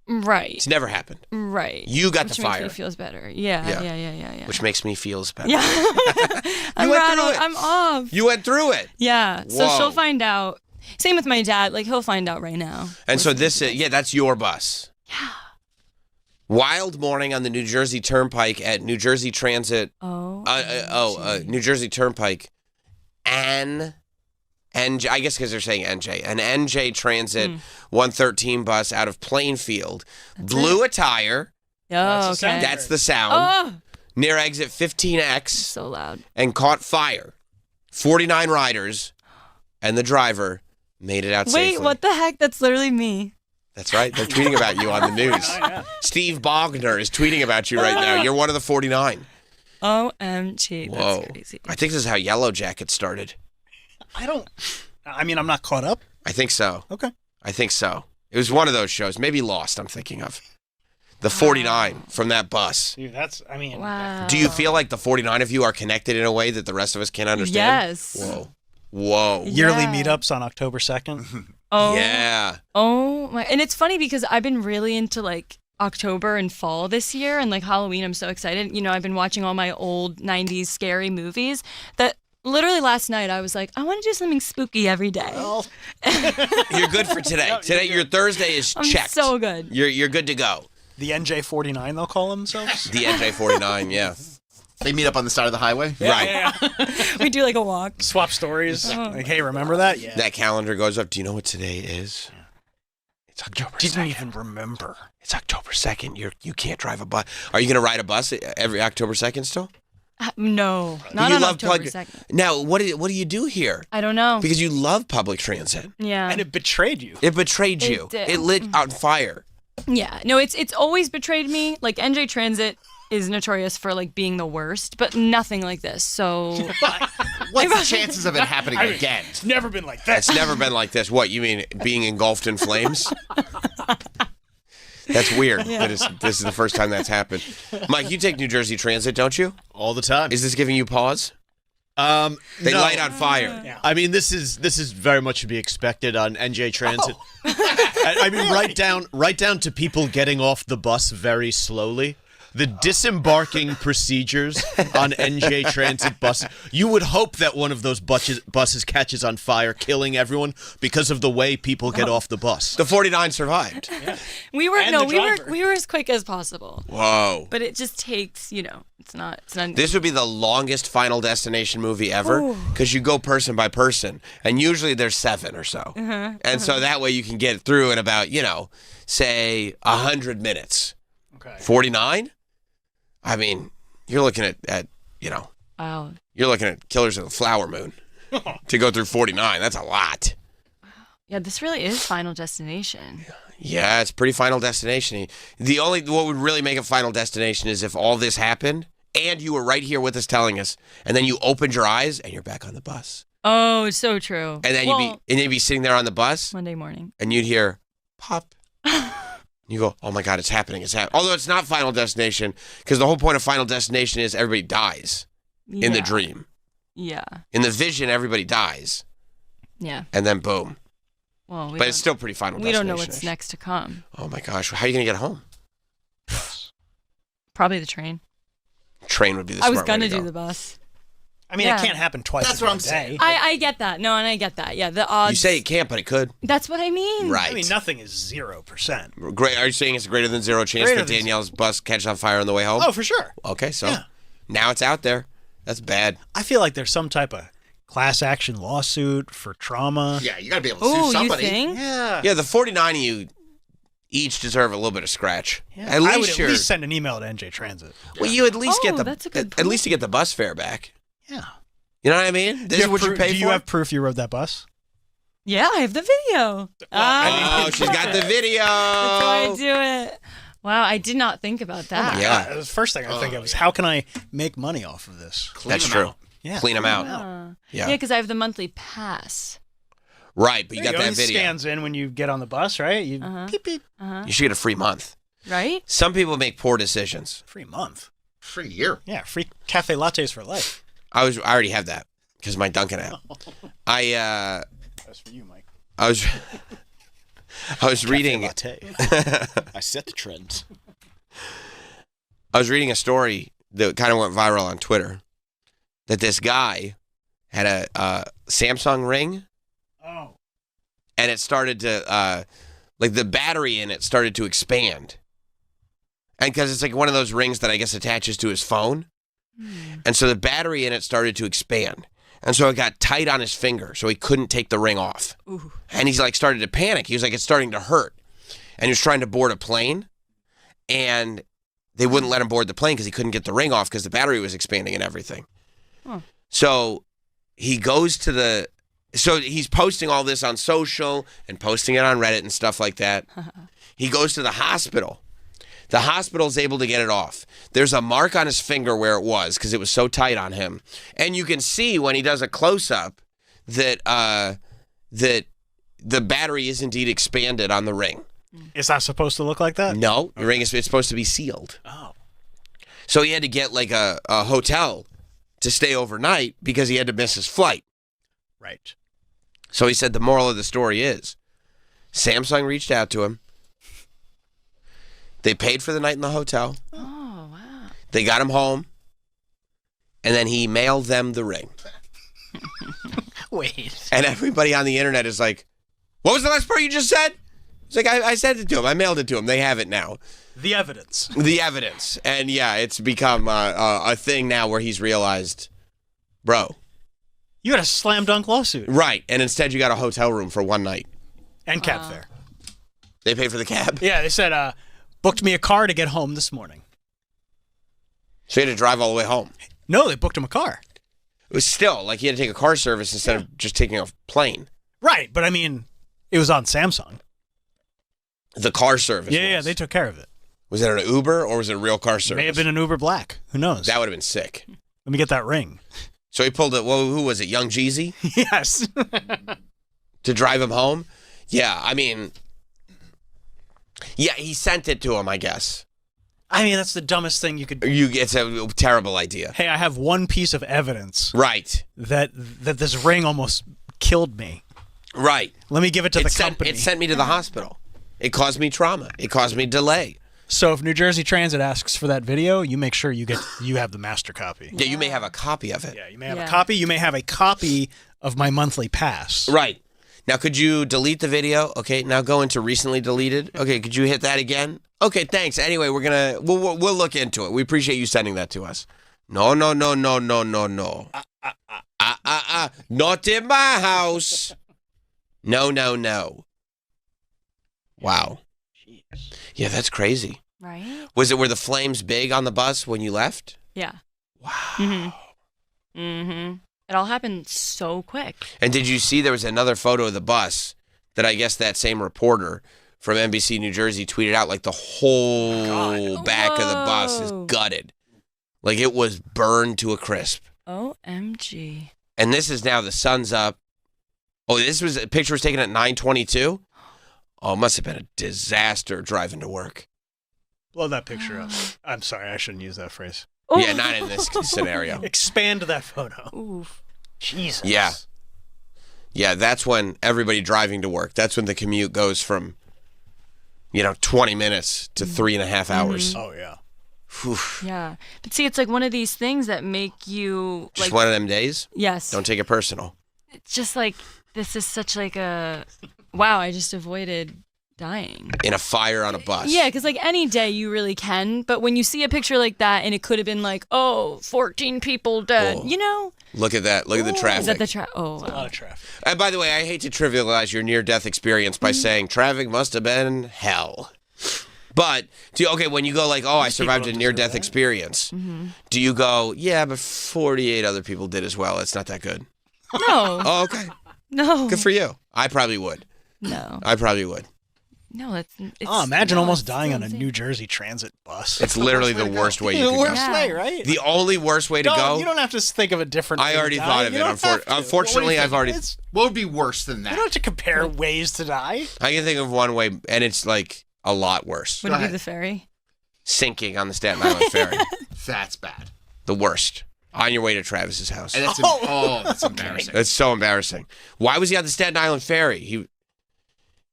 Right. It's never happened. Right. You got Which the makes fire. me feels better. Yeah. Which makes me feels better. Yeah. I'm went through rattled. it. I'm off. You went through it. Yeah. So Whoa. she'll find out. Same with my dad. Like he'll find out right now. And so this is, that's your bus. Yeah. Wild morning on the New Jersey Turnpike at New Jersey Transit. New Jersey Turnpike. NJ, I guess because they're saying NJ. An NJ Transit 113 bus out of Plainfield. Blew a tire. Oh, okay. That's the sound. Oh, Near exit 15X. so loud. And caught fire. 49 riders and the driver made it out safely. Wait, what the heck? That's literally me. That's right. They're tweeting about you on the news. Steve Bogner is tweeting about you right now. You're one of the 49. OMG. Whoa. That's crazy. I think this is how Yellow Jacket started. I'm not caught up. I think so. Okay. I think so. It was one of those shows. Maybe Lost, I'm thinking of. The 49 from that bus. Dude, Wow. Do you feel like the 49 of you are connected in a way that the rest of us can't understand? Yes. Whoa. Yearly meetups on October 2nd. Oh. Yeah. Oh my. And it's funny because I've been really into like October and fall this year, and like Halloween. I'm so excited. I've been watching all my old 90s scary movies that literally last night I was like, I want to do something spooky every day. You're good for today. Today, your Thursday is I'm checked. so good. You're good to go. The NJ49, they'll call themselves? The NJ49, yeah. They meet up on the side of the highway? Right. We do like a walk. Swap stories. Like, hey, remember that? Yeah. That calendar goes up. Do you know what today is? It's October 2nd. Didn't even remember. It's October 2nd. You can't drive a bus. Are you going to ride a bus every October 2nd still? No, not you on love October 2nd. Now, what do you do here? I don't know. Because you love public transit. Yeah. And it betrayed you. It betrayed you. did. It lit on fire. Yeah, no, it's always betrayed me. Like NJ Transit, is notorious for like being the worst, but nothing like this. So what's the chances of it happening again? It's never been like this. It's never been like this. What, you mean being engulfed in flames? That's weird. Yeah. This is the first time that's happened. Mike, you take New Jersey Transit, don't you? All the time. Is this giving you pause? They No. light on fire. I mean, this is very much to be expected on NJ Transit. I mean, right down to people getting off the bus very slowly. The disembarking procedures on NJ Transit buses. You would hope that one of those buses catches on fire, killing everyone because of the way people get off the bus. The 49 survived. we were as quick as possible. Whoa. But it just takes, it's not. This would be the longest Final Destination movie ever because you go person by person, and usually there's 7 or so. And so that way you can get through in about, say 100 minutes. Okay. 49? I mean, you're looking at Wow. you're looking at Killers of the Flower Moon to go through 49. That's a lot. Yeah, this really is Final Destination. Yeah, it's pretty Final Destination. What would really make a Final Destination is if all this happened and you were right here with us telling us, and then you opened your eyes and you're back on the bus. Oh, it's so true. And then you'd be sitting there on the bus Monday morning. and you'd hear pop. You go, oh my God, it's happening. It's happening. Although it's not Final Destination, because the whole point of Final Destination is everybody dies in the dream. Yeah. In the vision, everybody dies. Yeah. And then boom. Well, but it's still pretty Final Destination. We don't know what's next to come. Oh my gosh, how are you going to get home? Probably the train. Train would be the I smart was going way to to do go. the bus. I mean, it can't happen twice. That's in what one I'm saying. day. I get that. No, and I get that. Yeah, the odds. You say it can't, but it could. That's what I mean. Right. I mean, nothing is 0%. Great. Are you saying it's a greater than 0 chance Greater that than Danielle's bus catches on fire on the way home? Oh, for sure. Okay, so now it's out there. That's bad. I feel like there's some type of class action lawsuit for trauma. Yeah, you got to be able to sue somebody. You think? Yeah. Yeah, the 49 of you each deserve a little bit of scratch. Yeah. At least I would you're. at least send an email to NJ Transit. Well, you at least get that's a good at least you get the bus fare back. Yeah. You know what I mean? This is what you pay for. Do you have proof you rode that bus? Yeah, I have the video. Oh, she's got the video. That's why I do it. Wow, I did not think about that. Yeah. The first thing I think of is how can I make money off of this? That's true. Yeah. Clean them out. Yeah, because I have the monthly pass. Right, but you There got that It video. scans in when you get on the bus, right? You beep beep. You should get a free month. Right? Some people make poor decisions. Free month. Free year. Yeah, free cafe lattes for life. I already have that because of my Dunkin' app. That's for you, Mike. I was reading. Latte. I set the trends. I was reading a story that kind of went viral on Twitter. That this guy had a Samsung Ring. Oh. And it started to, the battery in it started to expand. And because it's like one of those rings that I guess attaches to his phone. And so the battery in it started to expand. And so it got tight on his finger, so he couldn't take the ring off. Ooh. And he's like started to panic. He was like, it's starting to hurt. And he was trying to board a plane. And they wouldn't let him board the plane because he couldn't get the ring off because the battery was expanding and everything. Huh. So he goes to so he's posting all this on social and posting it on Reddit and stuff like that. He goes to the hospital. The hospital's able to get it off. There's a mark on his finger where it was because it was so tight on him. And you can see when he does a close-up that that the battery is indeed expanded on the ring. Is that supposed to look like that? No, the ring is supposed to be sealed. Oh. So he had to get like a hotel to stay overnight because he had to miss his flight. Right. So he said the moral of the story is Samsung reached out to him. They paid for the night in the hotel. Oh, wow. They got him home. And then he mailed them the ring. Wait. And everybody on the internet is like, what was the last part you just said? It's like, I sent it to him. I mailed it to him. They have it now. The evidence. The evidence. And yeah, it's become a thing now where he's realized, bro. You had a slam dunk lawsuit. Right. And instead you got a hotel room for one night. And cab fare. They paid for the cab? Yeah, they said, booked me a car to get home this morning. So he had to drive all the way home? No, they booked him a car. It was still, like he had to take a car service instead of just taking a plane. Right, but I mean, it was on Samsung. The car service Yeah, they took care of it. Was it an Uber or was it a real car service? May have been an Uber Black. Who knows? That would have been sick. Let me get that ring. So he pulled it. Well, who was it? Young Jeezy? Yes. To drive him home? Yeah, I mean, yeah, he sent it to him, I guess. I mean, that's the dumbest thing you could do. It's a terrible idea. Hey, I have one piece of evidence. Right. That this ring almost killed me. Right. Let me give it to the company. It sent me to the hospital. It caused me trauma. It caused me delay. So if New Jersey Transit asks for that video, you make sure you have the master copy. Yeah, you may have a copy of it. Yeah, you may have a copy. You may have a copy of my monthly pass. Right. Now, could you delete the video? Okay, now go into recently deleted. Okay, could you hit that again? Okay, thanks. Anyway, we'll look into it. We appreciate you sending that to us. No. Not in my house. No. Wow. Yeah, that's crazy. Right? Was it were the flames big on the bus when you left? Yeah. Wow. It all happened so quick. And did you see there was another photo of the bus that I guess that same reporter from NBC New Jersey tweeted out, like the whole back of the bus is gutted. Like it was burned to a crisp. OMG. And this is now the sun's up. Oh, this was a picture was taken at 9:22. Oh, it must have been a disaster driving to work. Blow that picture up. I'm sorry, I shouldn't use that phrase. Yeah, not in this scenario. Expand that photo. Oof. Jesus. Yeah. Yeah, that's when everybody driving to work. That's when the commute goes from, 20 minutes to 3.5 hours. Oh, yeah. Whew. Yeah. But see, it's like one of these things that make you... Just one of them days? Yes. Don't take it personal. It's just like, this is such like a... Wow, I just avoided dying. In a fire on a bus. Yeah, because like any day you really can, but when you see a picture like that and it could have been like, 14 people dead, Look at that. Look at the traffic. Is that the traffic? Oh, wow. A lot of traffic. And by the way, I hate to trivialize your near-death experience by saying traffic must have been hell. But, when you go like, I survived a near-death experience, do you go, yeah, but 48 other people did as well. It's not that good. No. Oh, okay. No. Good for you. I probably would. No. I probably would. No, it's imagine almost dying on a New Jersey Transit bus. It's literally the worst way you could go. The worst way, right? The only worst way to go. You don't have to think of a different way I already thought of it. Unfortunately, I've already... What would be worse than that? You don't have to compare ways to die. I can think of one way, and it's like a lot worse. Would it be the ferry? Sinking on the Staten Island ferry. That's bad. The worst. On your way to Travis's house. And that's that's embarrassing. That's so embarrassing. Why was he on the Staten Island ferry?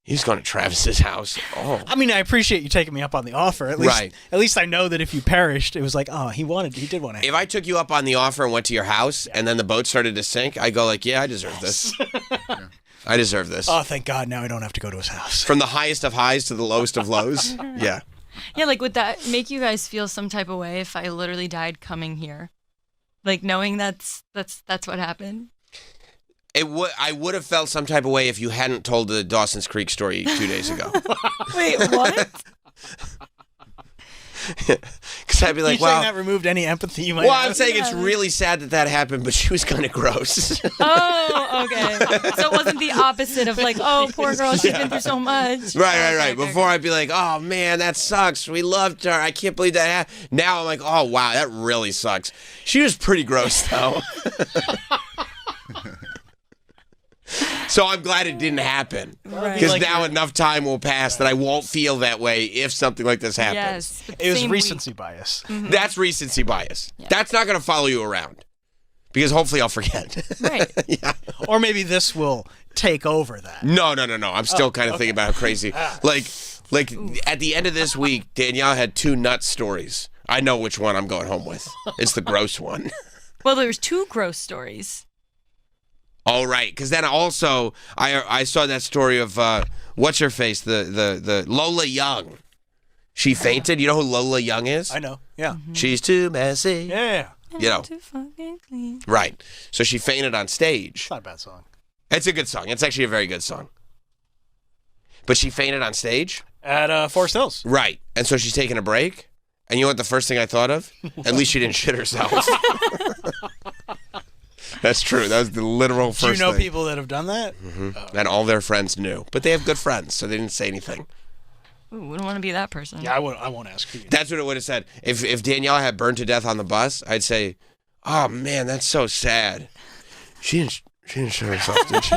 He's going to Travis's house. Oh. I mean, I appreciate you taking me up on the offer. At least I know that if you perished, it was like, he did want to. If I took you up on the offer and went to your house and then the boat started to sink, I go like, yeah, I deserve this. I deserve this. Oh, thank God. Now I don't have to go to his house. From the highest of highs to the lowest of lows. Yeah. Yeah, like would that make you guys feel some type of way if I literally died coming here? Like knowing that's what happened? I would have felt some type of way if you hadn't told the Dawson's Creek story 2 days ago. Wait, what? Because I'd be like, saying that removed any empathy you might have? I'm saying it's really sad that happened, but she was kind of gross. Oh, okay. So it wasn't the opposite of like, poor girl, she's been through so much. Right. Before I'd be like, oh, man, that sucks. We loved her. I can't believe that happened. Now I'm like, oh, wow, that really sucks. She was pretty gross, though. So I'm glad it didn't happen. Because now enough time will pass that I won't feel that way if something like this happens. Yes. It was recency bias. Mm-hmm. That's recency bias. Yeah. That's not going to follow you around. Because hopefully I'll forget. Right. Yeah. Or maybe this will take over that. No. I'm still kind of thinking about how crazy. Like at the end of this week, Danielle had 2 nut stories. I know which one I'm going home with. It's the gross one. Well, there's 2 gross stories. Oh, right. Because then also, I saw that story of, what's her face? The Lola Young. She fainted. You know who Lola Young is? I know. Yeah. Mm-hmm. She's too messy. Yeah. Too fucking clean. Right. So she fainted on stage. It's not a bad song. It's a good song. It's actually a very good song. But she fainted on stage? At Forest Hills. Right. And so she's taking a break. And you know what the first thing I thought of? At least she didn't shit herself. That's true. That was the literal first thing. Do you know people that have done that? Mm-hmm. And all their friends knew. But they have good friends, so they didn't say anything. Ooh, we don't want to be that person. Yeah, I won't ask you. That's what it would have said. If Danielle had burned to death on the bus, I'd say, "Oh man, that's so sad. She didn't show herself, did she?"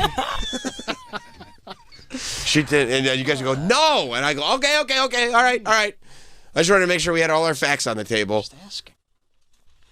She did, and you guys would go, "No," and I go, "Okay, all right." I just wanted to make sure we had all our facts on the table. Just asking.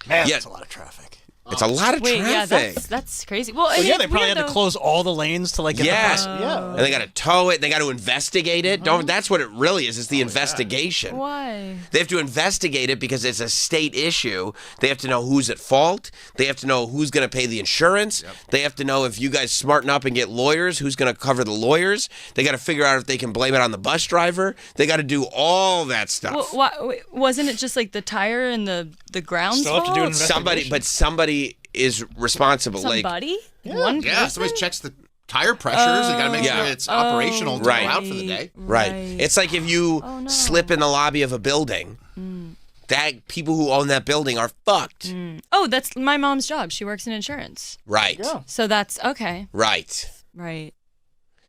Man, that's a lot of traffic. It's a lot of Wait, traffic. yeah, that's crazy. Well, I Well, mean, yeah, they probably weird, had to though. close all the lanes to like get the bus. Yeah. And they got to tow it. They got to investigate it. That's what it really is. It's the investigation. Why? They have to investigate it because it's a state issue. They have to know who's at fault. They have to know who's going to pay the insurance. They have to know if you guys smarten up and get lawyers, who's going to cover the lawyers. They got to figure out if they can blame it on the bus driver. They got to do all that stuff. Well, wasn't it just like the tire and the ground's Still have to do an fault? Somebody is responsible. Somebody? One person? Somebody checks the tire pressures. They got to make sure it's operational to go out for the day. Right. It's like if you slip in the lobby of a building, that people who own that building are fucked. Oh, that's my mom's job. She works in insurance. Right. So that's okay. Right. Right.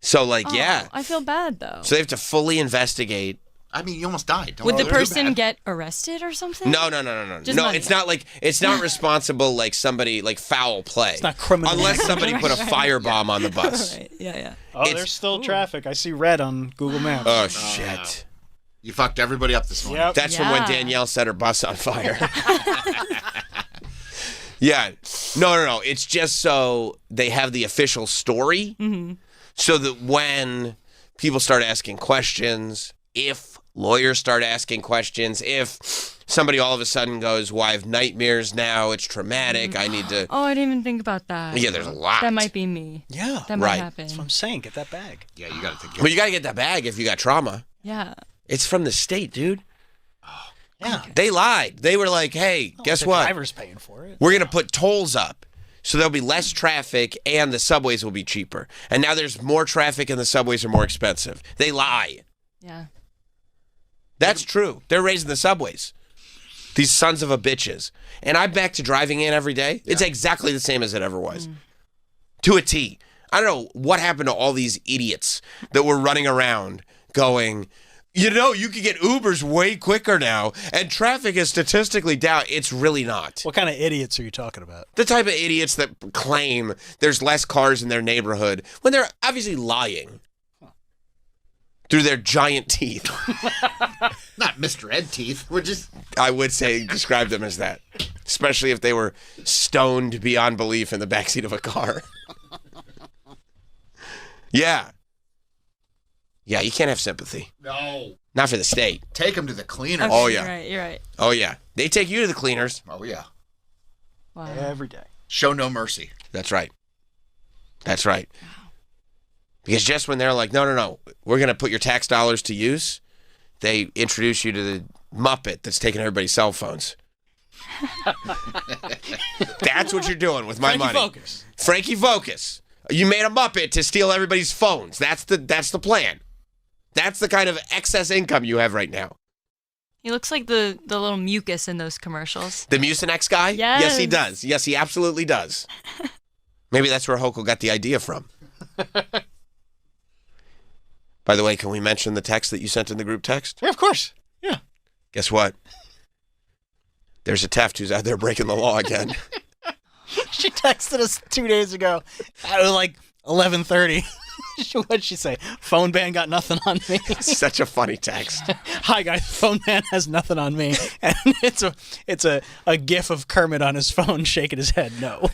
So, I feel bad though. So they have to fully investigate. I mean, you almost died. Would the person get arrested or something? No. Just No, money. it's not responsible like somebody like foul play. It's not criminal. Unless somebody put a firebomb on the bus. Right. Yeah. Oh, there's still traffic. I see red on Google Maps. Oh, shit. You fucked everybody up this morning. That's from when Danielle set her bus on fire. Yeah. No. It's just so they have the official story so that when people start asking questions, if lawyers start asking questions, if somebody all of a sudden goes, well, I have nightmares now, it's traumatic, I need to... Oh, I didn't even think about that. Yeah, there's a lot. That might be me. Yeah. That might happen. That's what I'm saying. Get that bag. Yeah, you got to take Well, you got to get that bag if you got trauma. Yeah. It's from the state, dude. Yeah. They lied. They were like, hey, guess the what? driver's paying for it. We're going to put tolls up. So there'll be less traffic and the subways will be cheaper. And now there's more traffic and the subways are more expensive. They lie. Yeah. That's true. They're raising the subways. These sons of a bitches. And I'm back to driving in every day. It's exactly the same as it ever was. To a T. I don't know what happened to all these idiots that were running around going, you know, you can get Ubers way quicker now, and traffic is statistically down. It's really not. What kind of idiots are you talking about? The type of idiots that claim there's less cars in their neighborhood when they're obviously lying through their giant teeth. Not Mr. Ed teeth. We're just... I would say describe them as that, especially if they were stoned beyond belief in the backseat of a car. Yeah. Yeah, you can't have sympathy. No. Not for the state. Take them to the cleaners. Okay, Oh, yeah. You're right. Oh, yeah. They take you to the cleaners. Oh, yeah. Wow. Every day. Show no mercy. That's right. That's right. Because just when they're like, no, we're going to put your tax dollars to use, they introduce you to the Muppet that's taking everybody's cell phones. That's what you're doing with my money. Focus. Frankie Focus. You made a Muppet to steal everybody's phones. That's the plan. That's the kind of excess income you have right now. He looks like the little mucus in those commercials. The Mucinex guy? Yes. Yes, he does. Yes, he absolutely does. Maybe that's where Hochul got the idea from. By the way, can we mention the text that you sent in the group text? Yeah, of course. Yeah. Guess what? There's a Taft who's out there breaking the law again. She texted us 2 days ago at like 11:30. What'd she say? Phone ban got nothing on me. Such a funny text. Hi guys, phone ban has nothing on me, and it's a gif of Kermit on his phone shaking his head no.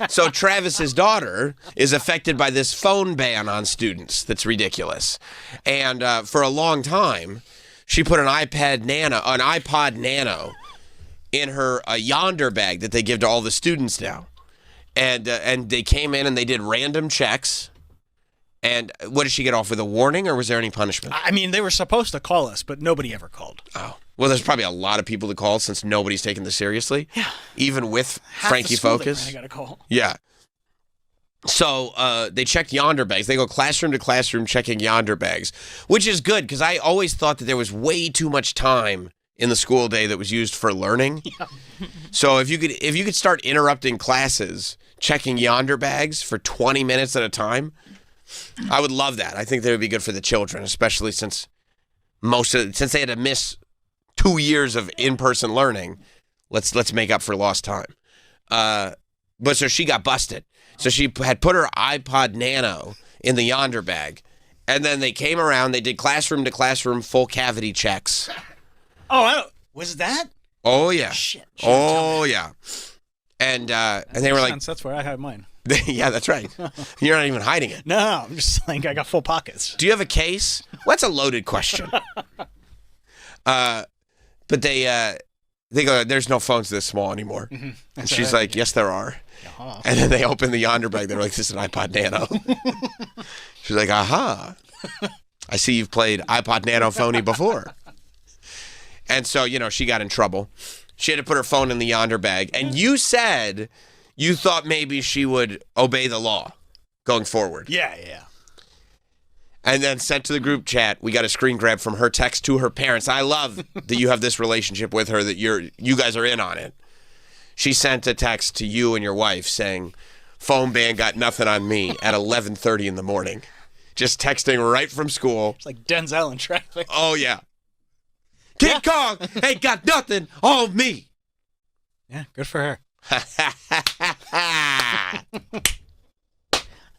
So Travis's daughter is affected by this phone ban on students. That's ridiculous. And for a long time, she put an iPod Nano in her Yonder bag that they give to all the students now. And they came in and they did random checks. And what did she get off with, a warning, or was there any punishment? I mean, they were supposed to call us, but nobody ever called. Oh. Well, there's probably a lot of people to call since nobody's taking this seriously. Yeah. Even with Frankie Focus. I got a call. Yeah. So they checked Yonder bags. They go classroom to classroom checking Yonder bags, which is good because I always thought that there was way too much time in the school day that was used for learning. Yeah. So if you could start interrupting classes, checking Yonder bags for 20 minutes at a time, I would love that. I think that would be good for the children, especially since since they had to miss 2 years of in-person learning, let's make up for lost time. But so she got busted. So she had put her iPod Nano in the Yonder bag, and then they came around. They did classroom to classroom full cavity checks. Oh, was that? Oh yeah. Shit. Oh yeah. And they were like, that's where I have mine. yeah, that's right. You're not even hiding it. No, I'm just like, I got full pockets. Do you have a case? Well, that's a loaded question. But they go, there's no phones this small anymore. Mm-hmm. And she's like, yes, there are. Uh-huh. And then they open the Yonder bag. They're like, this is an iPod Nano. She's like, aha. I see you've played iPod Nano phony before. And so, she got in trouble. She had to put her phone in the Yonder bag. And you said you thought maybe she would obey the law going forward. Yeah. And then sent to the group chat, we got a screen grab from her text to her parents. I love that you have this relationship with her, that you guys are in on it. She sent a text to you and your wife saying, phone ban got nothing on me at 11:30 in the morning. Just texting right from school. It's like Denzel in traffic. Oh, yeah. King Kong ain't got nothing on me. Yeah, good for her. I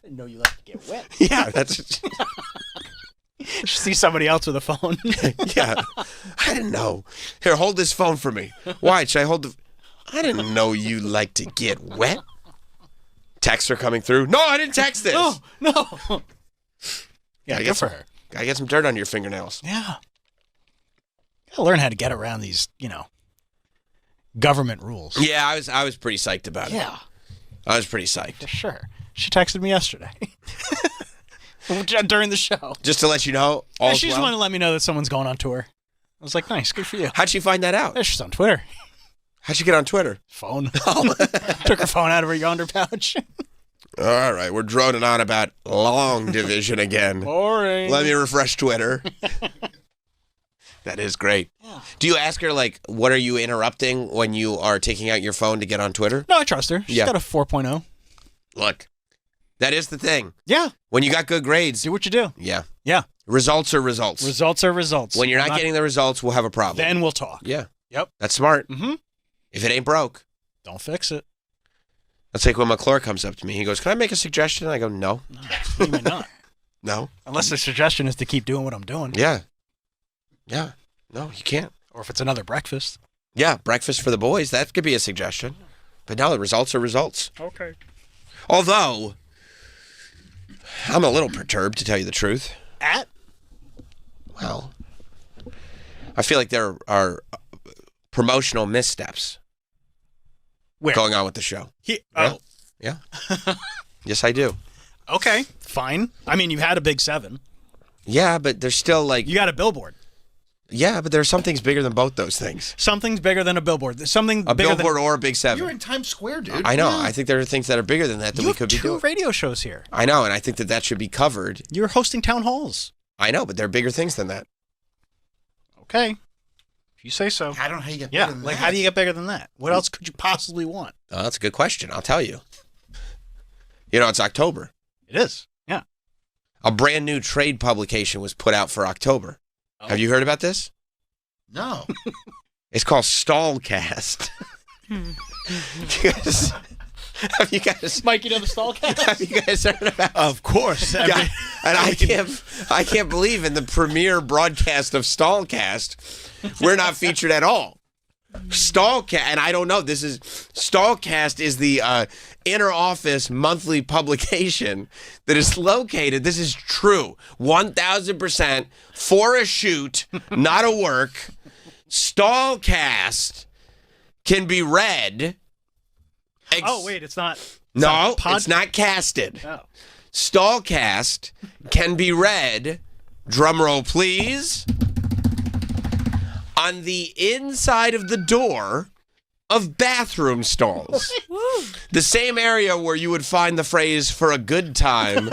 didn't know you like to get wet. Yeah, that's... See somebody else with a phone. Yeah. I didn't know. Here, hold this phone for me. Why? Should I hold the... I didn't know you like to get wet. Texts are coming through. No, I didn't text this. No. Yeah, good for her. Gotta get some dirt on your fingernails. Yeah. Gotta learn how to get around these, government rules. Yeah, I was pretty psyched about it. Yeah. I was pretty psyched. For sure. She texted me yesterday. During the show. Just to let you know, She just wanted to let me know that someone's going on tour. I was like, nice, good for you. How'd she find that out? She's on Twitter. How'd she get on Twitter? Phone. Took her phone out of her Yonder pouch. All right, we're droning on about long division again. Boring. Let me refresh Twitter. That is great. Yeah. Do you ask her, what are you interrupting when you are taking out your phone to get on Twitter? No, I trust her. She's got a 4.0. Look, that is the thing. Yeah. When you got good grades. Do what you do. Yeah. Yeah. Results are results. Results are results. When you're not getting the results, we'll have a problem. Then we'll talk. Yeah. Yep. That's smart. Mm-hmm. If it ain't broke. Don't fix it. That's like when McClure comes up to me. He goes, can I make a suggestion? I go, no. You may not. No. Unless the suggestion is to keep doing what I'm doing. Yeah. Yeah. No, you can't. Or if it's another breakfast. Yeah, breakfast for the boys. That could be a suggestion. But no, the results are results. Okay. Although, I'm a little perturbed, to tell you the truth. Well, I feel like there are promotional missteps going on with the show. Yeah. Yes, I do. Okay, fine. I mean, you had a Big 7. Yeah, but there's still You got a billboard. Yeah, but there are some things bigger than both those things. Something's bigger than a billboard. There's something a bigger billboard or a Big 7. You're in Times Square, dude. I know. Yeah. I think there are things that are bigger than that we could be doing. You have 2 radio shows here. I know, and I think that should be covered. You're hosting town halls. I know, but there are bigger things than that. Okay. If you say so. I don't know how you get bigger than that. How do you get bigger than that? What else could you possibly want? Oh, that's a good question. I'll tell you. It's October. It is. Yeah. A brand new trade publication was put out for October. Oh. Have you heard about this? No. It's called Stallcast. Have you guys? Mikey, the Stallcast? Have you guys heard about? Of course. And I can't believe in the premiere broadcast of Stallcast, we're not featured at all. Stallcast, and I don't know. Stallcast is the inner office monthly publication that is located. This is true, 1,000% for a shoot, not a work. Stallcast can be read. Oh wait, it's not. No, it's not casted. Oh. Stallcast can be read. Drum roll, please. On the inside of the door of bathroom stalls. The same area where you would find the phrase "for a good time,"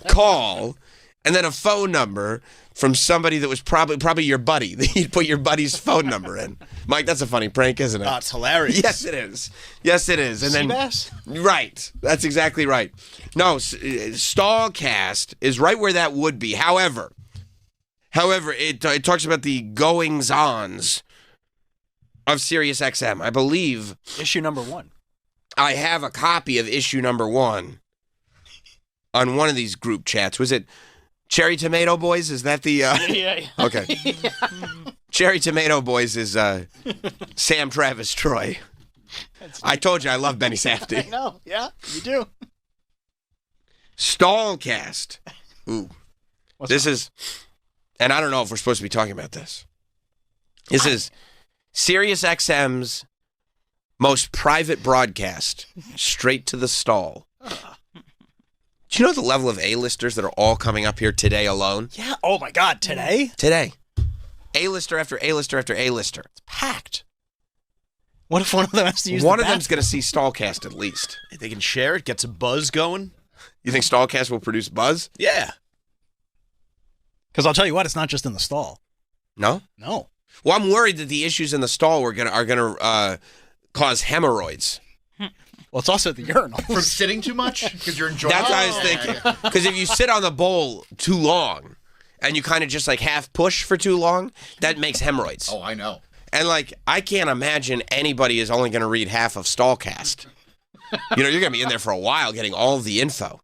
call, and then a phone number from somebody that was probably your buddy. You'd put your buddy's phone number in. Mike, that's a funny prank, isn't it? Oh, it's hilarious. Yes, it is. Yes, it is. And then Seabass? Right. That's exactly right. No, Stallcast is right where that would be. However, However, it talks about the goings-ons of SiriusXM. I believe issue number 1. I have a copy of issue number 1 on one of these group chats. Was it Cherry Tomato Boys? Is that the... Yeah. Okay. Cherry Tomato Boys is Sam Travis Troy. I told you I love Benny Safdie. I know. Yeah, you do. Stallcast. Ooh. This is... And I don't know if we're supposed to be talking about this. This is SiriusXM's most private broadcast, straight to the stall. Do you know the level of A-listers that are all coming up here today alone? Yeah. Oh, my God. Today? Today. A-lister after A-lister after A-lister. It's packed. What if one of them has to use One the of them's going to see Stallcast at least. They can share it, gets a buzz going. You think Stallcast will produce buzz? Yeah. Because I'll tell you what, it's not just in the stall. No? No. Well, I'm worried that the issues in the stall are gonna cause hemorrhoids. Well, it's also at the urinal. From sitting too much? Because you're enjoying That's what I was thinking. Because if you sit on the bowl too long and you kind of just like half push for too long, that makes hemorrhoids. Oh, I know. And like, I can't imagine anybody is only going to read half of Stallcast. You know, you're going to be in there for a while getting all of the info.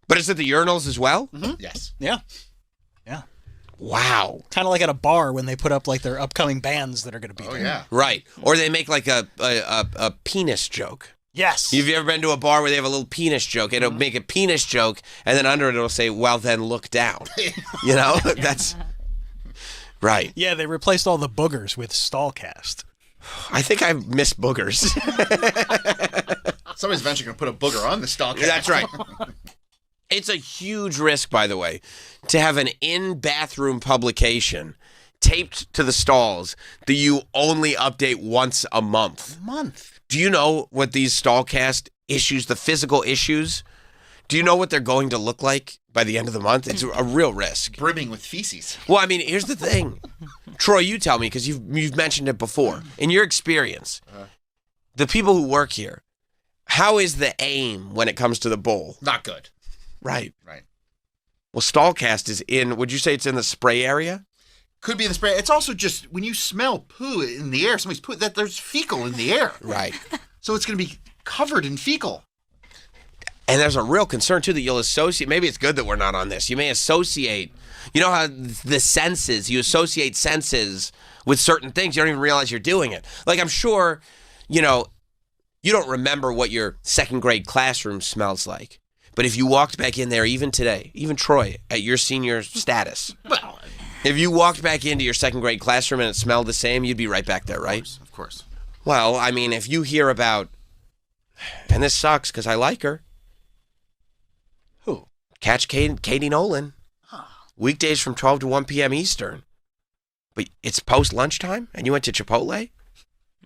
But is it the urinals as well? Mm-hmm. Yes. Yeah. Yeah. Wow. Kind of like at a bar when they put up like their upcoming bands that are going to be there. Yeah. Right. Or they make like a penis joke. Yes. Have you ever been to a bar where they have a little penis joke? It'll make a penis joke, and then under it it'll say, well, then look down. You know? That's... Right. Yeah, they replaced all the boogers with Stallcast. I think I miss boogers. Somebody's eventually going to put a booger on the Stallcast. That's right. It's a huge risk, by the way, to have an in-bathroom publication taped to the stalls that you only update once a month. Do you know what these Stallcast issues, the physical issues, do you know what they're going to look like by the end of the month? It's a real risk. Brimming with feces. Well, I mean, here's the thing. Troy, you tell me, because you've mentioned it before. In your experience, the people who work here, how is the aim when it comes to the bowl? Not good. Right. Right. Well, Stallcast is in, would you say it's in the spray area? Could be the spray. It's also just when you smell poo in the air, somebody's poo, that there's fecal in the air. Right. So it's going to be covered in fecal. And there's a real concern, too, that you'll associate. Maybe it's good that we're not on this. You may associate, you know how the senses, you associate senses with certain things. You don't even realize you're doing it. Like, I'm sure, you know, you don't remember what your second grade classroom smells like. But if you walked back in there, even today, even Troy, at your senior status, if you walked back into your second grade classroom and it smelled the same, you'd be right back there, right? Of course. Well, I mean, if you hear about, and this sucks because I like her. Who? Catch Katie Nolan. Weekdays from 12 to 1 p.m. Eastern. But it's post-lunchtime and you went to Chipotle?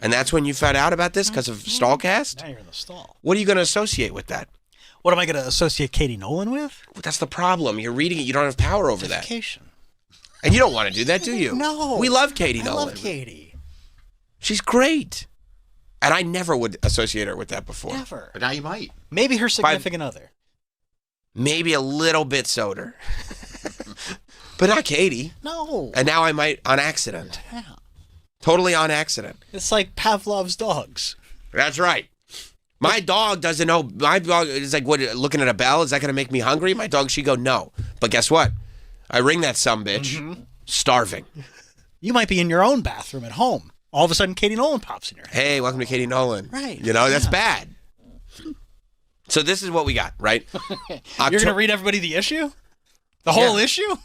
And that's when you found out about this because of Stallcast? Now you're in the stall. What are you going to associate with that? What am I going to associate Katie Nolan with? Well, that's the problem. You're reading it. You don't have power over that. Vacation. And you don't want to do that, do you? No. We love Katie Nolan. I love Katie. She's great. And I never would associate her with that before. Never. But now you might. Maybe her significant other. Maybe a little bit soda. But not Katie. No. And now I might on accident. Yeah. Totally on accident. It's like Pavlov's dogs. That's right. My dog doesn't know. My dog is like, what, looking at a bell? Is that going to make me hungry? My dog, she go, no. But guess what? I ring that sumbitch, starving. You might be in your own bathroom at home. All of a sudden, Katie Nolan pops in your head. Hey, welcome to Katie Nolan. Right. You know, that's bad. So this is what we got, right? You're going to read everybody the issue? The whole issue?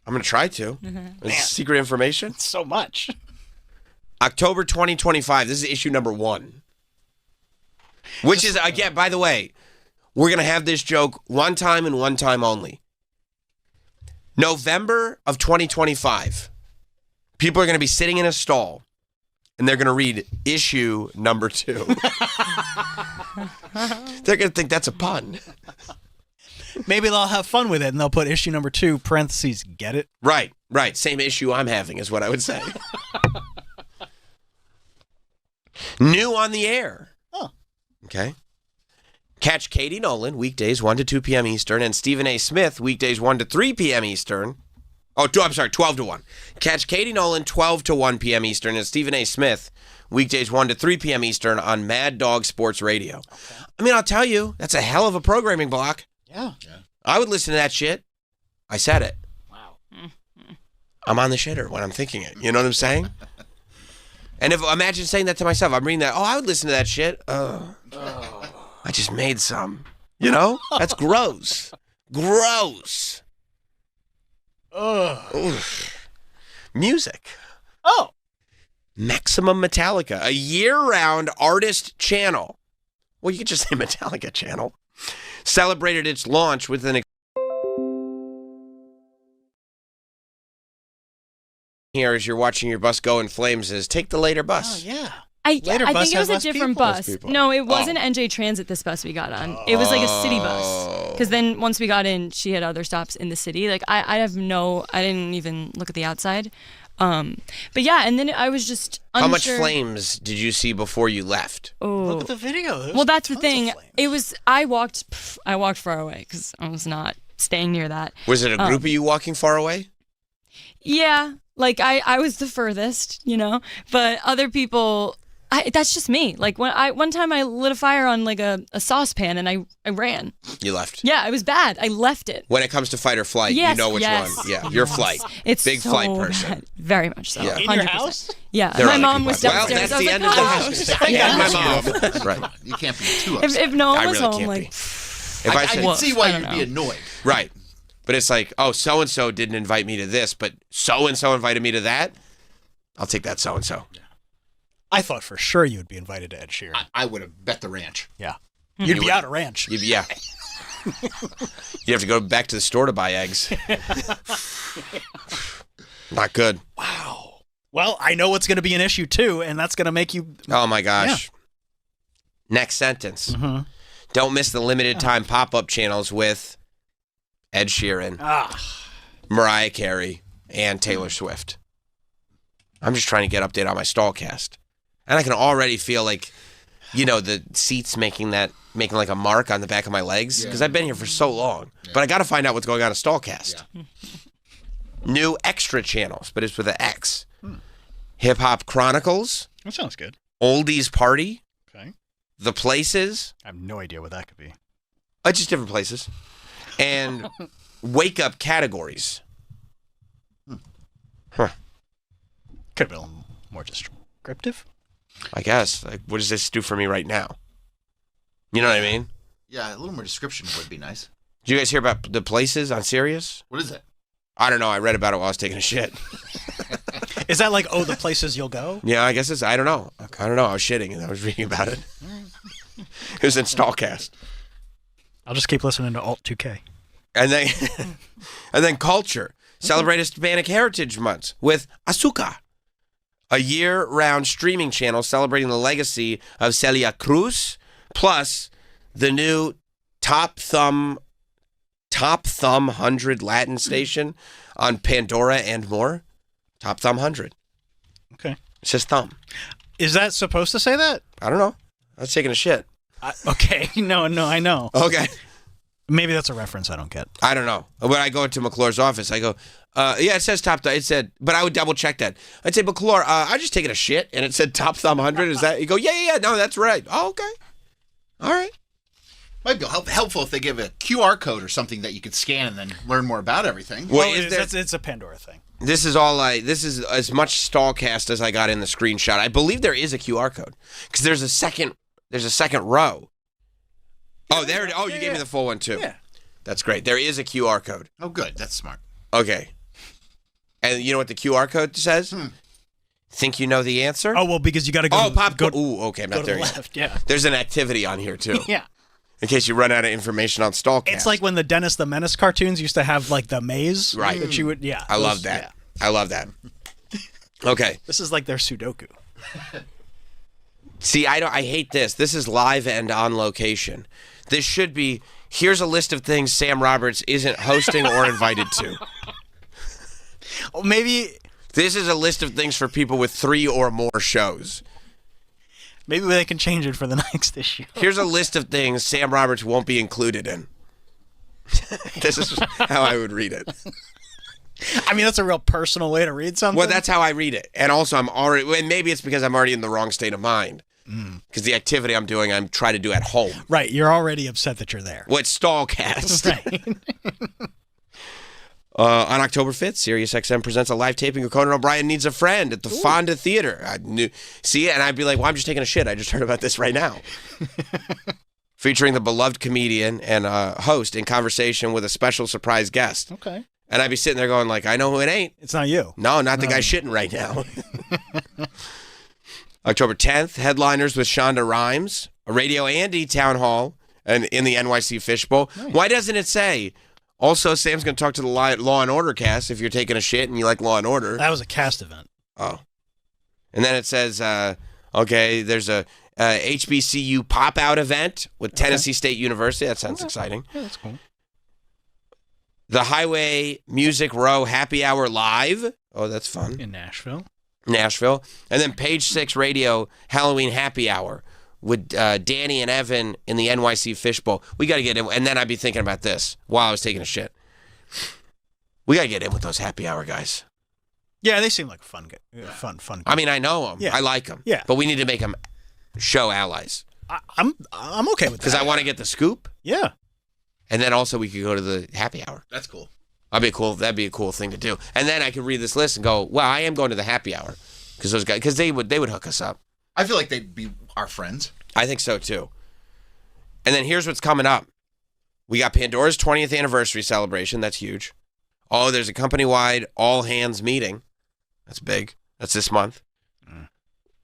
I'm going to try to. It's secret information. So much. October 2025. This is issue number 1. Which is, again, by the way, we're going to have this joke one time and one time only. November of 2025. People are going to be sitting in a stall, and they're going to read issue number 2. They're going to think that's a pun. Maybe they'll have fun with it, and they'll put issue number 2, parentheses, get it? Right. Same issue I'm having is what I would say. New on the air. Oh. Okay. Catch Katie Nolan weekdays 1 to 2 p.m. Eastern and Stephen A. Smith weekdays 1 to 3 p.m. Eastern I'm sorry, 12 to 1. Catch Katie Nolan 12 to 1 p.m. Eastern and Stephen A. Smith weekdays 1 to 3 p.m. Eastern on Mad Dog Sports Radio. Okay. I mean, I'll tell you, that's a hell of a programming block. Yeah. I would listen to that shit. I said it. Wow. I'm on the shitter when I'm thinking it. You know what I'm saying? And imagine saying that to myself. I'm reading that. Oh, I would listen to that shit. I just made some. You know? That's gross. Gross. Music. Oh. Maximum Metallica, a year-round artist channel. Well, you could just say Metallica channel. Celebrated its launch with an here as you're watching your bus go in flames is take the later bus. Oh, yeah. I think it was a different bus. No, it wasn't NJ Transit, this bus we got on. It was like a city bus. Because then once we got in, she had other stops in the city. Like, I didn't even look at the outside. But yeah, and then I was just unsure. How much flames did you see before you left? Oh. Look at the video. Well, that's the thing. It was, I walked far away because I was not staying near that. Was it a group of you walking far away? Yeah, like I was the furthest, you know, but other people, that's just me. Like one time I lit a fire on like a saucepan and I ran. You left. Yeah, it was bad. I left it. When it comes to fight or flight, yes, you know which one. Yeah, your flight. It's big so flight person. Bad. Very much so. Yeah. In your house? Yeah, There my are mom other was people. downstairs. Well, that's the end of the house. My mom. Right. You can't be too upset. If no one was really home, can't like. be. If I said, can see why I don't you'd be know. annoyed. Right. But it's like, oh, so-and-so didn't invite me to this, but so-and-so invited me to that. I'll take that so-and-so. Yeah. I thought for sure you would be invited to Ed Sheeran. I would have bet the ranch. Yeah. You'd be out of ranch. Yeah. You have to go back to the store to buy eggs. Not good. Wow. Well, I know what's going to be an issue too, and that's going to make you. Oh my gosh. Yeah. Next sentence. Mm-hmm. Don't miss the limited time pop-up channels with Ed Sheeran, Mariah Carey, and Taylor Swift. I'm just trying to get update on my Stallcast. And I can already feel like, you know, the seats making like a mark on the back of my legs. Because I've been here for so long. Yeah. But I got to find out what's going on in Stallcast. Yeah. New extra channels, but it's with an X. Hip Hop Chronicles. That sounds good. Oldies Party. Okay. The Places. I have no idea what that could be. Just different places. And Wake Up Categories. Huh. Could have been a little more descriptive. I guess. Like, what does this do for me right now? You know what I mean? Yeah, a little more description would be nice. Did you guys hear about The Places on Sirius? What is it? I don't know. I read about it while I was taking a shit. Is that like, the places you'll go? Yeah, I guess I don't know. Okay. I don't know. I was shitting and I was reading about it. It was in Stallcast. I'll just keep listening to Alt 2K. And then Culture. Celebrate Hispanic Heritage Month with Azúcar, a year-round streaming channel celebrating the legacy of Celia Cruz, plus the new Top Thumb 100 Latin station on Pandora and more. Top Thumb 100. Okay. It says thumb. Is that supposed to say that? I don't know. I was taking a shit. Okay. No, I know. Okay. Maybe that's a reference I don't get. I don't know. When I go into McClure's office, I go, yeah, it says Top Thumb. It said, but I would double check that. I'd say, McClure, I just taking a shit, and it said Top Thumb 100. Is that? You go, yeah, no, that's right. Oh, okay. All right. Might be helpful if they give a QR code or something that you could scan and then learn more about everything. Well, it's a Pandora thing. This is as much Stallcast as I got in the screenshot. I believe there is a QR code because there's a second row. Oh, there. Oh, you gave me the full one too. Yeah. That's great. There is a QR code. Oh, good. That's smart. Okay. And you know what the QR code says? Think you know the answer? Oh, well, because you got to go. Oh, pop. Ooh, okay. I'm not there yet. Left, yeah. There's an activity on here too. Yeah. In case you run out of information on Stallcast. It's like when the Dennis the Menace cartoons used to have like the maze. Right. That you would, yeah. I love that. Yeah. I love that. Okay. This is like their Sudoku. See, I hate this. This is live and on location. This should be, here's a list of things Sam Roberts isn't hosting or invited to. Well, maybe. This is a list of things for people with 3 or more shows. Maybe they can change it for the next issue. Here's a list of things Sam Roberts won't be included in. This is how I would read it. I mean, that's a real personal way to read something. Well, that's how I read it. And also, and maybe it's because I'm already in the wrong state of mind. Because the activity I'm doing, I'm trying to do at home. Right. You're already upset that you're there. Well, it's Stallcast. Right. On October 5th, SiriusXM presents a live taping of Conan O'Brien Needs a Friend at the Fonda Theater. See, and I'd be like, well, I'm just taking a shit. I just heard about this right now. Featuring the beloved comedian and host in conversation with a special surprise guest. Okay. And I'd be sitting there going like, I know who it ain't. It's not you. No, not the guy shitting right now. October 10th, headliners with Shonda Rhimes, a Radio Andy town hall, and in the NYC Fishbowl. Nice. Why doesn't it say? Also, Sam's going to talk to the Law and Order cast if you're taking a shit and you like Law and Order. That was a cast event. Oh. And then it says, okay, there's a HBCU pop-out event with Tennessee State University. That sounds exciting. Yeah, that's cool. The Highway Music Row Happy Hour Live. Oh, that's fun. In Nashville. And then Page 6 Radio Halloween Happy Hour with Danny and Evan in the NYC Fishbowl. We got to get in. And then I'd be thinking about this while I was taking a shit. We got to get in with those happy hour guys. Yeah, they seem like fun. I mean, I know them. Yeah. I like them. Yeah. But we need to make them show allies. I'm okay with that. Because I want to get the scoop. Yeah. And then also we could go to the happy hour. That's cool. That'd be a cool thing to do. And then I could read this list and go, well, I am going to the happy hour. Because those guys, they would hook us up. I feel like they'd be our friends. I think so too. And then here's what's coming up. We got Pandora's 20th anniversary celebration. That's huge. Oh, there's a company-wide all-hands meeting. That's big. That's this month.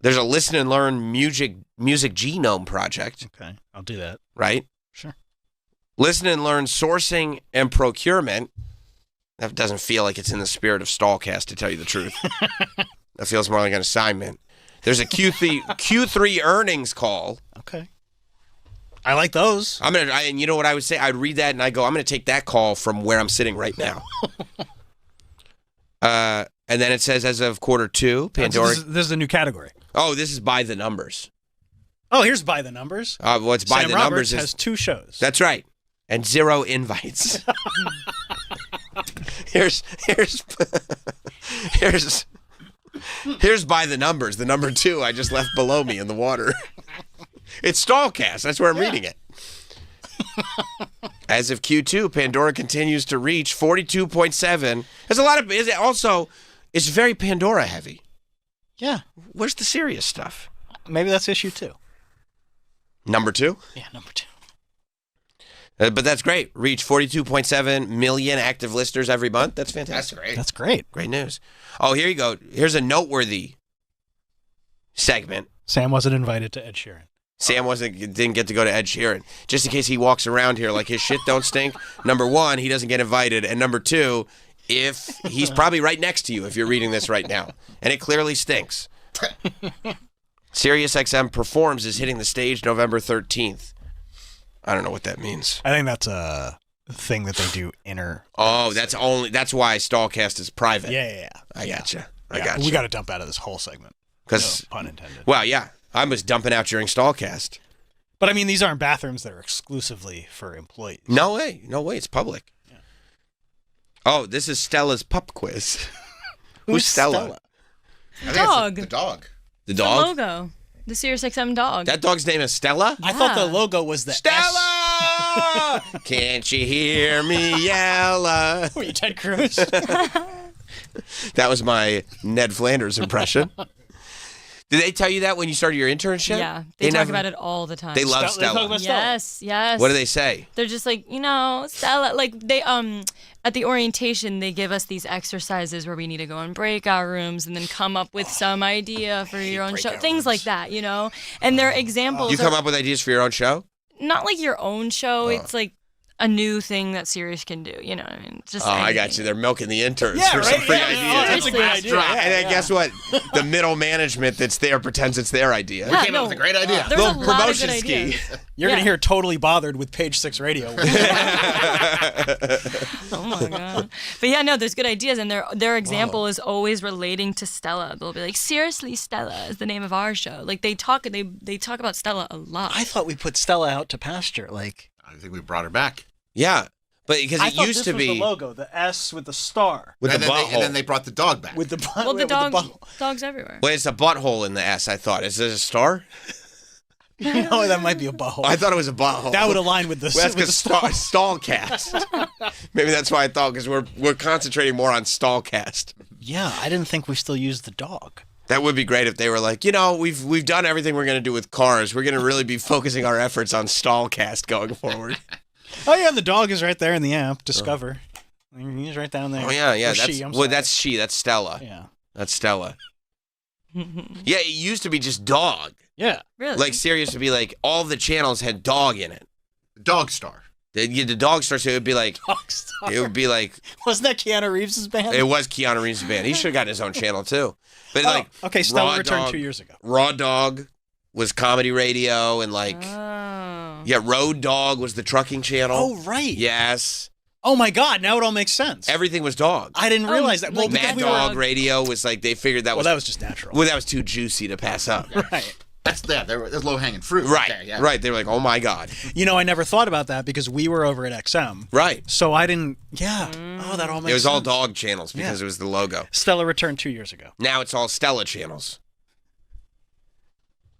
There's a listen and learn music genome project. Okay, I'll do that. Right? Sure. Listen and learn sourcing and procurement. That doesn't feel like it's in the spirit of Stallcast, to tell you the truth. That feels more like an assignment. There's a Q3 earnings call. Okay. I like those. And you know what I would say? I'd read that and I go, I'm going to take that call from where I'm sitting right now. And then it says, as of Q2, Pandora. This is a new category. Oh, this is by the numbers. Oh, here's by the numbers. What's by Sam the Roberts numbers is has 2 shows. That's right, and 0 invites. Here's by the numbers. The number 2 I just left below me in the water. It's Stallcast. That's where I'm reading it. As of Q2, Pandora continues to reach 42.7. There's a lot of. It's very Pandora heavy. Yeah. Where's the serious stuff? Maybe that's issue 2. Number 2? Yeah, number 2. But that's great. Reach 42.7 million active listeners every month. That's fantastic. That's great. Great news. Oh, here you go. Here's a noteworthy segment. Sam wasn't invited to Ed Sheeran. Sam didn't get to go to Ed Sheeran. Just in case he walks around here like his shit don't stink. Number 1, he doesn't get invited. And number 2, if he's probably right next to you if you're reading this right now. And it clearly stinks. SiriusXM Performs is hitting the stage November 13th. I don't know what that means. I think that's a thing that they do inner. Oh, that's why Stallcast is private. Yeah. I gotcha. We got to dump out of this whole segment. Because, no pun intended. Well, yeah. I was dumping out during Stallcast. But I mean, these aren't bathrooms that are exclusively for employees. No way. It's public. Yeah. Oh, this is Stella's pup quiz. Who's Stella? The dog. The dog. The dog? The logo. The SiriusXM dog. That dog's name is Stella? I thought the logo was the Stella! Can't you hear me yell? Were you Ted Cruz? That was my Ned Flanders impression. Did they tell you that when you started your internship? Yeah, they talk about it all the time. They love Stella. They talk about Stella. Yes. What do they say? They're just like, Stella. Like they at the orientation they give us these exercises where we need to go in breakout rooms and then come up with some idea for your own show, things like that, And their examples. You come up with ideas for your own show? Not like your own show. It's like a new thing that Sirius can do. You know what I mean? Just I got you. They're milking the interns Yeah, for right? some free Yeah, ideas. that's a great idea. And then guess what? The middle management that's there pretends it's their idea. We came up with a great idea. There's a Little lot of promotion good ski. ideas. You're going to hear Totally Bothered with Page 6 Radio. Oh my god! But yeah, no, there's good ideas, and their example is always relating to Stella. They'll be like, "Seriously, Stella is the name of our show." Like they talk about Stella a lot. I thought we put Stella out to pasture. I think we brought her back. Yeah. But because I it thought used this to was be the logo, the S with the star. with and the then butthole. and then they brought the dog back. With the Well, with dogs everywhere. Wait, it's a butthole in the S. I thought. Is it a star? You know, that might be a butthole. I thought it was a butthole. That would align with the. Well, that's with the because Stallcast. Maybe that's why I thought, because we're concentrating more on Stallcast. Yeah, I didn't think we still used the dog. That would be great if they were like, you know, we've done everything we're going to do with cars. We're going to really be focusing our efforts on Stallcast going forward. Oh yeah, the dog is right there in the app. Discover. He's right down there. Oh yeah. Or That's she, I'm sorry. that's she. That's Stella. Yeah. That's Stella. Yeah, it used to be just dog. Yeah. Really? Like Sirius would be like, all the channels had dog in it. Dog Star. The dog star, so it would be like, Dog Star. it would be like, Wasn't that Keanu Reeves' band? it was Keanu Reeves' band. He should have gotten his own channel too. But like, okay, Stella Raw returned Dog- 2 years ago. Raw Dog was comedy radio, and like, yeah, Road Dog was the trucking channel. Oh right. Yes. Oh my God! Now it all makes sense. Everything was dog. I didn't realize that. Well, because Mad we Dog were. Radio was like, they figured that was. Well, that was just natural. Well, that was too juicy to pass up. Right. There's low hanging fruit. Right. There, yeah. Right. They were like, oh my God. You know, I never thought about that because we were over at XM. Right. So I didn't. Yeah. Oh, that all makes sense. It was all dog channels because it was the logo. Stella returned 2 years ago. Now it's all Stella channels.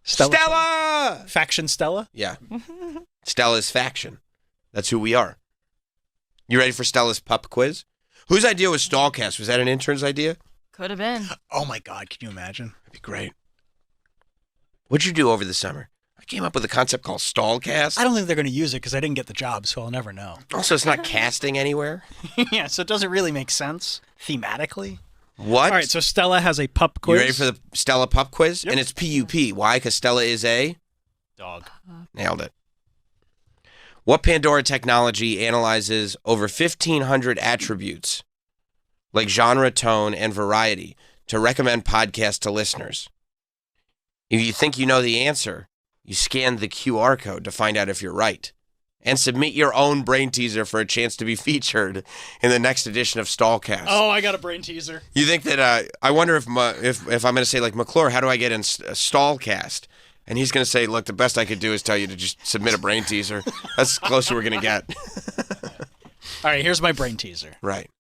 Stella! Faction Stella? Yeah. Stella's faction. That's who we are. You ready for Stella's pup quiz? Whose idea was Stallcast? Was that an intern's idea? Could have been. Oh my God! Can you imagine? That'd be great. What'd you do over the summer? I came up with a concept called Stallcast. I don't think they're going to use it because I didn't get the job, so I'll never know. Also, it's not casting anywhere. Yeah, so it doesn't really make sense thematically. What? All right, so Stella has a pup quiz. You ready for the Stella pup quiz? Yep. And it's PUP. Why? Because Stella is a dog. Nailed it. What Pandora technology analyzes over 1,500 attributes, like genre, tone, and variety, to recommend podcasts to listeners? If you think you know the answer, you scan the QR code to find out if you're right. And submit your own brain teaser for a chance to be featured in the next edition of Stallcast. Oh, I got a brain teaser. You think that, I wonder if I'm going to say, like, McClure, how do I get in Stallcast? And he's going to say, look, the best I could do is tell you to just submit a brain teaser. That's as close as we're going to get. All right, here's my brain teaser. Right.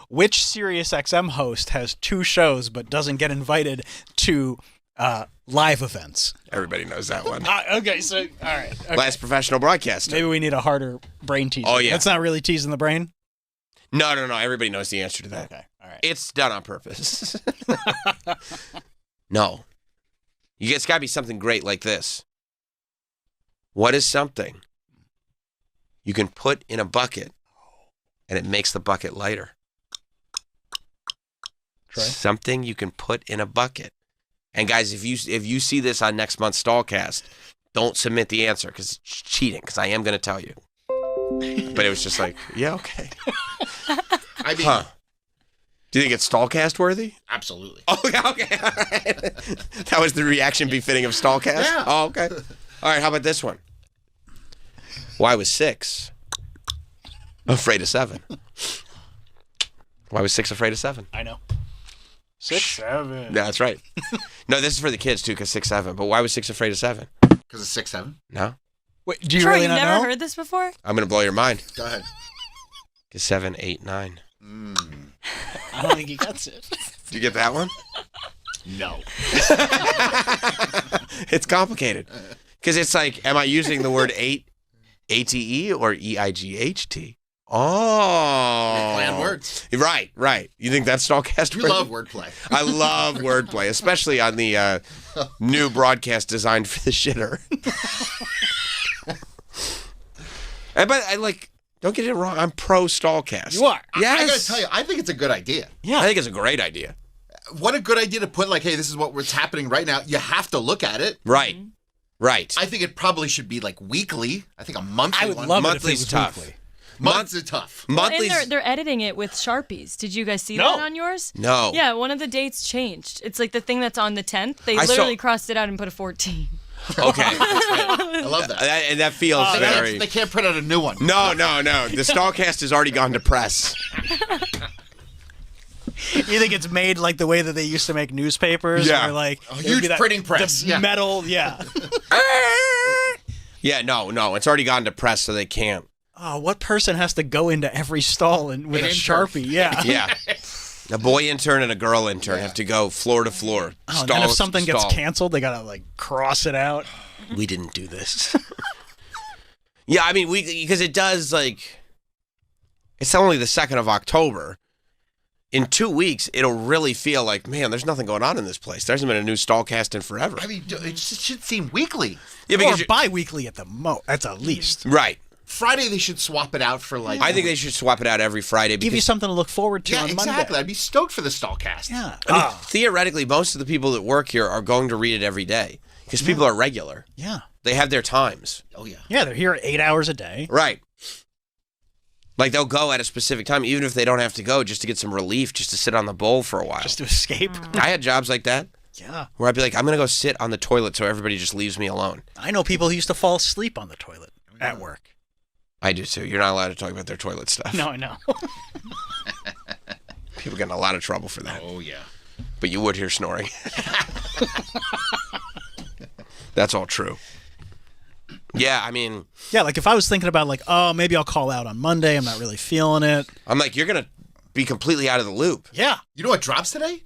Which SiriusXM host has 2 shows but doesn't get invited to live events? Everybody knows that one. Okay, so, all right. Okay. Last professional broadcaster. Maybe we need a harder brain teaser. Oh, yeah. That's not really teasing the brain? No. Everybody knows the answer to that. Okay, all right. It's done on purpose. No. It's got to be something great like this. What is something you can put in a bucket and it makes the bucket lighter? Troy? Something you can put in a bucket. And guys, if you see this on next month's Stallcast, don't submit the answer because it's cheating, because I am going to tell you. But it was just like, yeah, okay. I mean, Do you think it's Stallcast worthy? absolutely. Oh, okay. All right. That was the reaction befitting of Stallcast? Yeah. Oh, okay. All right, how about this one? Why was 6 afraid of 7? Why was 6 afraid of 7? I know. 6, 7. Yeah, that's right. No, this is for the kids, too, because 6, 7. But why was 6 afraid of 7? Because it's 6, 7. No? Wait, do you Troy, really you've not never know? heard this before? I'm going to blow your mind. Go ahead. Because 7, 8, 9. I don't think he gets it. Did you get that one? No. It's complicated. Because it's like, am I using the word 8, A-T-E, or E-I-G-H-T? Oh. Play on words. Right. You think that's Stallcast? You love wordplay. I love wordplay, especially on the new broadcast designed for the shitter. But I like, don't get it wrong, I'm pro Stallcast. You are. Yes. I got to tell you, I think it's a good idea. I think it's a great idea. What a good idea to put, like, hey, this is what's happening right now. You have to look at it. Right. Right. I think it probably should be, like, weekly. I think a monthly I would one. love it if it Monthly's was tough. weekly. Months is tough. And Monthly's... they're editing it with Sharpies. Did you guys see No. that on yours? No. Yeah, one of the dates changed. It's like the thing that's on the 10th. They I saw- literally crossed it out and put a 14. Okay. I love that. And that feels very... They can't print out a new one. No. The Stallcast has already gone to press. You think it's made like the way that they used to make newspapers? Yeah. Where, like, A it would huge be that- printing press. The Yeah. metal, yeah. Yeah, no. It's already gone to press, so they can't. Oh, what person has to go into every stall and with An a intern. Sharpie? Yeah. Yeah. A boy intern and a girl intern have to go floor to floor. Oh, and then if something gets canceled, they gotta like cross it out. We didn't do this. Yeah, I mean, because it does like. It's only the 2nd of October. In 2 weeks, it'll really feel like, man, there's nothing going on in this place. There hasn't been a new Stallcast in forever. I mean, it should seem weekly. Yeah, or bi-weekly at the that's at least. Right. Friday, they should swap it out for like. I think they should swap it out every Friday. Give you something to look forward to on exactly. Monday. I'd be stoked for the Stallcast. Yeah. I mean, theoretically, most of the people that work here are going to read it every day because people are regular. Yeah. They have their times. Oh, yeah. Yeah, they're here 8 hours a day. Right. Like, they'll go at a specific time, even if they don't have to go, just to get some relief, just to sit on the bowl for a while. Just to escape. I had jobs like that. Yeah. Where I'd be like, I'm going to go sit on the toilet so everybody just leaves me alone. I know people who used to fall asleep on the toilet at work. I do, too. You're not allowed to talk about their toilet stuff. No, I know. People get in a lot of trouble for that. Oh, yeah. But you would hear snoring. That's all true. Yeah, I mean... Yeah, like if I was thinking about like, oh, maybe I'll call out on Monday. I'm not really feeling it. I'm like, you're going to be completely out of the loop. Yeah. You know what drops today?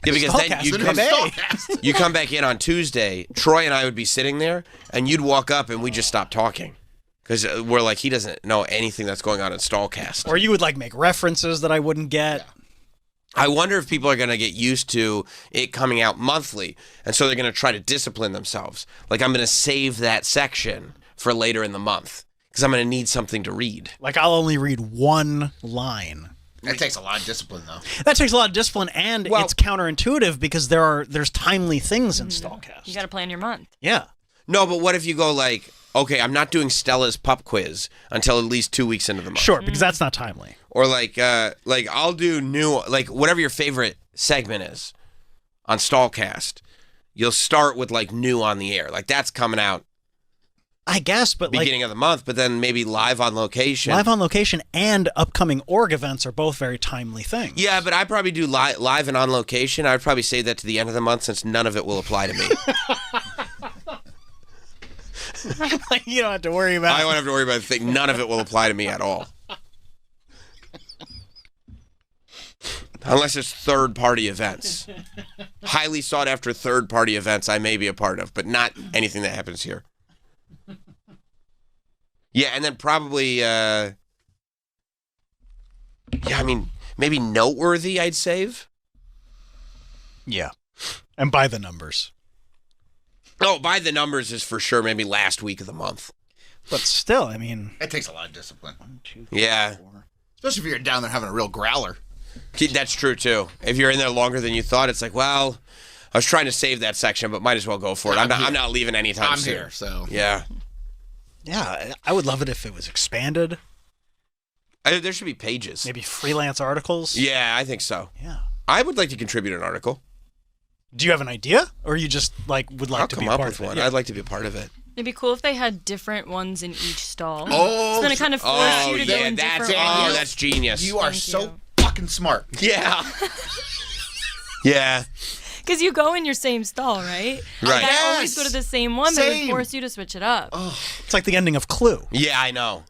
Yeah, because then you come back in on Tuesday. Troy and I would be sitting there, and you'd walk up, and we'd just stop talking. Because we're like, he doesn't know anything that's going on in Stallcast. Or you would like make references that I wouldn't get. Yeah. I wonder if people are going to get used to it coming out monthly, and so they're going to try to discipline themselves. Like, I'm going to save that section for later in the month, because I'm going to need something to read. Like, I'll only read one line. That takes a lot of discipline, though. That takes a lot of discipline, and it's counterintuitive because there's timely things in Stallcast. You got to plan your month. Yeah. No, but what if you go like, okay, I'm not doing Stella's pup quiz until at least 2 weeks into the month. Sure, because that's not timely. Or like I'll do new, like whatever your favorite segment is on Stallcast, you'll start with like new on the air. Like that's coming out. I guess, but beginning of the month, but then maybe live on location. Live on location and upcoming org events are both very timely things. Yeah, but I probably do live and on location. I'd probably save that to the end of the month since none of it will apply to me. You don't have to worry about I don't have to worry about the thing. None of it will apply to me at all. Unless it's third-party events. Highly sought-after third-party events I may be a part of, but not anything that happens here. Yeah, and then probably, I mean, maybe noteworthy I'd save. Yeah. And by the numbers. Oh, by the numbers is for sure maybe last week of the month. But still, I mean... It takes a lot of discipline. 1, 2, 3, yeah. 4. Especially if you're down there having a real growler. That's true, too. If you're in there longer than you thought, it's like, well, I was trying to save that section, but might as well go for it. I'm not leaving anytime soon. I'm here, so... Yeah. Yeah, I would love it if it was expanded. There should be pages. Maybe freelance articles. Yeah, I think so. Yeah. I would like to contribute an article. Do you have an idea? Or you just like would like to be a part of it? One. Yeah. I'd like to be a part of it. It'd be cool if they had different ones in each stall. Oh, so then it kind of forced you to go in different ones. That's genius. You are so fucking smart. Yeah. Yeah. Because you go in your same stall, right? Right. Like, I always go to the same one, but it would force you to switch it up. Oh. It's like the ending of Clue. Yeah, I know.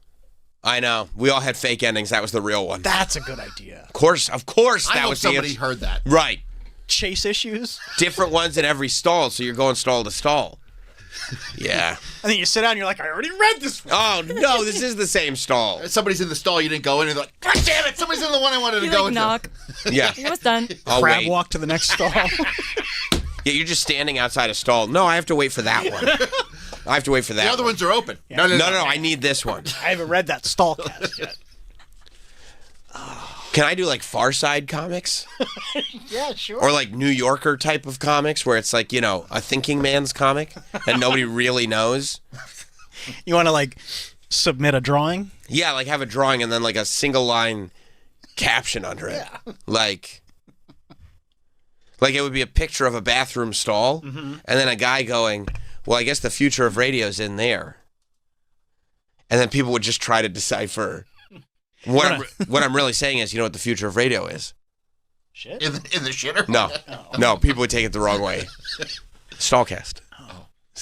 We all had fake endings. That was the real one. That's a good idea. Of course. I That hope was somebody heard that. Right. Chase issues. Different ones in every stall, so you're going stall to stall. Yeah. And then you sit down and you're like, I already read this one. Oh, no, this is the same stall. Somebody's in the stall you didn't go in and they're like, God damn it, somebody's in the one I wanted to go into. Knock. Yeah. You're almost done. Crab walk to the next stall. Yeah, you're just standing outside a stall. No, I have to wait for that one. I have to wait for that. The other ones are open. Yeah. No, I need this one. I haven't read that Stallcast yet. Can I do like Far Side comics? Yeah, sure. Or like New Yorker type of comics where it's like, a thinking man's comic and nobody really knows? You want to like submit a drawing? Yeah, like have a drawing and then like a single line caption under it. Yeah. Like it would be a picture of a bathroom stall and then a guy going, well, I guess the future of radio is in there. And then people would just try to decipher. What I'm really saying is, you know what the future of radio is? Shit? In the shitter? No, people would take it the wrong way. Stallcast.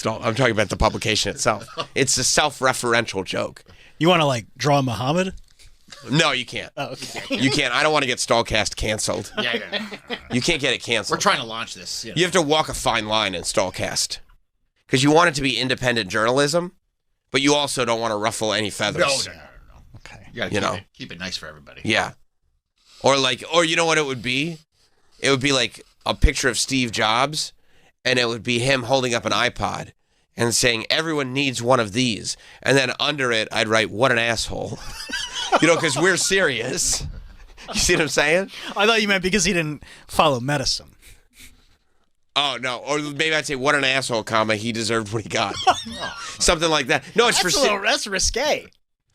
I'm talking about the publication itself. It's a self-referential joke. You want to like draw Muhammad? No, you can't. Oh, okay. You can't. I don't want to get Stallcast canceled. Yeah. You can't get it canceled. We're trying to launch this. You have to walk a fine line in Stallcast. Because you want it to be independent journalism, but you also don't want to ruffle any feathers. No. Okay. You gotta keep it nice for everybody. Yeah. Or you know what it would be? It would be like a picture of Steve Jobs, and it would be him holding up an iPod and saying, everyone needs one of these. And then under it, I'd write, what an asshole. Because we're serious. You see what I'm saying? I thought you meant because he didn't follow medicine. Oh, no. Or maybe I'd say, what an asshole, comma, he deserved what he got. Something like that. No, it's That's risque.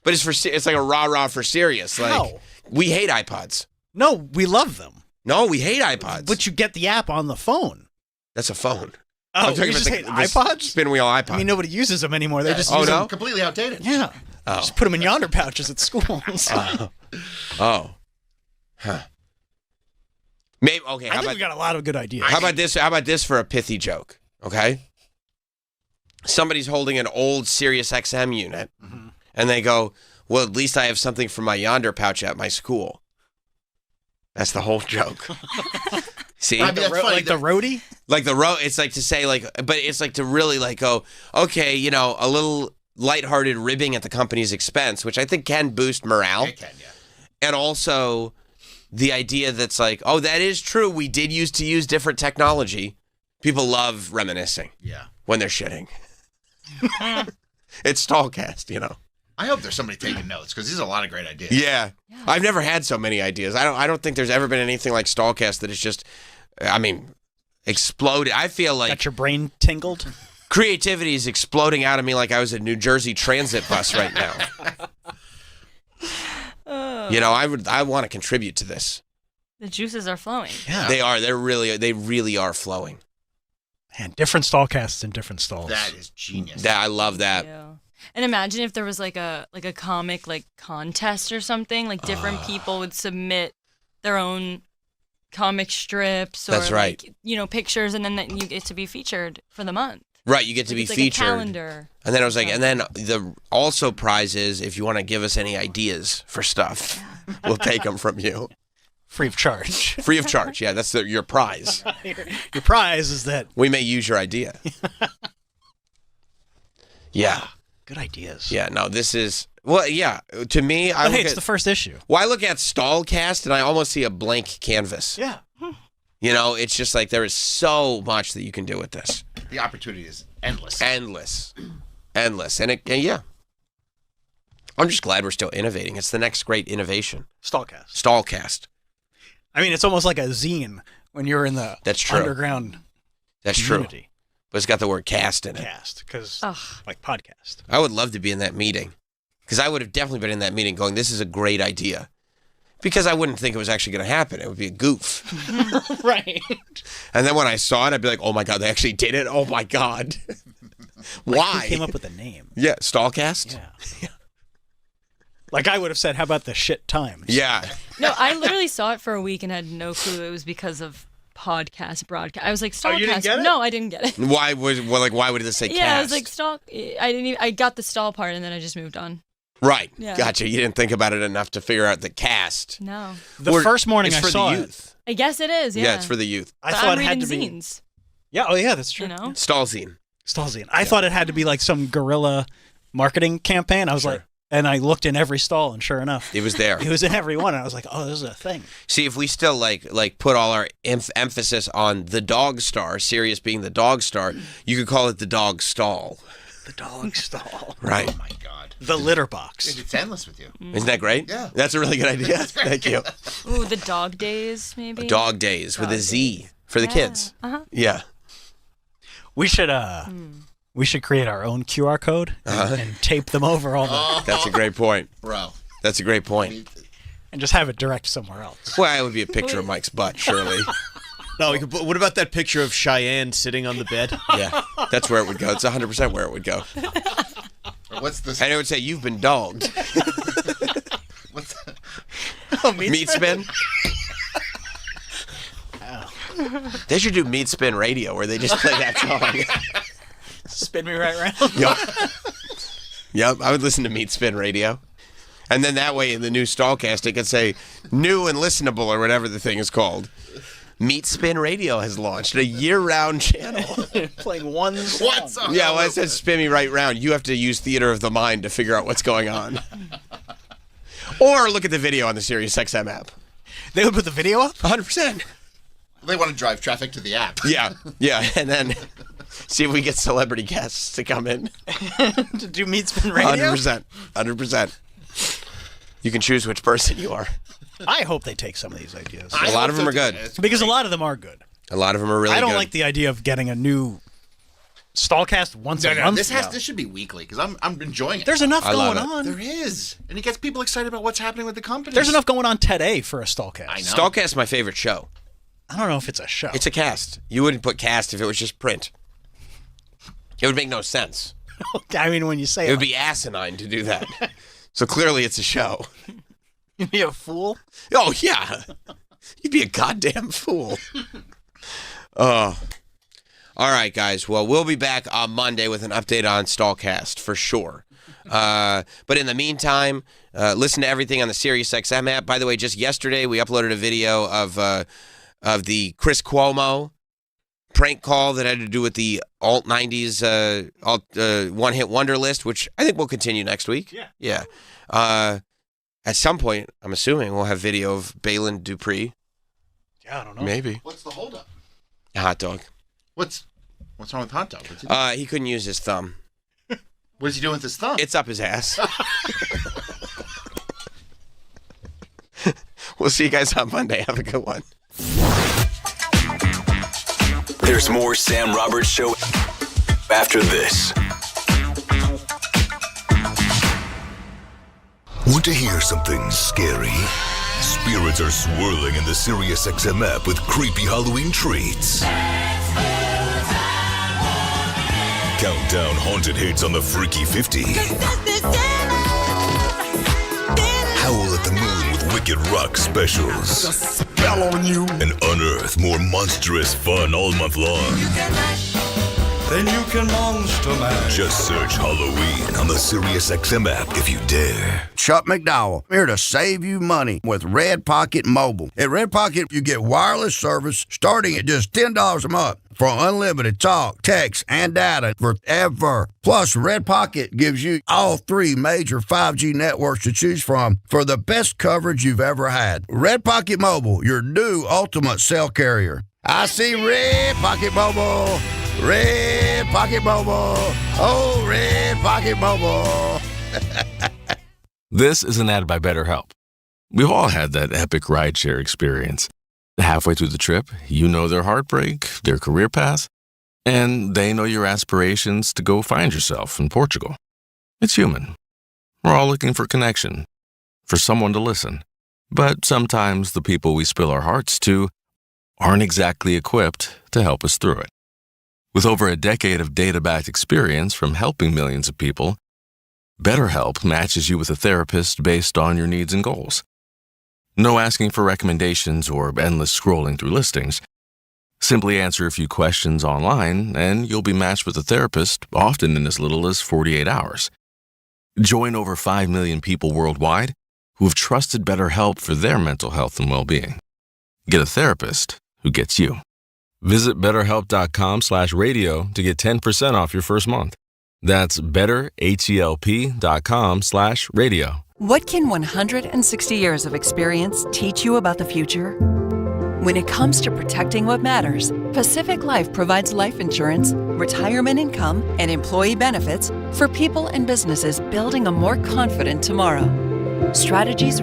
But it's like a rah-rah for serious. Like, How? we hate iPods. No, we love them. No, we hate iPods. But you get the app on the phone. That's a phone. Oh, I'm talking you just about hate the iPods? Spin wheel iPod. I mean, nobody uses them anymore. They just Oh, use no? them. Completely outdated. Yeah. Oh. Just put them in yonder pouches at schools. Oh. Huh. Maybe, okay. I think we got a lot of good ideas. How about this? How about this for a pithy joke? Okay. Somebody's holding an old Sirius XM unit, and they go, "Well, at least I have something from my yonder pouch at my school." That's the whole joke. See, Like the roadie? Like the road. It's like to say but it's like to really go, okay, a little lighthearted ribbing at the company's expense, which I think can boost morale. It can, yeah. And also the idea that's like, oh, that is true. We did used to use different technology. People love reminiscing. Yeah. When they're shitting. It's Stallcast, I hope there's somebody taking notes because these are a lot of great ideas. Yeah. I've never had so many ideas. I don't think there's ever been anything like Stallcast that is just, exploded. I feel like Got your brain tingled? creativity is exploding out of me like I was a New Jersey Transit bus right now. I want to contribute to this. The juices are flowing. Yeah. They are. They really are flowing. And different Stallcasts in different stalls. That is genius. I love that. Yeah. And imagine if there was like a comic contest or something. Like different people would submit their own comic strips or That's right. pictures, and then you get to be featured for the month. Right, you get to be It's like featured. a calendar. And then I was like, and then the also prize is if you want to give us any ideas for stuff, we'll take them from you. Free of charge. Free of charge. Yeah, that's your prize. Your prize is that we may use your idea. Yeah. Good ideas. Yeah, no, this is to me, it's the first issue. Well, I look at Stallcast and I almost see a blank canvas. Yeah. It's just like there is so much that you can do with this. The opportunity is endless. Endless. And yeah. I'm just glad we're still innovating. It's the next great innovation. Stallcast. I mean, it's almost like a zine when you're in the That's true. underground That's community. true. But it's got the word cast in it. Cast, because like podcast. I would love to be in that meeting. Because I would have definitely been in that meeting going, this is a great idea. Because I wouldn't think it was actually going to happen. It would be a goof. Right. And then when I saw it, I'd be like, oh my God, they actually did it? Oh my God. Why? Who came up with the name? Yeah, Stallcast? Yeah. Like I would have said, how about the shit times? Yeah. No, I literally saw it for a week and had no clue it was because of podcast broadcast. I was like, Stallcast. you didn't get it? No, I didn't get it. Why would this say cast? Yeah, I was like, stall. I got the stall part and then I just moved on. Right. Yeah. Gotcha. You didn't think about it enough to figure out the cast. No. The first morning it's I for saw the it. youth. I guess it is. Yeah. Yeah, it's for the youth. I But thought I'm it had to reading be. zines. Yeah. Oh, yeah. That's true. Stallzine. Stallzine. I thought it had to be like some guerrilla marketing campaign. I was like, and I looked in every stall, and sure enough, It was there. it was in every one. And I was like, oh, this is a thing. See, if we still like put all our emphasis on the dog star, Sirius being the dog star, you could call it the dog stall. The dog stall. Right. Oh my God. The litter box. It's endless with you. Isn't that great? Yeah. That's a really good idea. Thank you. Ooh, the dog days, maybe. Dog days with a Z for the kids. Uh-huh. Yeah. We should create our own QR code and tape them over all the That's a great point. Bro. That's a great point. and just have it direct somewhere else. Well, it would be a picture of Mike's butt, surely. No, we could put, what about that picture of Cheyenne sitting on the bed? Yeah, that's where it would go. It's 100% where it would go. What's this? And it would say, "You've been dogged." What's that? Oh, Meat spin? They should do Meat Spin Radio where they just play that song. Spin me right round. Yup. Yep, I would listen to Meat Spin Radio. And then that way in the new Stallcast, it could say new and listenable or whatever the thing is called. Meat Spin Radio has launched a year-round channel. Playing one song. Yeah, well, it says spin me right round. You have to use theater of the mind to figure out what's going on. Or look at the video on the SiriusXM app. They would put the video up? 100%. They want to drive traffic to the app. Yeah, and then see if we get celebrity guests to come in. To do Meat Spin Radio? 100%. You can choose which person you are. I hope they take some of these ideas. A lot of them are good. Because a lot of them are good. A lot of them are really good. I don't like the idea of getting a new Stallcast once a month. This should be weekly because I'm enjoying it. There's enough going on. There is. And it gets people excited about what's happening with the company. There's enough going on today for a Stallcast. I know. Stallcast is my favorite show. I don't know if it's a show. It's a cast. You wouldn't put cast if it was just print. It would make no sense. I mean, when you say it would be asinine to do that. So clearly it's a show. You'd be a fool? Oh, yeah. You'd be a goddamn fool. Oh. All right, guys. Well, we'll be back on Monday with an update on Stallcast for sure. But in the meantime, listen to everything on the SiriusXM app. By the way, just yesterday we uploaded a video of the Chris Cuomo prank call that had to do with the alt 90s one-hit wonder list, which I think will continue next week. Yeah. At some point, I'm assuming we'll have video of Balin Dupree. Yeah, I don't know. Maybe. What's the holdup? A hot dog. What's wrong with hot dog? What's he doing? He couldn't use his thumb. What is he doing with his thumb? It's up his ass. We'll see you guys on Monday. Have a good one. There's more Sam Roberts Show after this. Want to hear something scary? Spirits are swirling in the SiriusXM app with creepy Halloween treats. Countdown haunted hits on the Freaky 50. Howl at the Moon with Wicked Rock specials. Spell on you. And unearth more monstrous fun all month long. Then you can monster mash. Just search Halloween on the SiriusXM app if you dare. Chuck McDowell, here to save you money with Red Pocket Mobile. At Red Pocket, you get wireless service starting at just $10 a month for unlimited talk, text, and data forever. Plus, Red Pocket gives you all 3 major 5G networks to choose from for the best coverage you've ever had. Red Pocket Mobile, your new ultimate cell carrier. I see Red Pocket Mobile. Red Pocket Mobile. Oh, Red Pocket Mobile. This is an ad by BetterHelp. We've all had that epic rideshare experience. Halfway through the trip, you know their heartbreak, their career path, and they know your aspirations to go find yourself in Portugal. It's human. We're all looking for connection, for someone to listen. But sometimes the people we spill our hearts to aren't exactly equipped to help us through it. With over a decade of data-backed experience from helping millions of people, BetterHelp matches you with a therapist based on your needs and goals. No asking for recommendations or endless scrolling through listings. Simply answer a few questions online and you'll be matched with a therapist, often in as little as 48 hours. Join over 5 million people worldwide who have trusted BetterHelp for their mental health and well-being. Get a therapist who gets you. Visit BetterHelp.com/radio to get 10% off your first month. That's BetterHelp.com/radio. What can 160 years of experience teach you about the future? When it comes to protecting what matters, Pacific Life provides life insurance, retirement income, and employee benefits for people and businesses building a more confident tomorrow. Strategies